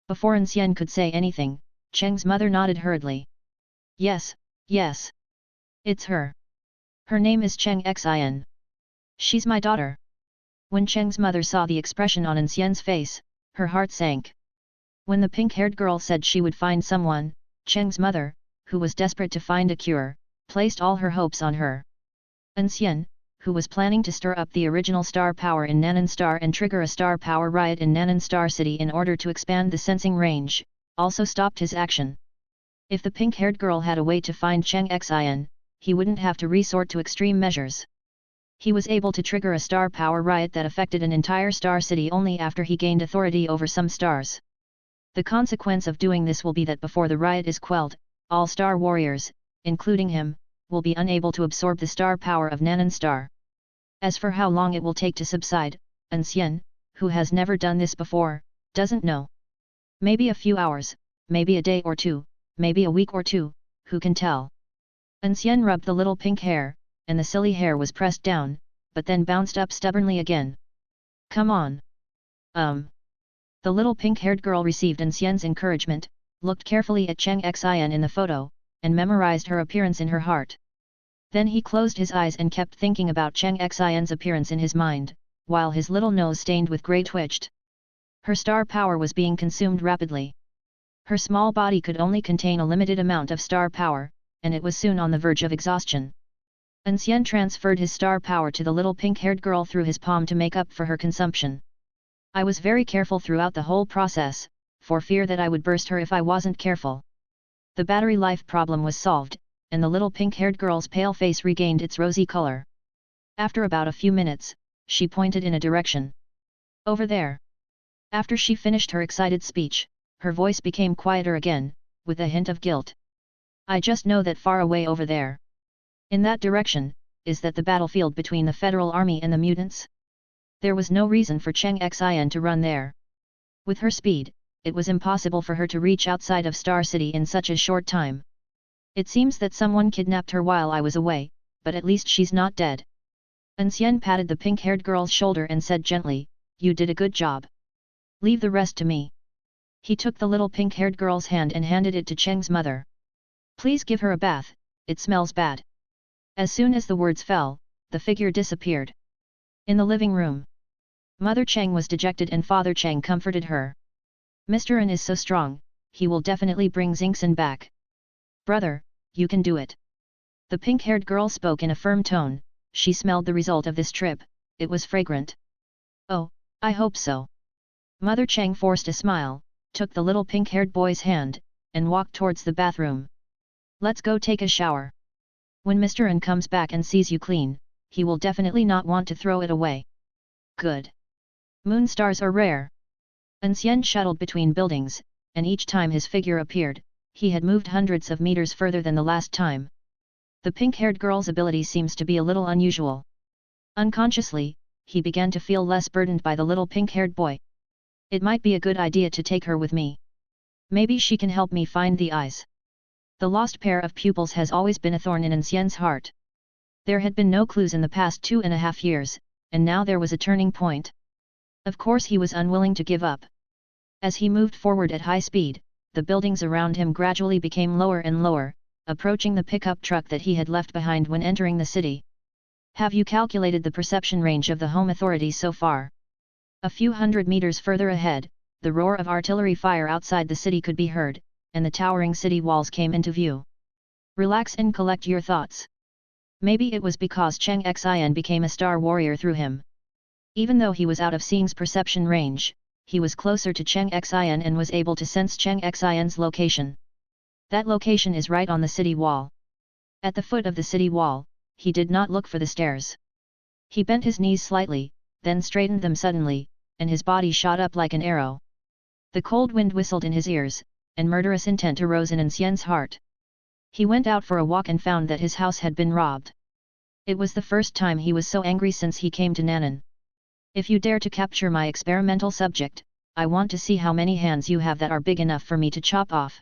Before An Xian could say anything, Cheng's mother nodded hurriedly. Yes, yes. It's her. Her name is An Xian. She's my daughter. When Cheng's mother saw the expression on An Xian's face, her heart sank. When the pink-haired girl said she would find someone, Cheng's mother, who was desperate to find a cure, placed all her hopes on her. An Xian, who was planning to stir up the original star power in Nanan Star and trigger a star power riot in Nanan Star City in order to expand the sensing range, also stopped his action. If the pink-haired girl had a way to find An Xian, he wouldn't have to resort to extreme measures. He was able to trigger a star power riot that affected an entire star city only after he gained authority over some stars. The consequence of doing this will be that before the riot is quelled, all star warriors, including him, will be unable to absorb the star power of Nanan Star. As for how long it will take to subside, An Xian, who has never done this before, doesn't know. Maybe a few hours, maybe a day or two, maybe a week or two, who can tell? An Xian rubbed the little pink hair, and the silly hair was pressed down, but then bounced up stubbornly again. Come on. The little pink-haired girl received An Xian's encouragement, looked carefully at An Xian in the photo, and memorized her appearance in her heart. Then he closed his eyes and kept thinking about An Xian's appearance in his mind, while his little nose stained with grey twitched. Her star power was being consumed rapidly. Her small body could only contain a limited amount of star power, and it was soon on the verge of exhaustion. An Xian transferred his star power to the little pink-haired girl through his palm to make up for her consumption. I was very careful throughout the whole process, for fear that I would burst her if I wasn't careful. The battery life problem was solved, and the little pink-haired girl's pale face regained its rosy color. After about a few minutes, she pointed in a direction. Over there. After she finished her excited speech, her voice became quieter again, with a hint of guilt. I just know that far away over there. In that direction, is that the battlefield between the Federal Army and the mutants? There was no reason for An Xian to run there. With her speed, it was impossible for her to reach outside of Star City in such a short time. It seems that someone kidnapped her while I was away, but at least she's not dead. An Xian patted the pink-haired girl's shoulder and said gently, "You did a good job. Leave the rest to me." He took the little pink-haired girl's hand and handed it to Cheng's mother. "Please give her a bath, it smells bad." As soon as the words fell, the figure disappeared. In the living room, Mother Cheng was dejected and Father Cheng comforted her. "Mr. An is so strong, he will definitely bring Xingxin back. Brother, you can do it." The pink-haired girl spoke in a firm tone. She smelled the result of this trip, it was fragrant. "Oh, I hope so." Mother Cheng forced a smile, took the little pink-haired boy's hand, and walked towards the bathroom. "Let's go take a shower. When Mr. An comes back and sees you clean, he will definitely not want to throw it away." "Good. Moon stars are rare." An Xian shuttled between buildings, and each time his figure appeared, he had moved hundreds of meters further than the last time. The pink-haired girl's ability seems to be a little unusual. Unconsciously, he began to feel less burdened by the little pink-haired boy. It might be a good idea to take her with me. Maybe she can help me find the eyes. The lost pair of pupils has always been a thorn in An Xian's heart. There had been no clues in the past 2.5 years, and now there was a turning point. Of course he was unwilling to give up. As he moved forward at high speed, the buildings around him gradually became lower and lower, approaching the pickup truck that he had left behind when entering the city. "Have you calculated the perception range of the home authorities so far?" A few hundred meters further ahead, the roar of artillery fire outside the city could be heard, and the towering city walls came into view. "Relax and collect your thoughts." Maybe it was because An Xian became a star warrior through him. Even though he was out of Xing's perception range, he was closer to An Xian and was able to sense An Xian's location. That location is right on the city wall. At the foot of the city wall, he did not look for the stairs. He bent his knees slightly, then straightened them suddenly, and his body shot up like an arrow. The cold wind whistled in his ears, and murderous intent arose in An Xian's heart. He went out for a walk and found that his house had been robbed. It was the first time he was so angry since he came to Nan'an. If you dare to capture my experimental subject, I want to see how many hands you have that are big enough for me to chop off.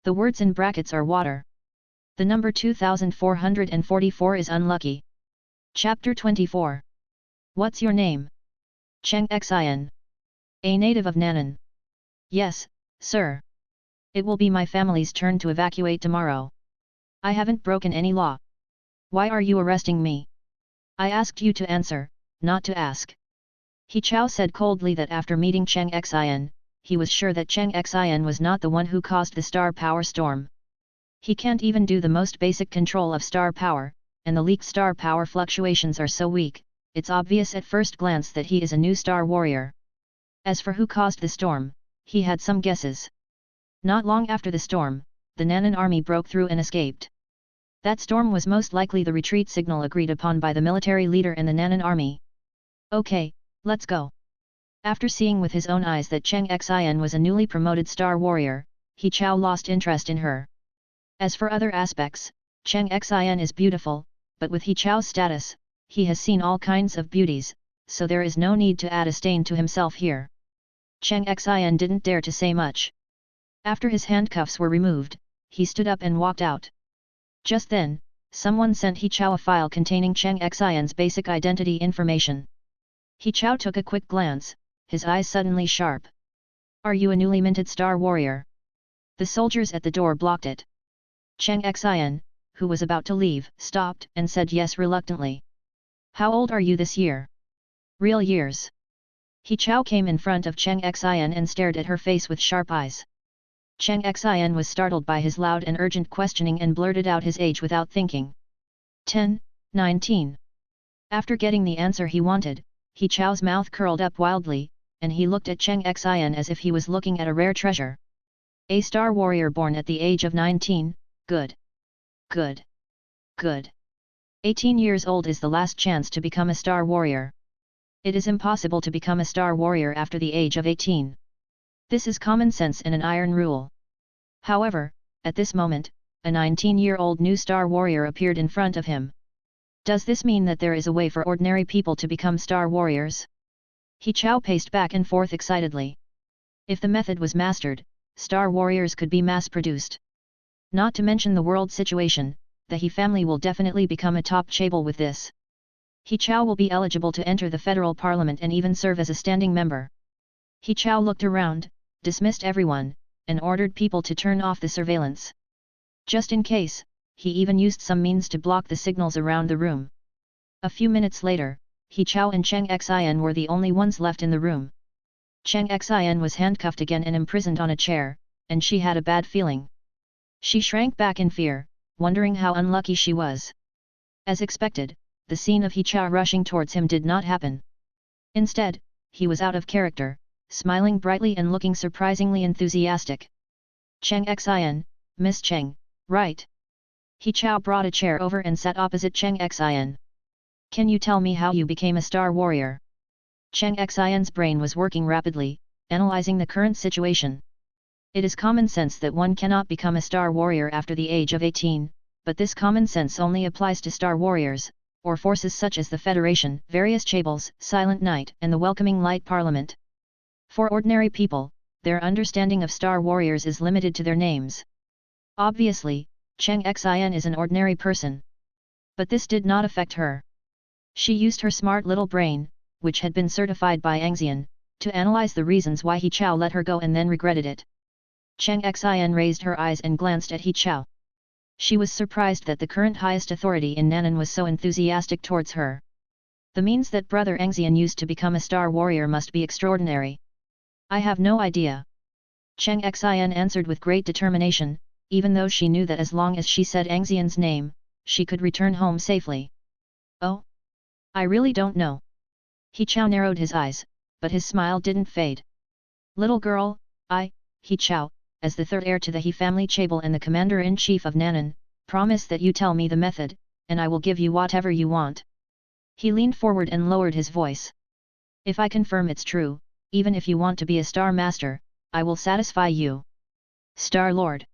The words in brackets are water. The number 2444 is unlucky. Chapter 24. What's your name? Cheng Xian. A native of Nan'an. Yes, sir. It will be my family's turn to evacuate tomorrow. I haven't broken any law. Why are you arresting me? I asked you to answer, not to ask. He Chao said coldly that after meeting Cheng Xian, he was sure that Cheng Xian was not the one who caused the star power storm. He can't even do the most basic control of star power, and the leaked star power fluctuations are so weak, it's obvious at first glance that he is a new star warrior. As for who caused the storm, he had some guesses. Not long after the storm, the Nan'an army broke through and escaped. That storm was most likely the retreat signal agreed upon by the military leader and the Nan'an army. Okay, let's go. After seeing with his own eyes that Cheng Xian was a newly promoted star warrior, He Chao lost interest in her. As for other aspects, Cheng Xian is beautiful, but with He Chao's status, he has seen all kinds of beauties, so there is no need to add a stain to himself here. Cheng Xian didn't dare to say much. After his handcuffs were removed, he stood up and walked out. Just then, someone sent He Chao a file containing Cheng Xian's basic identity information. He Chao took a quick glance, his eyes suddenly sharp. Are you a newly minted star warrior? The soldiers at the door blocked it. Cheng Xian, who was about to leave, stopped and said yes reluctantly. How old are you this year? Real years. He Chao came in front of Cheng Xian and stared at her face with sharp eyes. Cheng Xian was startled by his loud and urgent questioning and blurted out his age without thinking. 10, 19. After getting the answer he wanted, He Chao's mouth curled up wildly, and he looked at Cheng Xian as if he was looking at a rare treasure. A star warrior born at the age of 19, good. Good. Good. 18 years old is the last chance to become a star warrior. It is impossible to become a star warrior after the age of 18. This is common sense and an iron rule. However, at this moment, a 19-year-old new star warrior appeared in front of him. Does this mean that there is a way for ordinary people to become star warriors? He Chao paced back and forth excitedly. If the method was mastered, star warriors could be mass-produced. Not to mention the world situation, the He family will definitely become a top chaebol with this. He Chao will be eligible to enter the federal parliament and even serve as a standing member. He Chao looked around, dismissed everyone, and ordered people to turn off the surveillance. Just in case, he even used some means to block the signals around the room. A few minutes later, He Chao and Cheng Xian were the only ones left in the room. Cheng Xian was handcuffed again and imprisoned on a chair, and she had a bad feeling. She shrank back in fear, wondering how unlucky she was. As expected, the scene of He Chao rushing towards him did not happen. Instead, he was out of character, smiling brightly and looking surprisingly enthusiastic. Cheng Xian, Miss Cheng, right? He Chao brought a chair over and sat opposite Cheng Xian. Can you tell me how you became a star warrior? Cheng Xian's brain was working rapidly, analyzing the current situation. It is common sense that one cannot become a star warrior after the age of 18, but this common sense only applies to star warriors, or forces such as the Federation, various chaebols, Silent Night, and the Welcoming Light Parliament. For ordinary people, their understanding of star warriors is limited to their names. Obviously, Cheng Xian is an ordinary person. But this did not affect her. She used her smart little brain, which had been certified by An Xian, to analyze the reasons why He Chao let her go and then regretted it. Cheng Xian raised her eyes and glanced at He Chao. She was surprised that the current highest authority in Nan'an was so enthusiastic towards her. The means that brother An Xian used to become a star warrior must be extraordinary. I have no idea. Cheng Xian answered with great determination, even though she knew that as long as she said An Xian's name, she could return home safely. Oh? I really don't know. He Chao narrowed his eyes, but his smile didn't fade. Little girl, He Chao, as the third heir to the He family chaebol and the commander-in-chief of Nan'an, promise that you tell me the method, and I will give you whatever you want. He leaned forward and lowered his voice. If I confirm it's true, even if you want to be a Star Master, I will satisfy you. Star Lord.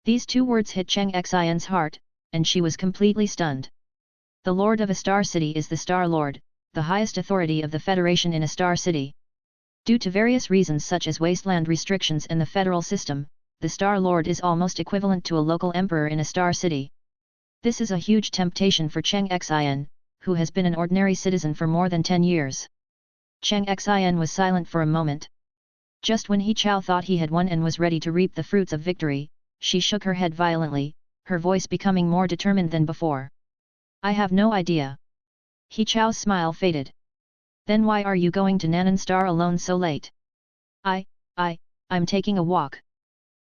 These two words hit An Xian's heart, and she was completely stunned. The Lord of a Star City is the Star Lord, the highest authority of the Federation in a Star City. Due to various reasons such as wasteland restrictions and the federal system, the Star Lord is almost equivalent to a local emperor in a Star City. This is a huge temptation for An Xian, who has been an ordinary citizen for more than 10 years. An Xian was silent for a moment. Just when He Chao thought he had won and was ready to reap the fruits of victory, she shook her head violently, her voice becoming more determined than before. I have no idea. He Chao's smile faded. Then why are you going to Nanan Star alone so late? I'm taking a walk.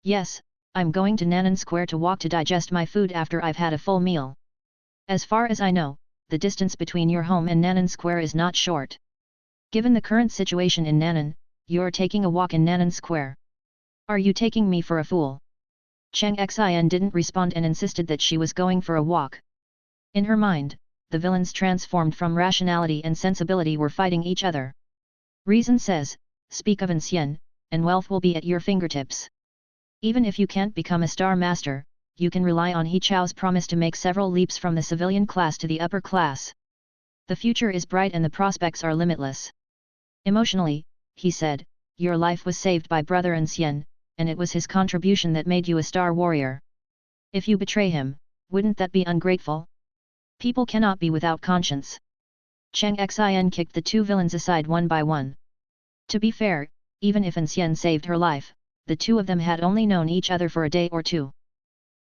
Yes, I'm going to Nanan Square to walk to digest my food after I've had a full meal. As far as I know, the distance between your home and Nanan Square is not short. Given the current situation in Nanan, you're taking a walk in Nanan Square. Are you taking me for a fool? An Xian didn't respond and insisted that she was going for a walk. In her mind, the villains transformed from rationality and sensibility were fighting each other. Reason says, speak of An Xian, and wealth will be at your fingertips. Even if you can't become a Star Master, you can rely on He Chao's promise to make several leaps from the civilian class to the upper class. The future is bright and the prospects are limitless. Emotionally, he said, your life was saved by Brother An Xian, and it was his contribution that made you a Star Warrior. If you betray him, wouldn't that be ungrateful? People cannot be without conscience. An Xian kicked the two villains aside one by one. To be fair, even if An Xian saved her life, the two of them had only known each other for a day or two.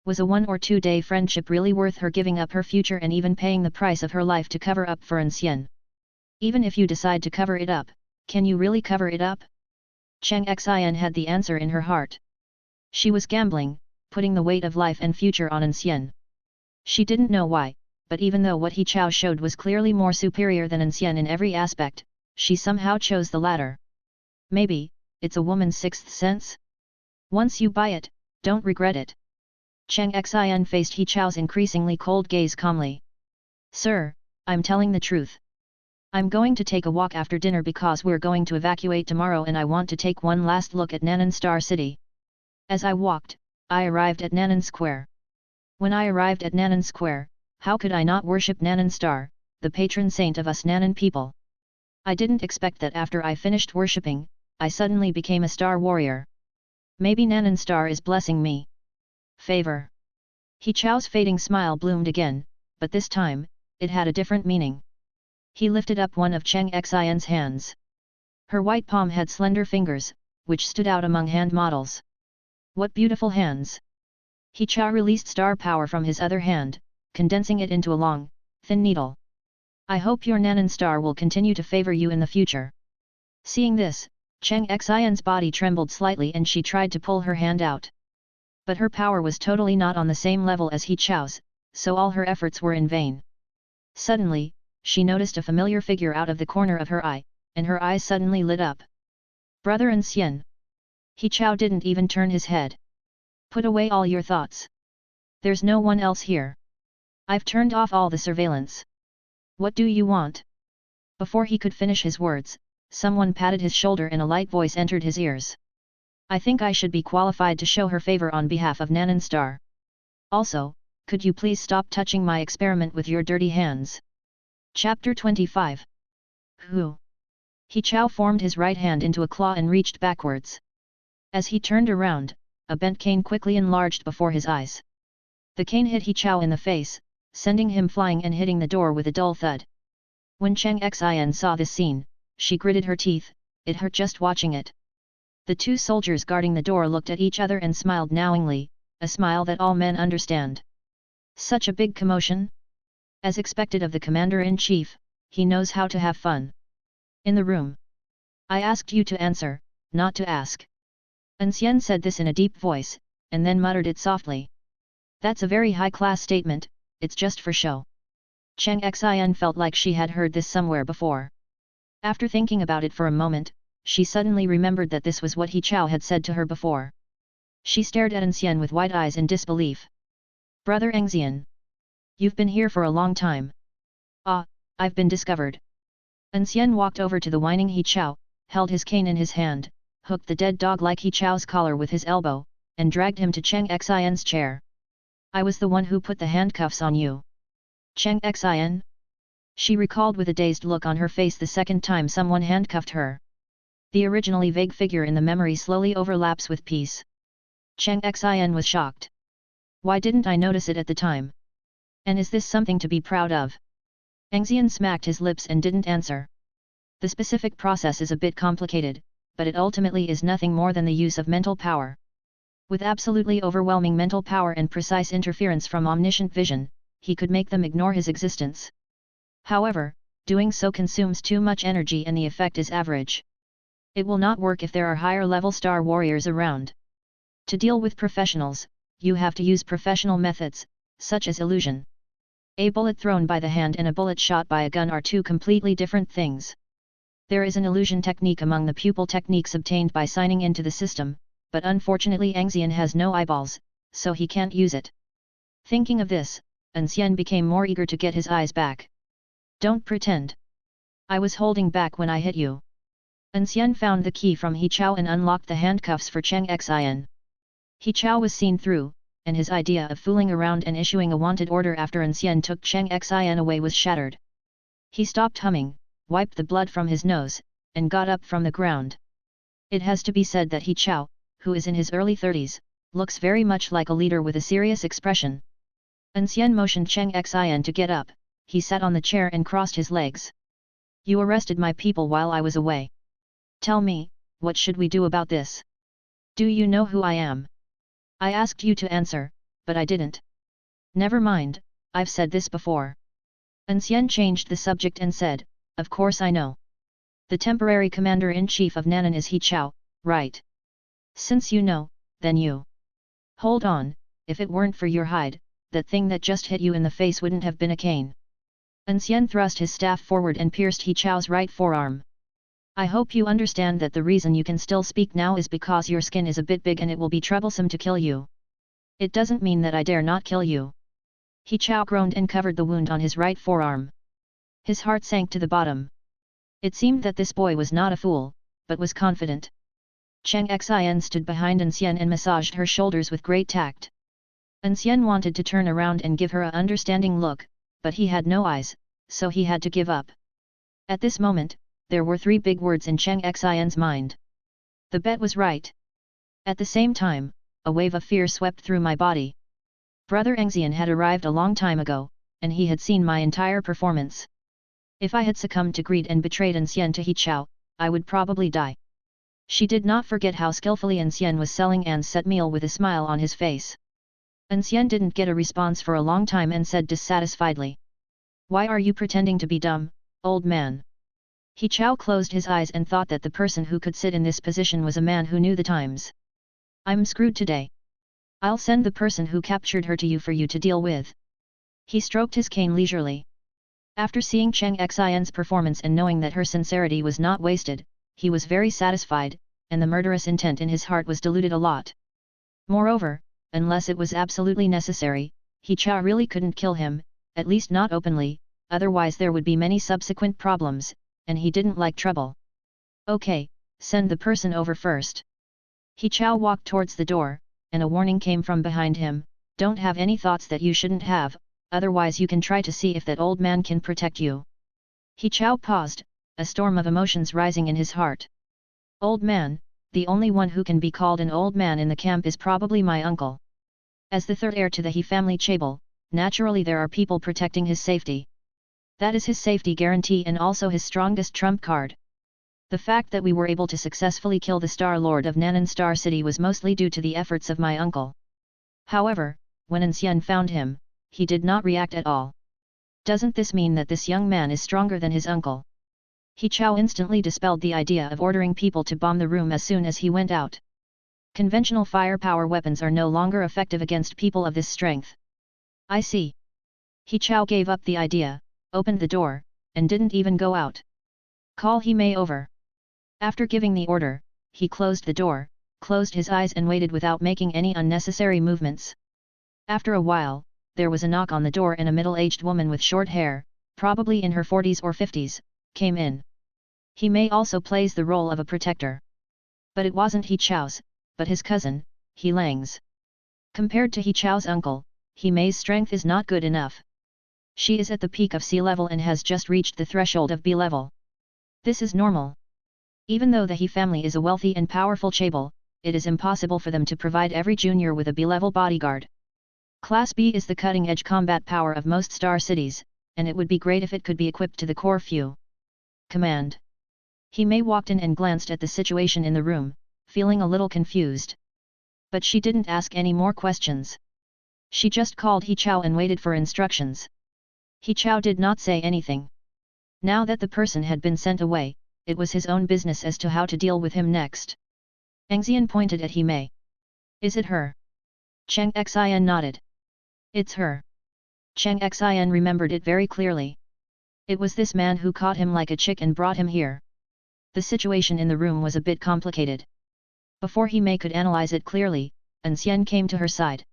Was a 1 or 2 day friendship really worth her giving up her future and even paying the price of her life to cover up for An Xian? Even if you decide to cover it up, can you really cover it up? An Xian had the answer in her heart. She was gambling, putting the weight of life and future on An Xian. She didn't know why, but even though what He Chao showed was clearly more superior than An Xian in every aspect, she somehow chose the latter. Maybe, it's a woman's sixth sense? Once you buy it, don't regret it. An Xian faced He Chao's increasingly cold gaze calmly. Sir, I'm telling the truth. I'm going to take a walk after dinner because we're going to evacuate tomorrow and I want to take one last look at Nanan Star City. As I walked, I arrived at Nanan Square. When I arrived at Nanan Square, how could I not worship Nanan Star, the patron saint of us Nanan people? I didn't expect that after I finished worshipping, I suddenly became a Star Warrior. Maybe Nanan Star is blessing me. Favor. He Chao's fading smile bloomed again, but this time, it had a different meaning. He lifted up one of An Xian's hands. Her white palm had slender fingers, which stood out among hand models. What beautiful hands! He Chao released star power from his other hand, condensing it into a long, thin needle. I hope your Nanan Star will continue to favor you in the future. Seeing this, An Xian's body trembled slightly and she tried to pull her hand out. But her power was totally not on the same level as He Chao's, so all her efforts were in vain. Suddenly, she noticed a familiar figure out of the corner of her eye, and her eyes suddenly lit up. Brother An Xian. He Chao didn't even turn his head. Put away all your thoughts. There's no one else here. I've turned off all the surveillance. What do you want? Before he could finish his words, someone patted his shoulder and a light voice entered his ears. I think I should be qualified to show her favor on behalf of Nanan Star. Also, could you please stop touching my experiment with your dirty hands? Chapter 25. Who? He Chao formed his right hand into a claw and reached backwards. As he turned around, a bent cane quickly enlarged before his eyes. The cane hit He Chao in the face, sending him flying and hitting the door with a dull thud. When An Xian saw this scene, she gritted her teeth, it hurt just watching it. The two soldiers guarding the door looked at each other and smiled knowingly, a smile that all men understand. Such a big commotion? As expected of the commander-in-chief, he knows how to have fun. In the room. I asked you to answer, not to ask. An Xian said this in a deep voice, and then muttered it softly. That's a very high-class statement, it's just for show. An Xian felt like she had heard this somewhere before. After thinking about it for a moment, she suddenly remembered that this was what He Chao had said to her before. She stared at An Xian with wide eyes in disbelief. Brother An Xian. You've been here for a long time. Ah, I've been discovered. An Xian walked over to the whining He Chao, held his cane in his hand, hooked the dead dog like He Chao's collar with his elbow, and dragged him to Cheng Xian's chair. I was the one who put the handcuffs on you. Cheng Xian? She recalled with a dazed look on her face the second time someone handcuffed her. The originally vague figure in the memory slowly overlaps with peace. Cheng Xian was shocked. Why didn't I notice it at the time? And is this something to be proud of? An Xian smacked his lips and didn't answer. The specific process is a bit complicated, but it ultimately is nothing more than the use of mental power. With absolutely overwhelming mental power and precise interference from omniscient vision, he could make them ignore his existence. However, doing so consumes too much energy and the effect is average. It will not work if there are higher-level star warriors around. To deal with professionals, you have to use professional methods, such as illusion. A bullet thrown by the hand and a bullet shot by a gun are two completely different things. There is an illusion technique among the pupil techniques obtained by signing into the system, but unfortunately An Xian has no eyeballs, so he can't use it. Thinking of this, An Xian became more eager to get his eyes back. Don't pretend. I was holding back when I hit you. An Xian found the key from He Chao and unlocked the handcuffs for Cheng Xian. He Chao was seen through, and his idea of fooling around and issuing a wanted order after An Xian took Cheng Xian away was shattered. He stopped humming, wiped the blood from his nose, and got up from the ground. It has to be said that He Chao, who is in his early 30s, looks very much like a leader with a serious expression. An Xian motioned Cheng Xian to get up. He sat on the chair and crossed his legs. You arrested my people while I was away. Tell me, what should we do about this? Do you know who I am? I asked you to answer, but I didn't. Never mind, I've said this before. An Xian changed the subject and said, of course I know. The temporary commander-in-chief of Nanan is He Chao, right? Since you know, then you. Hold on, if it weren't for your hide, that thing that just hit you in the face wouldn't have been a cane. An Xian thrust his staff forward and pierced He Chao's right forearm. I hope you understand that the reason you can still speak now is because your skin is a bit big and it will be troublesome to kill you. It doesn't mean that I dare not kill you. He Chao groaned and covered the wound on his right forearm. His heart sank to the bottom. It seemed that this boy was not a fool, but was confident. Cheng Xian stood behind An Xian and massaged her shoulders with great tact. An Xian wanted to turn around and give her a understanding look, but he had no eyes, so he had to give up. At this moment, there were three big words in Cheng Xian's mind. The bet was right. At the same time, a wave of fear swept through my body. Brother An Xian had arrived a long time ago, and he had seen my entire performance. If I had succumbed to greed and betrayed An Xian to He Chao, I would probably die. She did not forget how skillfully An Xian was selling An's set meal with a smile on his face. An Xian didn't get a response for a long time and said dissatisfiedly. Why are you pretending to be dumb, old man? He Chao closed his eyes and thought that the person who could sit in this position was a man who knew the times. I'm screwed today. I'll send the person who captured her to you for you to deal with. He stroked his cane leisurely. After seeing Cheng Xian's performance and knowing that her sincerity was not wasted, he was very satisfied, and the murderous intent in his heart was diluted a lot. Moreover, unless it was absolutely necessary, He Chao really couldn't kill him, at least not openly, otherwise there would be many subsequent problems, and he didn't like trouble. Okay, send the person over first. He Chao walked towards the door, and a warning came from behind him, don't have any thoughts that you shouldn't have, otherwise you can try to see if that old man can protect you. He Chao paused, a storm of emotions rising in his heart. Old man, the only one who can be called an old man in the camp is probably my uncle. As the third heir to the He family Chable, naturally there are people protecting his safety. That is his safety guarantee and also his strongest trump card. The fact that we were able to successfully kill the Star Lord of Nanan Star City was mostly due to the efforts of my uncle. However, when An Xian found him, he did not react at all. Doesn't this mean that this young man is stronger than his uncle? He Chao instantly dispelled the idea of ordering people to bomb the room as soon as he went out. Conventional firepower weapons are no longer effective against people of this strength. I see. He Chao gave up the idea, opened the door, and didn't even go out. Call He Mei over. After giving the order, he closed the door, closed his eyes and waited without making any unnecessary movements. After a while, there was a knock on the door and a middle-aged woman with short hair, probably in her 40s or 50s, came in. He Mei also plays the role of a protector. But it wasn't He Chao's, but his cousin, He Lang's. Compared to He Chao's uncle, He Mei's strength is not good enough. She is at the peak of sea level and has just reached the threshold of B level. This is normal. Even though the He family is a wealthy and powerful chaebol, it is impossible for them to provide every junior with a B-level bodyguard. Class B is the cutting-edge combat power of most star cities, and it would be great if it could be equipped to the core few. Command. He Mei walked in and glanced at the situation in the room, feeling a little confused. But she didn't ask any more questions. She just called He Chao and waited for instructions. He Chao did not say anything. Now that the person had been sent away, it was his own business as to how to deal with him next. An Xian pointed at He Mei. Is it her? An Xian nodded. It's her. An Xian remembered it very clearly. It was this man who caught him like a chick and brought him here. The situation in the room was a bit complicated. Before He Mei could analyze it clearly, An Xian came to her side.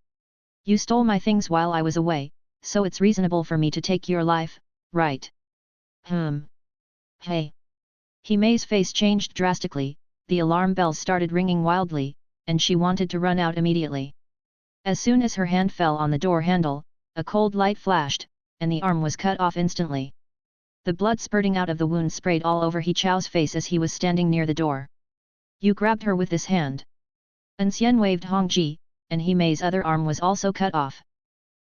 You stole my things while I was away, so it's reasonable for me to take your life, right? Hey. He Mei's face changed drastically, the alarm bells started ringing wildly, and she wanted to run out immediately. As soon as her hand fell on the door handle, a cold light flashed, and the arm was cut off instantly. The blood spurting out of the wound sprayed all over He Chao's face as he was standing near the door. You grabbed her with this hand. An Xian waved Hongji, and He Mei's other arm was also cut off.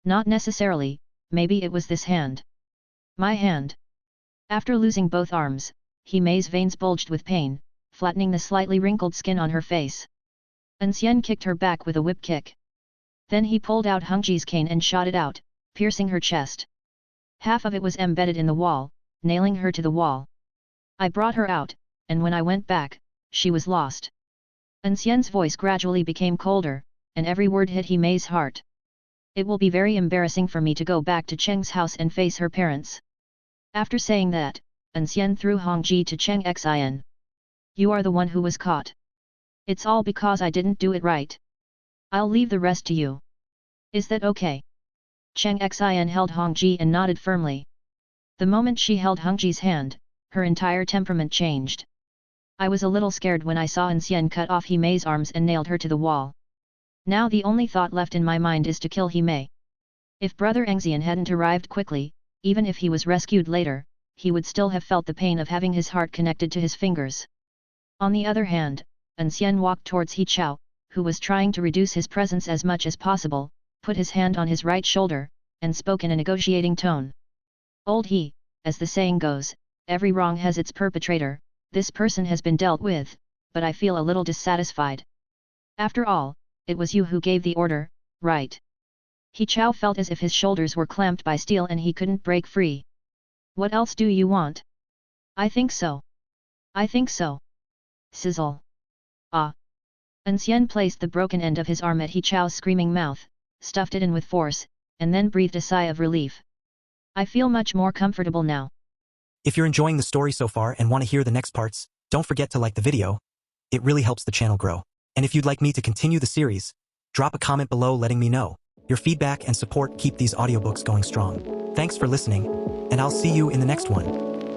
Not necessarily, maybe it was this hand. My hand. After losing both arms, He Mei's veins bulged with pain, flattening the slightly wrinkled skin on her face. An Xian kicked her back with a whip kick. Then he pulled out Hongji's cane and shot it out, piercing her chest. Half of it was embedded in the wall, nailing her to the wall. I brought her out, and when I went back, she was lost. An Xian's voice gradually became colder, and every word hit He Mei's heart. It will be very embarrassing for me to go back to Cheng's house and face her parents. After saying that, An Xian threw Hongji to An Xian. You are the one who was caught. It's all because I didn't do it right. I'll leave the rest to you. Is that okay? An Xian held Hongji and nodded firmly. The moment she held Hongji's hand, her entire temperament changed. I was a little scared when I saw An Xian cut off He Mei's arms and nailed her to the wall. Now the only thought left in my mind is to kill He Mei. If Brother An Xian hadn't arrived quickly, even if he was rescued later, he would still have felt the pain of having his heart connected to his fingers. On the other hand, An Xian walked towards He Chao, who was trying to reduce his presence as much as possible, put his hand on his right shoulder, and spoke in a negotiating tone. Old He, as the saying goes, every wrong has its perpetrator. This person has been dealt with, but I feel a little dissatisfied. After all, it was you who gave the order, right? He Chao felt as if his shoulders were clamped by steel and he couldn't break free. What else do you want? I think so. I think so. Sizzle. Ah. An Xian placed the broken end of his arm at He Chao's screaming mouth, stuffed it in with force, and then breathed a sigh of relief. I feel much more comfortable now. If you're enjoying the story so far and want to hear the next parts, don't forget to like the video. It really helps the channel grow. And if you'd like me to continue the series, drop a comment below letting me know. Your feedback and support keep these audiobooks going strong. Thanks for listening, and I'll see you in the next one.